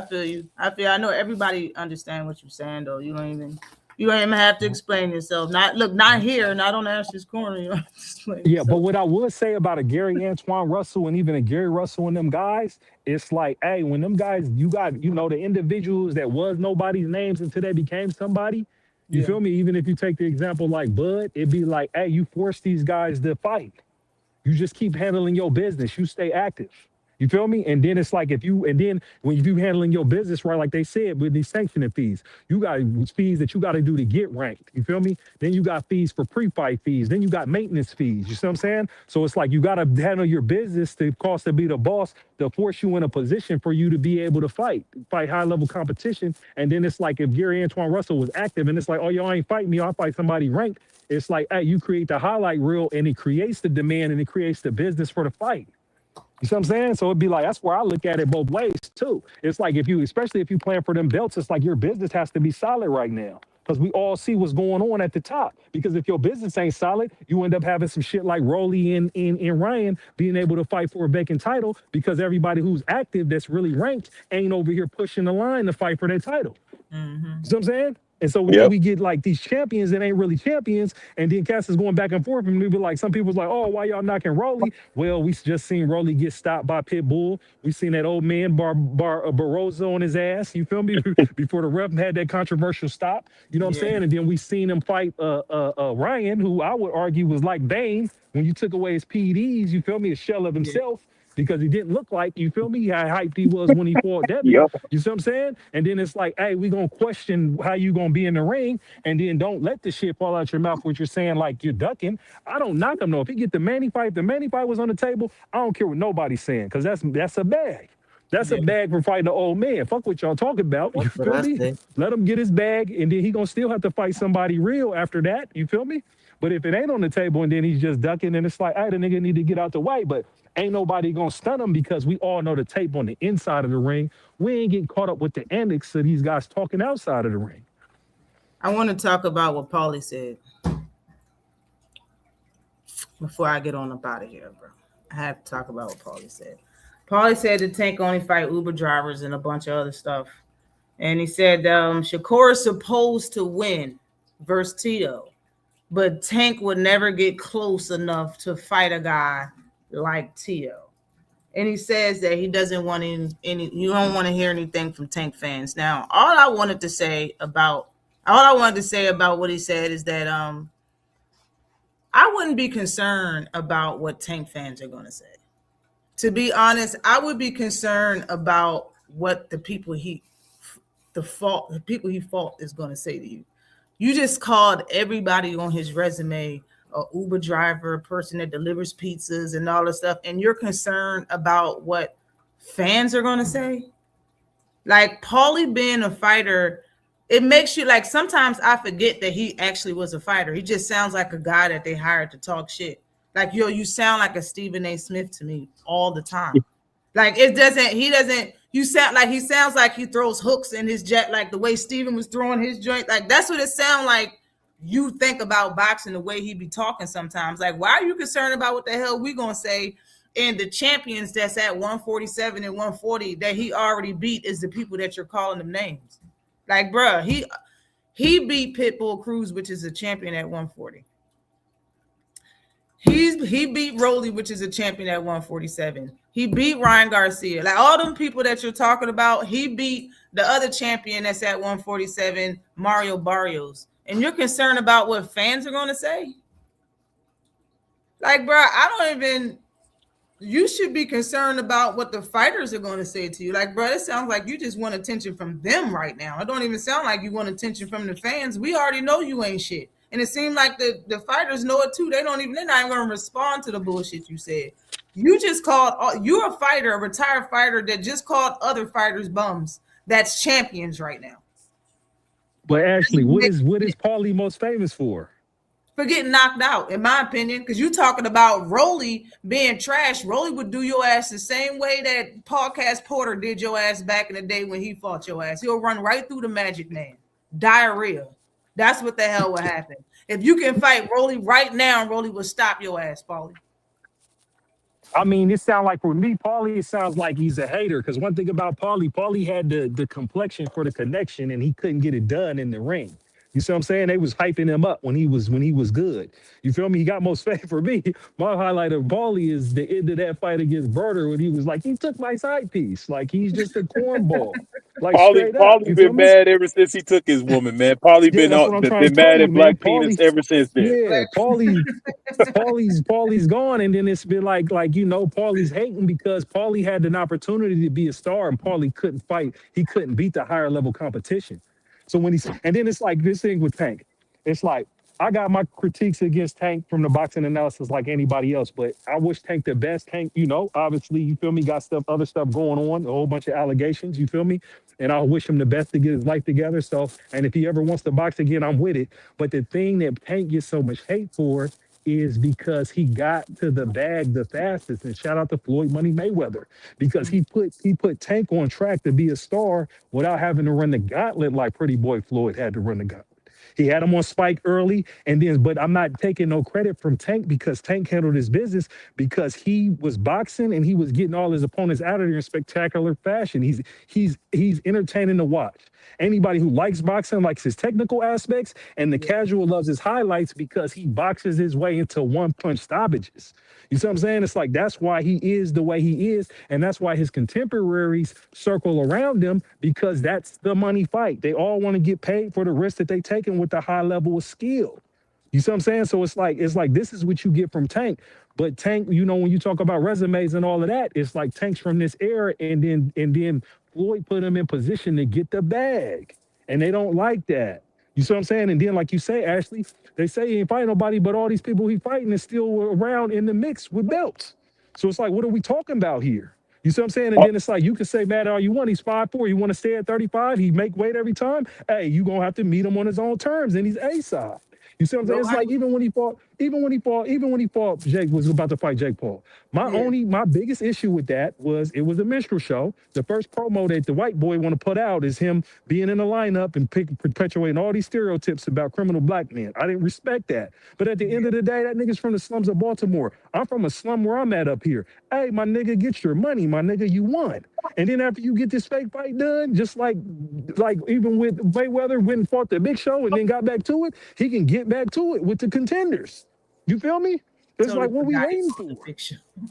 I know everybody understand what you're saying, though. You don't even have to explain yourself. Not here, not on Ash's Corner. You don't have to explain yourself. But what I would say about a Gary Antoine Russell and even a Gary Russell and them guys, it's like, hey, when them guys, you got, you know, the individuals that was nobody's names until they became somebody. You feel me? Even if you take the example like Bud, it'd be like, hey, you force these guys to fight. You just keep handling your business. You stay active. You feel me? And then it's like when you handling your business right, like they said with these sanctioning fees, you got fees that you got to do to get ranked. You feel me? Then you got fees for pre-fight fees. Then you got maintenance fees. You see what I'm saying? So it's like you got to handle your business to cost to be the boss to force you in a position for you to be able to fight high level competition. And then it's like if Gary Antoine Russell was active and it's like, oh, y'all ain't fighting me, I'll fight somebody ranked. It's like, hey, you create the highlight reel and it creates the demand and it creates the business for the fight. You see what I'm saying? So it'd be like, that's where I look at it both ways too. It's like especially if you plan for them belts, it's like your business has to be solid right now. Because we all see what's going on at the top. Because if your business ain't solid, you end up having some shit like Rolly and Ryan being able to fight for a vacant title because everybody who's active that's really ranked ain't over here pushing the line to fight for their title. You see what I'm saying? And so then Yep. we get like these champions that ain't really champions, and then cats is going back and forth. And we be like, some people's like, oh, why y'all knocking Rolly? Well, we just seen Rolly get stopped by Pitbull. We seen that old man Barroso on his ass. You feel me? Before the ref had that controversial stop. You know what I'm Yeah. saying? And then we seen him fight Ryan, who I would argue was like Bane when you took away his PEDs. You feel me? A shell of himself. Because he didn't look like, you feel me, how hyped he was when he fought Devin. Yep. You see what I'm saying? And then it's like, hey, we gonna question how you gonna be in the ring, and then don't let the shit fall out your mouth what you're saying like you're ducking. I don't knock him though. If he get the Manny fight, if the Manny fight was on the table, I don't care what nobody's saying, because that's a bag. That's a bag for fighting the old man. Fuck what y'all talking about. You That's what feel I me? say. Let him get his bag, and then he gonna still have to fight somebody real after that. You feel me? But if it ain't on the table and then he's just ducking, then it's like, hey, the nigga need to get out the way. But ain't nobody gonna stun him, because we all know the tape on the inside of the ring. We ain't getting caught up with the antics of these guys talking outside of the ring. I want to talk about what Paulie said before I get on up out of here, bro. I have to talk about what Paulie said. Paulie said the Tank only fight Uber drivers and a bunch of other stuff. And he said Shakur is supposed to win versus Tito, but Tank would never get close enough to fight a guy like Tito. And he says that he doesn't want any you don't want to hear anything from Tank fans. Now, all I wanted to say about what he said is that I wouldn't be concerned about what Tank fans are going to say. To be honest, I would be concerned about what the people he fought is going to say to you. You just called everybody on his resume a Uber driver, a person that delivers pizzas and all this stuff, and you're concerned about what fans are going to say? Like, Paulie being a fighter, it makes you, like, sometimes I forget that he actually was a fighter. He just sounds like a guy that they hired to talk shit. Like, you sound like a Stephen A. Smith to me all the time. Like, you sound like he sounds like he throws hooks in his jet, like the way Stephen was throwing his joint. Like, that's what it sounds like. You think about boxing the way he be talking sometimes. Like, why are you concerned about what the hell we gonna say? And the champions that's at 147 and 140 that he already beat is the people that you're calling them names. Like, bruh, he beat Pitbull Cruz, which is a champion at 140. He beat Rolly, which is a champion at 147. He beat Ryan Garcia. Like, all them people that you're talking about, he beat the other champion that's at 147, Mario Barrios. And you're concerned about what fans are going to say? Like, bro, you should be concerned about what the fighters are going to say to you. Like, bro, it sounds like you just want attention from them right now. It don't even sound like you want attention from the fans. We already know you ain't shit. And it seems like the fighters know it too. They're not even going to respond to the bullshit you said. You just you're a fighter, a retired fighter that just called other fighters bums. That's champions right now. But Ashley, what is Paulie most famous for? For getting knocked out, in my opinion, because you're talking about Rolly being trash. Rolly would do your ass the same way that Podcast Porter did your ass back in the day when he fought your ass. He'll run right through the Magic Man. Diarrhea. That's what the hell would happen. If you can fight Rolly right now, Rolly will stop your ass, Paulie. I mean, it sounds like for me, Paulie, it sounds like he's a hater. Because one thing about Paulie had the complexion for the connection, and he couldn't get it done in the ring. You see what I'm saying? They was hyping him up when he was good. You feel me? He got most fame for me. My highlight of Paulie is the end of that fight against Berter when he was like, he took my side piece. Like, he's just a cornball. Like, straight up. Paulie been mad ever since he took his woman, man. Paulie Yeah, that's what I'm trying to been tell mad you, at man. Black Penis ever since then. Yeah, Paulie's gone, and then it's been like Paulie's hating because Paulie had an opportunity to be a star, and Paulie couldn't fight. He couldn't beat the higher level competition. So and then it's like this thing with Tank. It's like, I got my critiques against Tank from the boxing analysis like anybody else, but I wish Tank the best. Tank, obviously, you feel me, got other stuff going on, a whole bunch of allegations, you feel me? And I wish him the best to get his life together. So, and if he ever wants to box again, I'm with it. But the thing that Tank gets so much hate for is because he got to the bag the fastest. And shout out to Floyd Money Mayweather, because he put Tank on track to be a star without having to run the gauntlet like Pretty Boy Floyd had to run the gauntlet. He had him on Spike early, but I'm not taking no credit from Tank, because Tank handled his business, because he was boxing and he was getting all his opponents out of there in spectacular fashion. He's entertaining to watch. Anybody who likes boxing likes his technical aspects, and the casual loves his highlights because he boxes his way into one-punch stoppages. You see what I'm saying? It's like that's why he is the way he is, and that's why his contemporaries circle around him, because that's the money fight. They all want to get paid for the risk that they taking with the high level of skill. You see what I'm saying? So it's like this is what you get from Tank. But Tank, you know, when you talk about resumes and all of that, it's like Tank's from this era, and then Floyd put him in position to get the bag, and they don't like that. You see what I'm saying? And then, like you say, Ashley, they say he ain't fighting nobody, but all these people he fighting is still around in the mix with belts. So it's like, what are we talking about here? You see what I'm saying? And then it's like, you can say mad all you want. He's 5'4". You want to stay at 35? He make weight every time. Hey, you gonna have to meet him on his own terms, and he's A-side. You see what I'm saying? It's like even when he fought, Jake was about to fight Jake Paul. My biggest issue with that was it was a minstrel show. The first promo that the white boy want to put out is him being in the lineup and perpetuating all these stereotypes about criminal black men. I didn't respect that. But at the end of the day, that nigga's from the slums of Baltimore. I'm from a slum where I'm at up here. Hey, my nigga, get your money, my nigga, you won. And then after you get this fake fight done, just like even with Mayweather went and fought the Big Show and then got back to it, he can get back to it with the contenders. You feel me? It's totally like what we waiting for.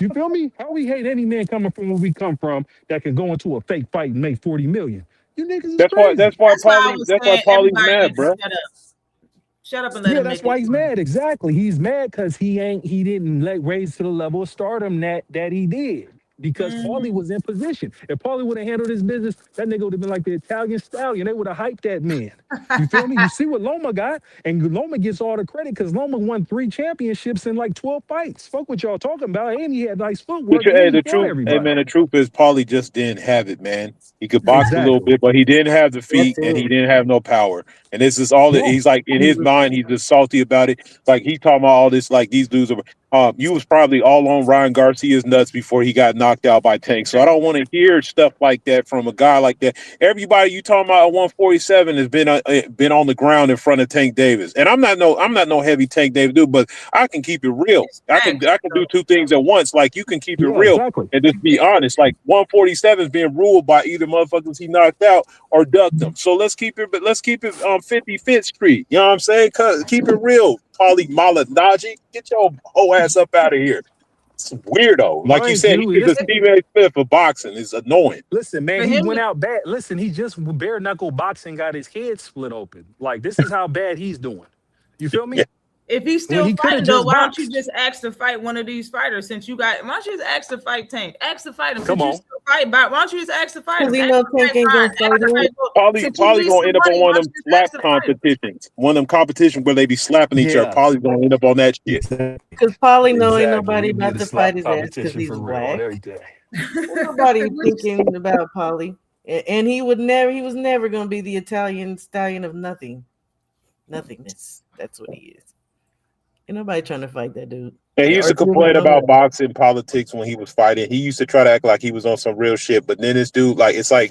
You feel me? How we hate any man coming from where we come from that can go into a fake fight and make 40 million. You niggas is crazy. That's why Paulie's mad, bro. Shut up and let him. Yeah, that's why he's mad. Exactly. He's mad because he didn't raise to the level of stardom that he did. Because Paulie was in position. If Paulie would have handled his business, that nigga would have been like the Italian stallion. They would have hyped that man. You feel me? You see what Loma got? And Loma gets all the credit because Loma won 3 championships in like 12 fights. Fuck what y'all talking about. And he had nice footwork. The truth is Paulie just didn't have it, man. He could box a little bit, but he didn't have the feet and he didn't have no power. And this is all he's like in his mind, he's just salty about it. Like he talking about all this, like these dudes are you was probably all on Ryan Garcia's nuts before he got knocked out by Tank. So I don't want to hear stuff like that from a guy like that. Everybody you talking about at 147 has been on the ground in front of Tank Davis. And I'm not no heavy Tank Davis dude, but I can keep it real. I can do 2 things at once. Like you can keep it real and just be honest. Like 147 is being ruled by either motherfuckers he knocked out or ducked them. So let's keep it 55th Street. You know what I'm saying? Keep it real. Paulie Malignaggi, get your whole ass up out of here. It's weirdo. Like you said, he's a Stephen A. Smith for boxing. It's annoying. Listen, man, he went out bad. Listen, he just bare knuckle boxing got his head split open. Like, this is how bad he's doing. You feel me? Yeah. If he's still fighting, though, why don't you just ask to fight one of these fighters? Why don't you just ask to fight Tank? Ask to fight him. Come on. Why don't you just ask to fight him? Paulie's gonna end up on one of them slap competitions. One of them competitions where they be slapping each other. Paulie's gonna end up on that shit. Because Paulie ain't nobody about to fight his ass because he's black. Nobody thinking about Paulie. And he was never gonna be the Italian stallion of nothingness. That's what he is. Ain't nobody trying to fight that dude. And he used to complain about boxing politics when he was fighting. He used to try to act like he was on some real shit. But then this dude, like, it's like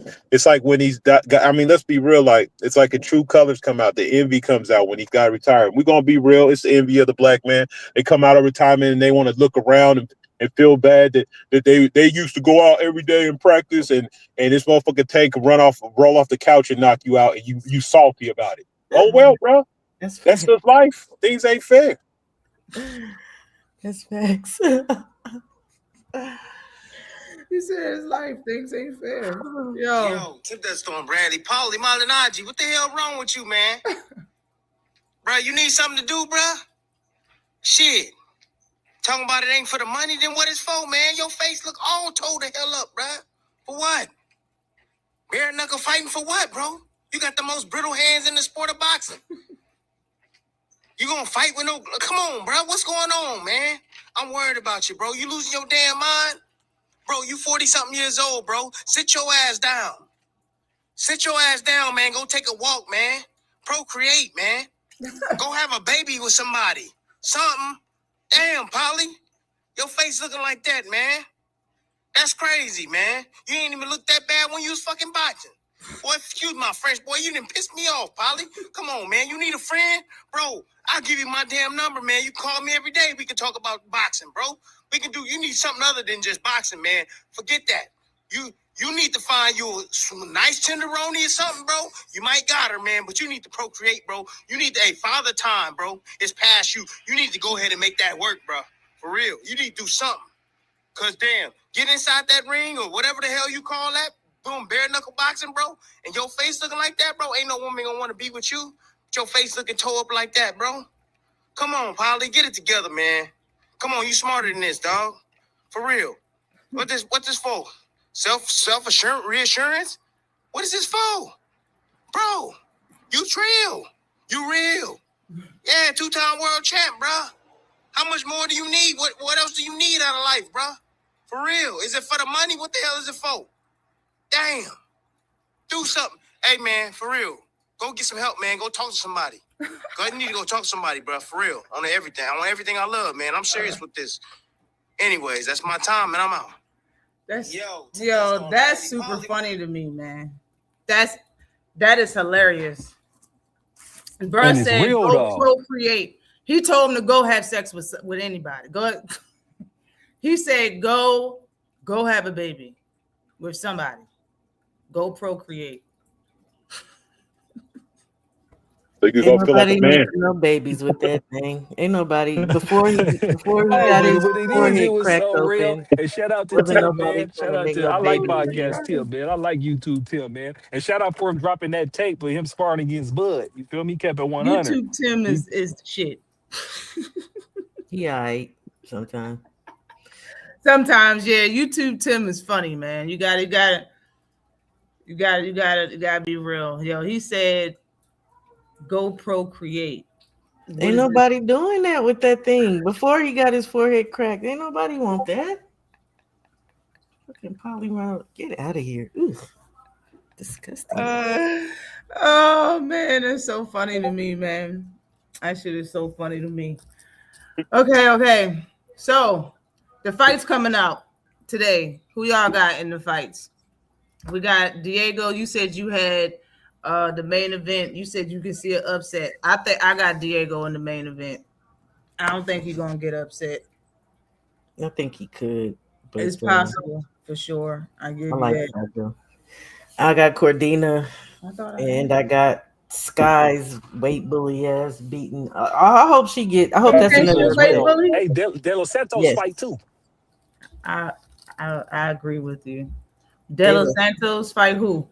when he's I mean, let's be real. Like, it's like the true colors come out. The envy comes out when he's got retired. We're gonna be real. It's the envy of the black man. They come out of retirement and they want to look around and feel bad that they used to go out every day and practice and this motherfucker Tank can roll off the couch and knock you out and you salty about it. Oh well, bro. That's just life. Things ain't fair. That's facts. He said his life, things ain't fair. Yo, tip that storm, Bradley. Paulie Malignaggi, what the hell wrong with you, man? Bro, you need something to do, bro? Shit. Talking about it ain't for the money, then what it's for, man? Your face look all told the hell up, bro. For what? Bare knuckle fighting for what, bro? You got the most brittle hands in the sport of boxing. You gonna fight with no... Come on, bro. What's going on, man? I'm worried about you, bro. You losing your damn mind? Bro, you 40-something years old, bro. Sit your ass down. Sit your ass down, man. Go take a walk, man. Procreate, man. Go have a baby with somebody. Something. Damn, Paulie. Your face looking like that, man. That's crazy, man. You ain't even look that bad when you was fucking boxing. Boy, excuse my French, boy. You done pissed me off, Paulie. Come on, man. You need a friend? Bro, I'll give you my damn number, man. You call me every day. We can talk about boxing, bro. You need something other than just boxing, man. Forget that. You You need to find you some nice tenderoni or something, bro. You might got her, man, but you need to procreate, bro. You need to, father time, bro. It's past you. You need to go ahead and make that work, bro. For real. You need to do something. Because, damn, get inside that ring or whatever the hell you call that, boom, bare knuckle boxing, bro, and your face looking like that, bro, ain't no woman gonna want to be with you with your face looking toe up like that, bro. Come on, Polly, get it together, man. Come on, you smarter than this, dog. For real. What this for? Self-assurance, reassurance? What is this for? Bro, you trill. You real. Yeah, 2-time world champ, bro. How much more do you need? What else do you need out of life, bro? For real. Is it for the money? What the hell is it for? Damn. Do something. Hey, man, for real. Go get some help, man. Go talk to somebody. You need to go talk to somebody, bro. For real. On everything. I want everything I love, man. I'm serious with this. Anyways, that's my time, and I'm out. That's super funny to me, man. That is hilarious. Bro said, real, go though. procreate. He told him to go have sex with anybody. Go. He said, go have a baby with somebody. Go procreate. Ain't nobody making no babies with that thing. Ain't nobody before he got his forehead cracked so real. open. And shout out to Wasn't Tim, nobody man. Shout trying to out make to no I like babies. podcast Tim, man. I like YouTube Tim, man. And shout out for him dropping that tape with him sparring against Bud. You feel me? He kept it 100. YouTube Tim is shit. He alright sometimes. Sometimes, yeah. YouTube Tim is funny, man. You gotta be real. Yo, he said, go procreate. Ain't nobody doing that with that thing. Before he got his forehead cracked, ain't nobody want that. Fucking polymer, get out of here. Ugh. Disgusting. Oh man, that's so funny to me, man. That shit is so funny to me. Okay. So the fight's coming out today. Who y'all got in the fights? We got Diego. You said you had the main event. You said you can see an upset. I think I got Diego in the main event. I don't think he's gonna get upset. I think he could. But It's possible for sure. I give you that. I got Cordina, and I got Sky's weight bully ass beaten. I hope she get. I hope that's another weight bully. Hey, De Los Santos fight too. I agree with you. De Los Santos fight who?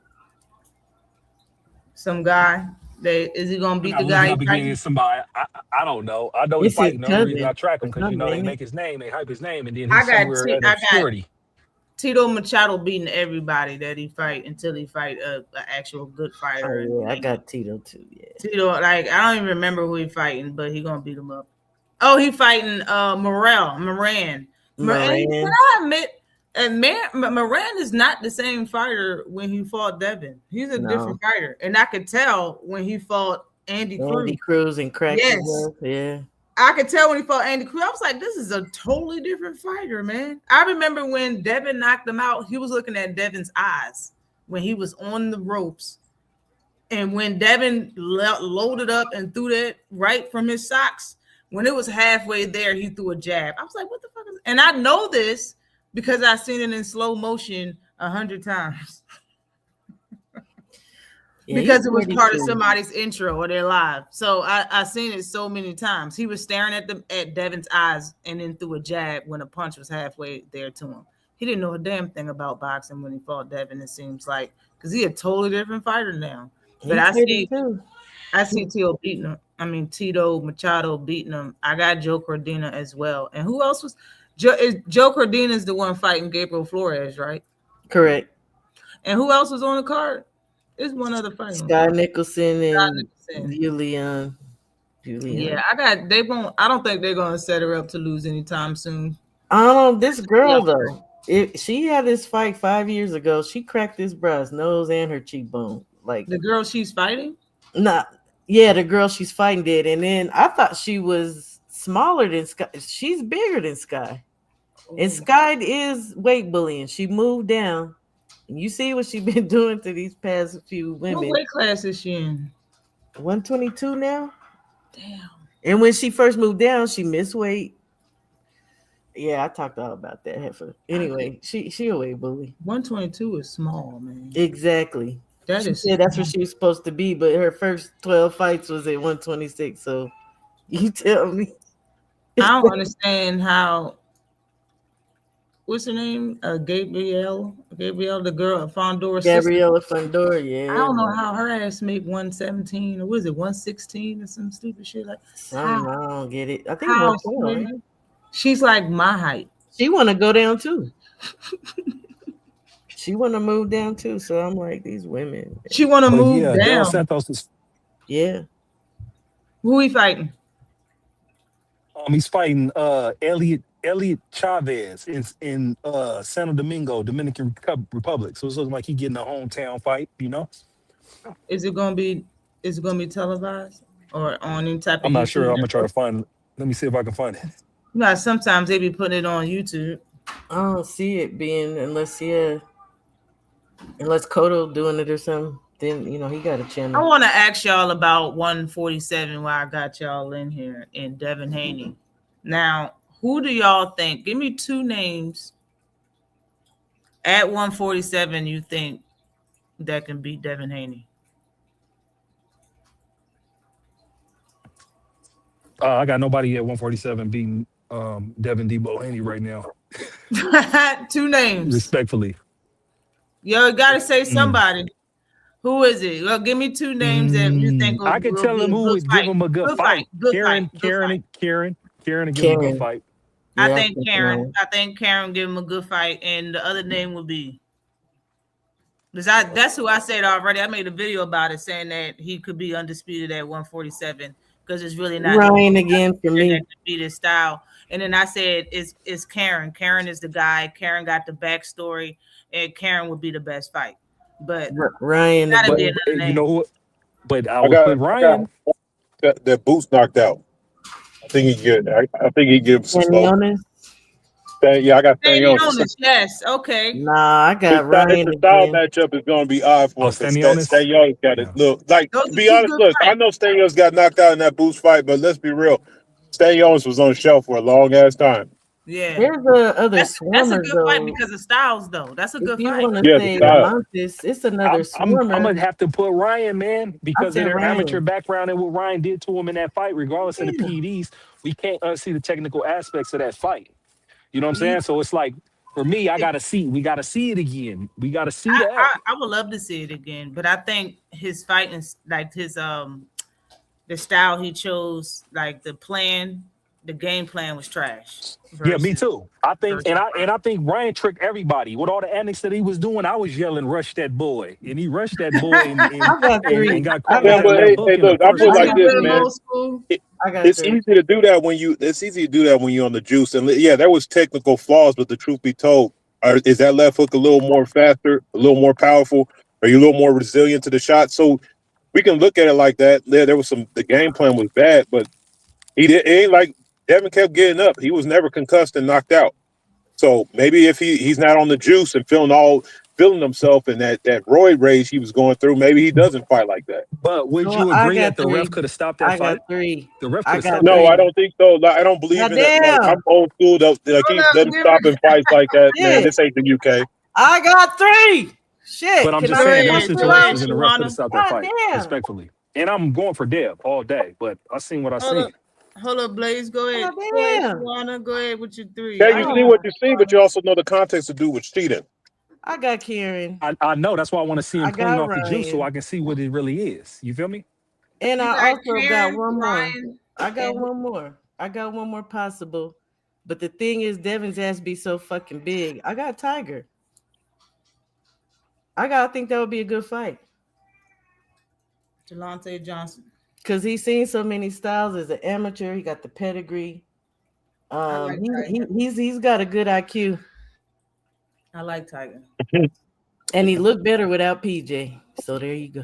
Some guy. Is he gonna beat the guy? Up against somebody. I don't know. I know he's fighting. The only reason I track him because they make his name, they hype his name, and then he's somewhere at obscurity. Tito Machado beating everybody that he fight until he fight an actual good fighter. Oh, yeah, I got Tito too. Yeah, Tito, I don't even remember who he fighting, but he gonna beat him up. Oh, he fighting Moran. Can I admit? And Moran is not the same fighter when he fought Devin. He's a different fighter, and I could tell when he fought Andy Cruz and cracked. Yes, yeah. I could tell when he fought Andy Cruz. I was like, this is a totally different fighter, man. I remember when Devin knocked him out, he was looking at Devin's eyes when he was on the ropes. And when Devin loaded up and threw that right from his socks, when it was halfway there, he threw a jab. I was like, what the fuck is... And I know this because I've seen it in slow motion 100 times. Because it was part of somebody's intro or their live. So I seen it so many times. He was staring at Devin's eyes and then threw a jab when a punch was halfway there to him. He didn't know a damn thing about boxing when he fought Devin, it seems like, because he's a totally different fighter now. But I see Tito beating him. I mean, Tito Machado beating him. I got Joe Cordina as well. And who else was Joe Cordina is the one fighting Gabriel Flores, right? Correct. And who else was on the card? There's one other fight. Scott Nicholson and Julian. Yeah, I don't think they're gonna set her up to lose anytime soon. This girl though, she had this fight 5 years ago. She cracked this bra's nose and her cheekbone. Like the girl she's fighting? The girl she's fighting did. And then I thought she was smaller than Sky. She's bigger than Sky. And Sky is weight bullying. She moved down. And you see what she's been doing to these past few women. What weight class is she in? 122 now. Damn. And when she first moved down, she missed weight. Yeah, I talked all about that heifer. Anyway, she a weight bully. 122 is small, man. Exactly. That she is said that's what she was supposed to be, but her first 12 fights was at 126. So you tell me. I don't understand how. What's her name? Gabrielle, the girl, Fondor's sister. Gabriella Fondor, yeah. I don't know how her ass make 117 or was it 116 or some stupid shit like. I don't get it. I think How 112, right? She's like my height. She want to go down too. She want to move down too. So I'm like, these women. She want to move down. Del Santos is. Yeah. Who he fighting? He's fighting Elliot Chavez in Santo Domingo, Dominican Republic. So it's looking like he getting a hometown fight. You know. Is it gonna be televised or on any type of? I'm not YouTube sure. I'm network? gonna try to find. Let me see if I can find it. You know, sometimes they be putting it on YouTube. I don't see it being unless Cotto doing it or something. Then he got a channel. I want to ask y'all about 147 while I got y'all in here in Devin Haney. Now, who do y'all think? Give me two names at 147 you think that can beat Devin Haney. I got nobody at 147 beating Devin Debo Haney right now. Two names. Respectfully. Yo, gotta say somebody. Who is it? Well, give me two names that you think will, I can tell him who would give him a good fight. Karen to give him a good fight. I think Karen. I think Karen give him a good fight, and the other name would be. That's who I said already. I made a video about it saying that he could be undisputed at 147 because it's really not Ryan again for me. That could beat his style. And then I said it's Karen. Karen is the guy. Karen got the backstory, and Karen would be the best fight. But Ryan, you know what? But I would put Ryan. That Boots knocked out. I think he get. I think he gives some slow. Yeah, I got Stanionis. Yes, okay. Nah, I got Ryan. The style matchup is going to be odd for him. Stanionis got it. Look, like to be honest, I know Stanionis got knocked out in that Boots fight, but let's be real. Stanionis was on the shelf for a long ass time. Yeah, there's other that's a good fight because of styles, though. That's a good fight. It's another swimmer. I'm gonna have to put Ryan, man, because of their amateur background and what Ryan did to him in that fight. Regardless of the PEDs, we can't unsee the technical aspects of that fight. You know what I'm saying? So it's like for me, we gotta see it again. We gotta see that. I would love to see it again, but I think his fighting, like his the style he chose, like the game plan was trash. Yeah, me too. I think, and I think Ryan tricked everybody with all the antics that he was doing. I was yelling, "Rush that boy!" and he rushed that boy and got caught. Hey, look, I feel like this, man. It's easy to do that when you're on the juice. And yeah, there was technical flaws, but the truth be told, is that left hook a little more faster, a little more powerful? Are you a little more resilient to the shot? So we can look at it like that. There was the game plan was bad, but it ain't like Devin kept getting up. He was never concussed and knocked out. So maybe if he's not on the juice and feeling himself in that roid rage he was going through, maybe he doesn't fight like that. But would you agree that the ref could have stopped that fight? The ref could have stopped No, I don't think so. I don't believe in that. Like, I'm old school. Like he's them stopping fights like that. Man, this ain't the UK. I got 3. Shit. But I'm just saying, those situations and the ref could have stopped that fight, respectfully. And I'm going for Dev all day, but I seen what I seen. Hold up, Blaze. Go ahead. Go ahead with your 3. Yeah, you see what you see, but you also know the context to do with cheating. I got Kieran. I know. That's why I want to see him clean off the juice so I can see what it really is. You feel me? And I also got one more. I got one more. I got one more possible. But the thing is, Devin's ass be so fucking big. I got Tiger. I think that would be a good fight. Delonte Johnson. Because he's seen so many styles as an amateur. He got the pedigree. He's got a good IQ. I like Tiger. And he looked better without PJ. So there you go.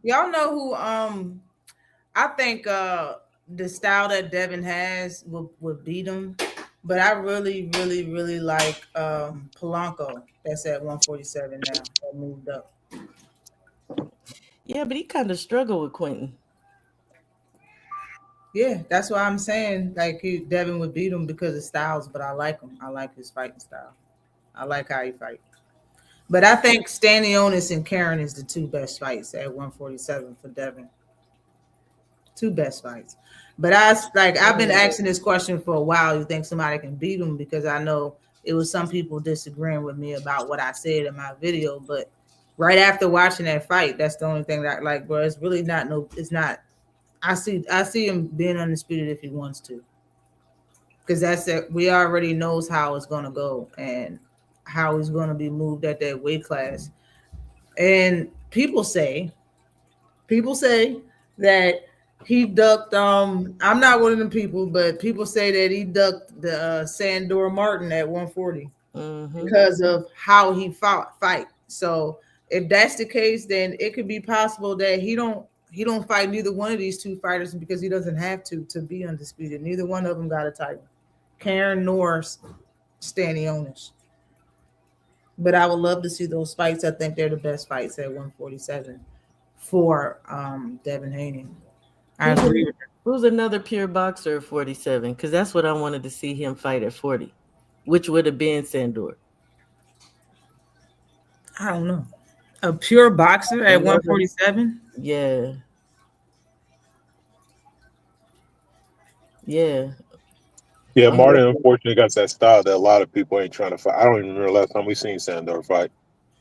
Y'all know who I think the style that Devin has would beat him. But I really, really, really like Polanco. That's at 147 now. That moved up. Yeah, but he kind of struggled with Quentin. Yeah, that's why I'm saying like Devin would beat him because of styles, but I like him. I like his fighting style. I like how he fight. But I think Stanionis and Karen is the two best fights at 147 for Devin. Two best fights. But I've been asking this question for a while. You think somebody can beat him? Because I know it was some people disagreeing with me about what I said in my video. But right after watching that fight, that's the only thing that I like, bro. It's really not it's not. I see him being undisputed if he wants to. Because that's it. We already knows how it's gonna go and how he's gonna be moved at that weight class. And people say that he ducked I'm not one of them people, but people say that he ducked the Sandor Martin at 140 because of how he fight. So if that's the case, then it could be possible that he don't fight neither one of these two fighters because he doesn't have to be undisputed. Neither one of them got a title. Karen nor Stanionis. But I would love to see those fights. I think they're the best fights at 147 for Devin Haney. I agree. Who's another pure boxer at 47? Because that's what I wanted to see him fight at 40, which would have been Sandor. I don't know. A pure boxer at 147? Yeah. Yeah. Yeah, Martin unfortunately got that style that a lot of people ain't trying to fight. I don't even remember the last time we seen Sandor fight.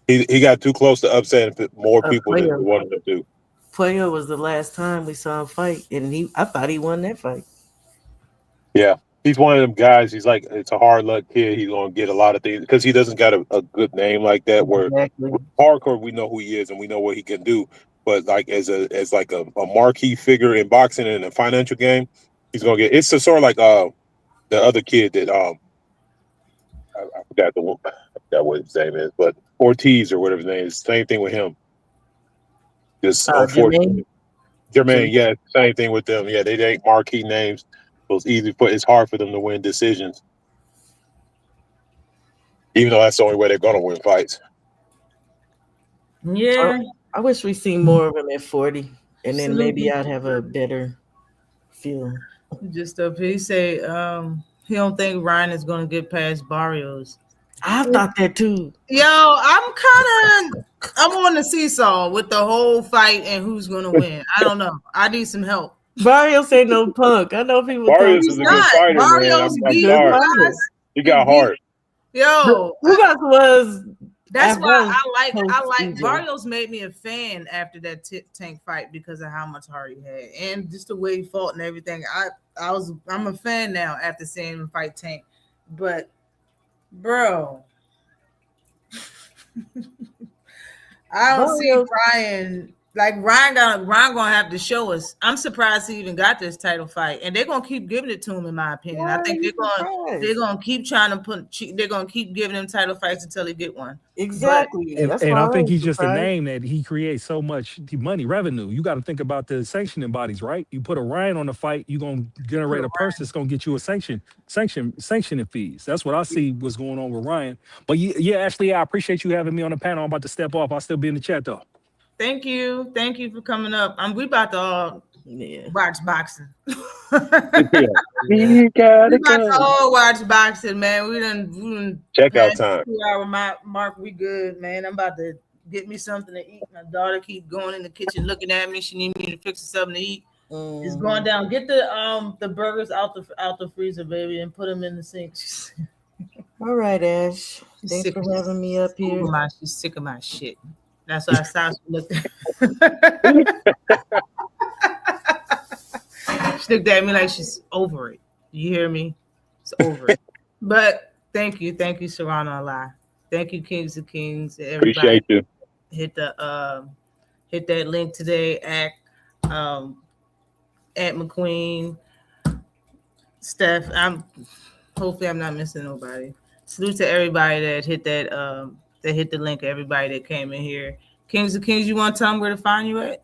He got too close to upsetting more people than he wanted him to. Player was the last time we saw him fight, and I thought he won that fight. Yeah, he's one of them guys. He's like, it's a hard luck kid. He's gonna get a lot of things because he doesn't got a good name like that. Where hardcore, we know who he is and we know what he can do. But like as a marquee figure in boxing and a financial game, he's gonna get. It's sort of like the other kid that I forgot what his name is, but Ortiz or whatever his name is. Same thing with him. Just unfortunately, Jermaine, yeah, same thing with them. Yeah, they ain't marquee names. So it's hard for them to win decisions, even though that's the only way they're gonna win fights. Yeah, I wish we seen more of him at 40, and then maybe I'd have a better feel. Just up here, he say he don't think Ryan is gonna get past Barrios. I thought that too. Yo, I'm on the seesaw with the whole fight and who's gonna win. I don't know. I need some help. Barrios ain't no punk. I know people. Barrios is a good fighter, Barrios man. I'm sorry. He got heart. Yo, Ugas was. That's why I like Barrios made me a fan after that Tank fight because of how much heart he had and just the way he fought and everything. I'm a fan now after seeing him fight Tank, but bro, I don't see Ryan. Like Ryan gonna have to show us. I'm surprised he even got this title fight, and they're gonna keep giving it to him. In my opinion, I think they're gonna keep trying to they're gonna keep giving him title fights until he get one. Exactly, and I think he's just a name that he creates so much money revenue. You got to think about the sanctioning bodies, right? You put a Ryan on the fight, you're gonna generate a purse that's gonna get you a sanctioning fees. That's what I see what's going on with Ryan. But yeah, Ashley, I appreciate you having me on the panel. I'm about to step off. I'll still be in the chat though. Thank you for coming up. We about to watch boxing. We about to all watch boxing, man. We done check out time. 2-hour mark. We good, man. I'm about to get me something to eat. My daughter keep going in the kitchen looking at me. She need me to fix her something to eat. It's going down. Get the burgers out the freezer, baby, and put them in the sink. All right, Ash. Thanks for having me up here. She's sick of my shit. That's why I stopped looking. She looked at me like she's over it. You hear me? It's over it. But thank you, Serrano Allah. Thank you, Kings of Kings. Everybody. Appreciate you. Hit that link today at McQueen. Steph. Hopefully I'm not missing nobody. Salute to everybody that hit that they hit the link. Everybody that came in here. Kings of Kings, you want to tell them where to find you at?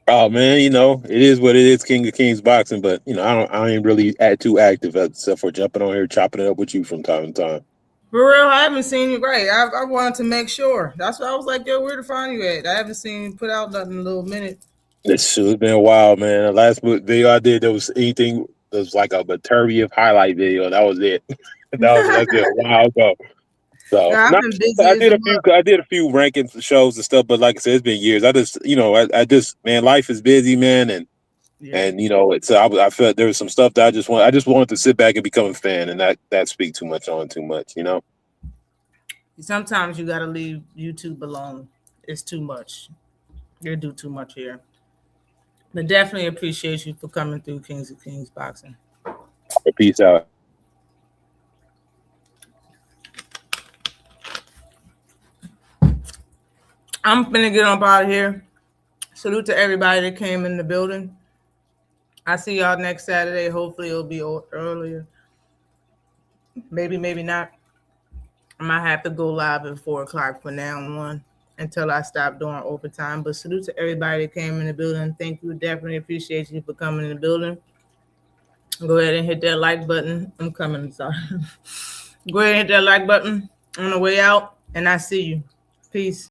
Oh man, it is what it is, King of Kings boxing. But I ain't really too active except for jumping on here, chopping it up with you from time to time. For real, I haven't seen you. Great. I wanted to make sure. That's why I was like, yo, where to find you at? I haven't seen you put out nothing in a little minute. It's been a while, man. The last video I did, there was like a Baturian highlight video. That was it. That's it a while ago. So Yeah, I've been busy I as did a few rankings shows and stuff, but like I said, it's been years. I just, I just, man, life is busy, man, and it's I felt there was some stuff that I just wanted to sit back and become a fan, and that speak too much. Sometimes you gotta leave YouTube alone. It's too much. They do too much here. But definitely appreciate you for coming through Kings of Kings Boxing. Peace out. I'm finna get up out of here. Salute to everybody that came in the building. I see y'all next Saturday. Hopefully it'll be earlier. Maybe not. I might have to go live at 4 o'clock from now on until I stop doing overtime. But salute to everybody that came in the building. Thank you. Definitely appreciate you for coming in the building. Go ahead and hit that like button. I'm coming. Sorry. Go ahead and hit that like button on the way out. And I see you. Peace.